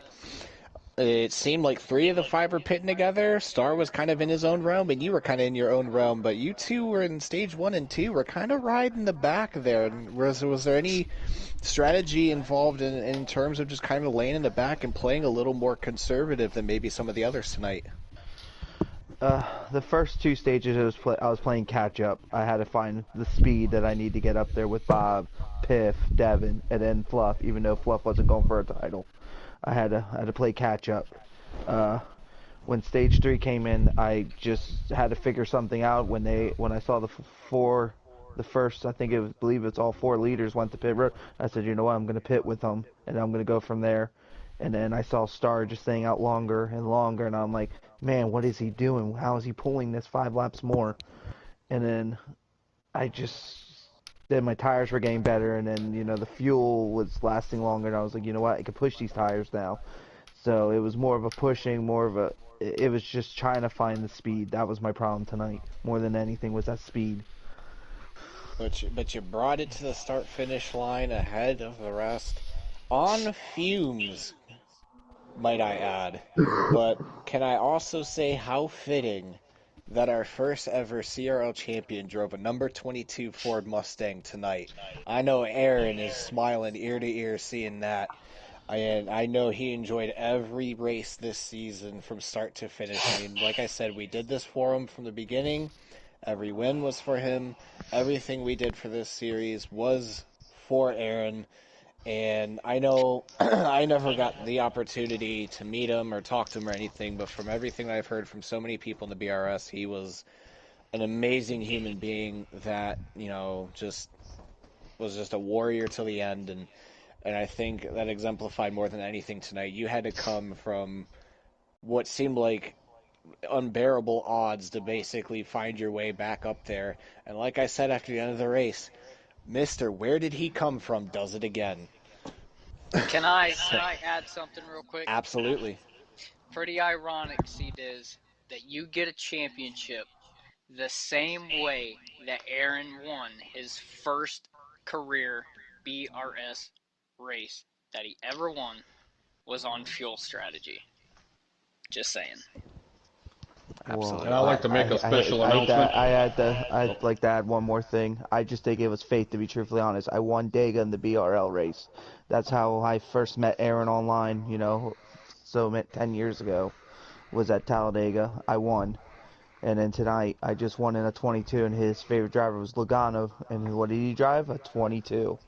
it seemed like 3 of the 5 were pitting together. Star was kind of in his own realm, and you were kind of in your own realm, but you two were in stage 1 and 2, were kind of riding the back there. Was there any strategy involved in terms of just kind of laying in the back and playing a little more conservative than maybe some of the others tonight? The first 2 stages I was playing catch up. I had to find the speed that I need to get up there with Bob, Piff, Devin, and then Fluff. Even though Fluff wasn't going for a title, I had to play catch up. When stage 3 came in, I just had to figure something out. When I saw the first, I believe it's all 4 leaders went to pit road. I said, you know what, I'm gonna pit with them, and I'm gonna go from there. And then I saw Star just staying out longer and longer, and I'm like, man, what is he doing? How is he pulling this 5 laps more? And then then my tires were getting better, and then, the fuel was lasting longer, and I was like, you know what, I can push these tires now. So it was more of a pushing, it was just trying to find the speed. That was my problem tonight, more than anything, was that speed. But you brought it to the start-finish line ahead of the rest. On fumes, might I add. But can I also say how fitting that our first ever CRL champion drove a number 22 Ford Mustang tonight. I know Aaron is smiling ear to ear seeing that. And I know he enjoyed every race this season from start to finish. I mean, like I said, we did this for him from the beginning. Every win was for him. Everything we did for this series was for Aaron. And I know I never got the opportunity to meet him or talk to him or anything, but from everything I've heard from so many people in the BRS, he was an amazing human being that, just was just a warrior till the end. And I think that exemplified more than anything tonight. You had to come from what seemed like unbearable odds to basically find your way back up there. And like I said after the end of the race, Mr. Where Did He Come From does it again. Can I add something real quick? Absolutely. Pretty ironic, C-Diz, that you get a championship the same way that Aaron won his first career BRS race that he ever won was on fuel strategy. Just saying. Absolutely. And I'd like to make a special announcement. I'd like to add one more thing. I just think it was fate, to be truthfully honest. I won Dega in the BRL race. That's how I first met Aaron online, 10 years ago, was at Talladega. I won. And then tonight, I just won in a 22, and his favorite driver was Logano. And what did he drive? A 22.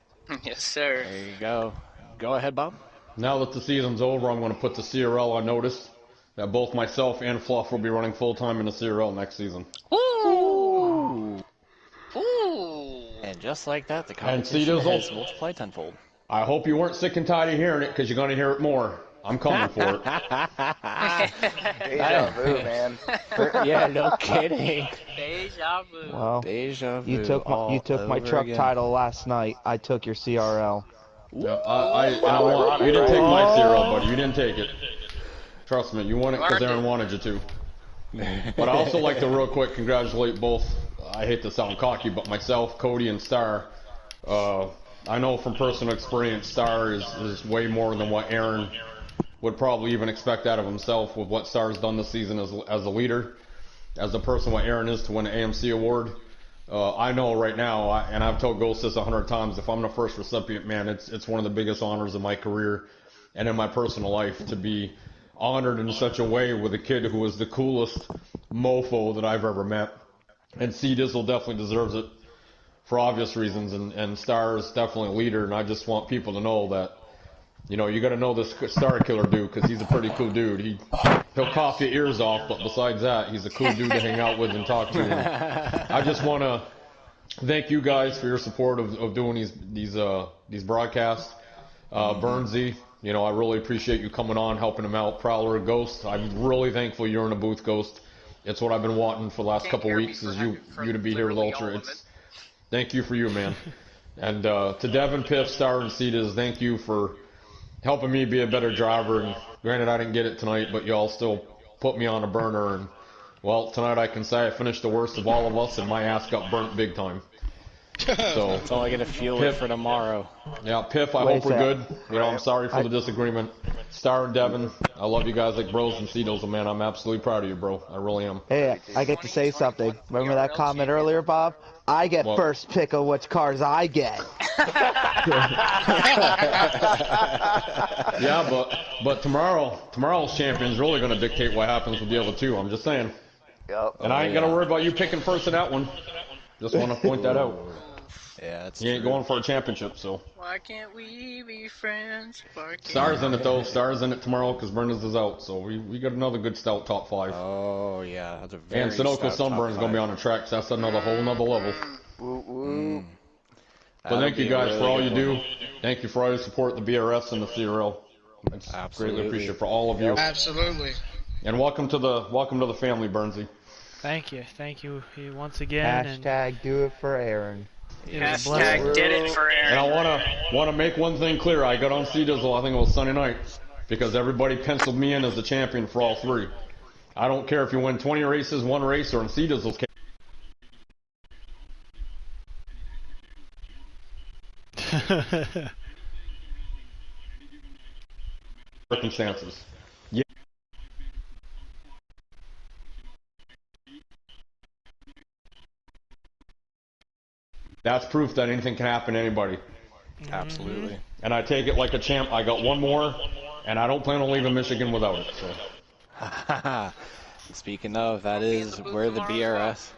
Yes, sir. There you go. Go ahead, Bob. Now that the season's over, I'm going to put the CRL on notice that both myself and Fluff will be running full-time in the CRL next season. Woo! just like that, the And competition Dizzle, has multiplied tenfold. I hope you weren't sick and tired of hearing it, because you're going to hear it more. I'm coming for it. Deja vu, man. Yeah, no kidding. Deja vu. Well, Deja vu. you took my truck again. title last night. I took your CRL. Yeah, you didn't take my CRL, buddy. You didn't take it. Trust me, you won it because Aaron wanted you to. But I also like to real quick congratulate both, I hate to sound cocky, but myself, Cody, and Star. I know from personal experience, Star is way more than what Aaron would probably even expect out of himself with what Star's done this season as a leader, as a person what Aaron is to win an AMC award. I know right now, and I've told Ghost this 100 times, if I'm the first recipient, man, it's one of the biggest honors of my career and in my personal life to be honored in such a way with a kid who was the coolest mofo that I've ever met. And Dizzle definitely deserves it for obvious reasons, and Star is definitely a leader, and I just want people to know that, you know, you got to know this Star Killer dude, because he's a pretty cool dude. He'll cough your ears off, but besides that, he's a cool dude to hang out with and talk to. And I just want to thank you guys for your support of doing these broadcasts. Bernsey, you know, I really appreciate you coming on, helping him out. Prowler, Ghost, I'm really thankful you're in the booth, Ghost. It's what I've been wanting for the last couple weeks, is you to be here with Ultra. Thank you for you, man. And to Devin, Piff, Star, and Cetas, thank you for helping me be a better driver. And granted, I didn't get it tonight, but y'all still put me on a burner. And, well, tonight I can say I finished the worst of all of us, and my ass got burnt big time. So that's all I gotta feel Piff, for tomorrow. Yeah, Piff, I hope we're good. You know, I'm sorry for the disagreement. Star and Devin, I love you guys like bros and Cetos, and man, I'm absolutely proud of you, bro. I really am. Hey, I get to say something. Remember that comment earlier, Bob? I get first pick of which cars I get. Yeah, but tomorrow's champion's really going to dictate what happens with the other two. I'm just saying. Yep. And I ain't got to worry about you picking first in that one. Just want to point that out. Yeah, that's you ain't going for a championship, so. Why can't we be friends? Star's in it, though. Star's in it tomorrow because Brenda's is out. So we got another good stout top 5. Oh, yeah. That's a very and Sunoco Sunburn's going to be on the track, so that's another whole nother level. But thank you guys for all you do. Thank you for all your support, the BRS and the CRL. It's greatly appreciated for all of you. Absolutely. And welcome to the family, Bernsey. Thank you once again. Hashtag do it for Aaron. Hashtag did it for Aaron. And I want to make one thing clear. I got on Dizzle, I think it was Sunday night, because everybody penciled me in as the champion for all 3. I don't care if you win 20 races, 1 race, or in Dizzle's case. Circumstances. Yeah. That's proof that anything can happen to anybody. Absolutely. And I take it like a champ. I got one more, and I don't plan on leaving Michigan without it. So. Speaking of, that is where the BRS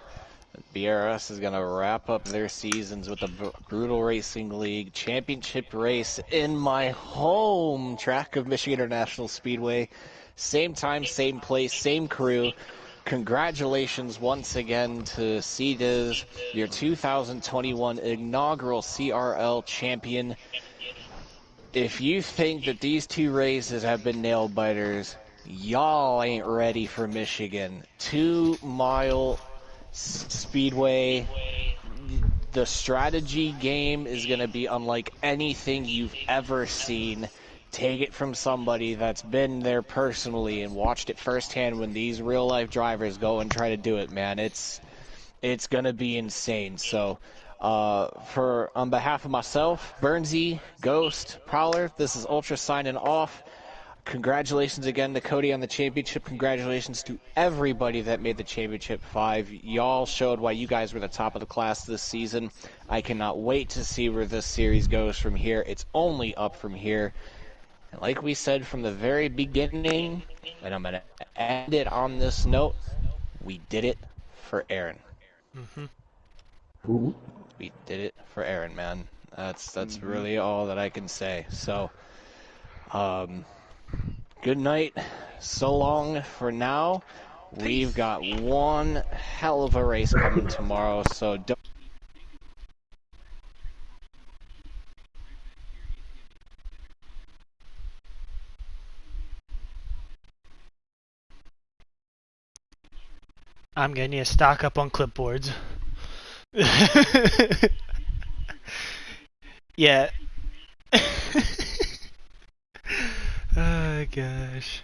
is going to wrap up their seasons with the Brutal Racing League Championship race in my home track of Michigan International Speedway. Same time, same place, same crew. Congratulations once again to CDiz, your 2021 inaugural CRL champion. If you think that these 2 races have been nail biters, y'all ain't ready for Michigan. 2 Mile Speedway. The strategy game is going to be unlike anything you've ever seen. Take it from somebody that's been there personally and watched it firsthand when these real life drivers go and try to do it, man. It's going to be insane. So on behalf of myself, Bernsey, Ghost, Prowler, this is Ultra signing off. Congratulations again to Cody on the championship. Congratulations to everybody that made the championship 5. Y'all showed why you guys were the top of the class this season. I cannot wait to see where this series goes from here. It's only up from here. And like we said from the very beginning, and I'm going to end it on this note, we did it for Aaron. We did it for Aaron, man. That's really all that I can say. So, good night. So long for now. We've got one hell of a race coming tomorrow, so don't I'm gonna need to stock up on clipboards. Yeah. Oh gosh.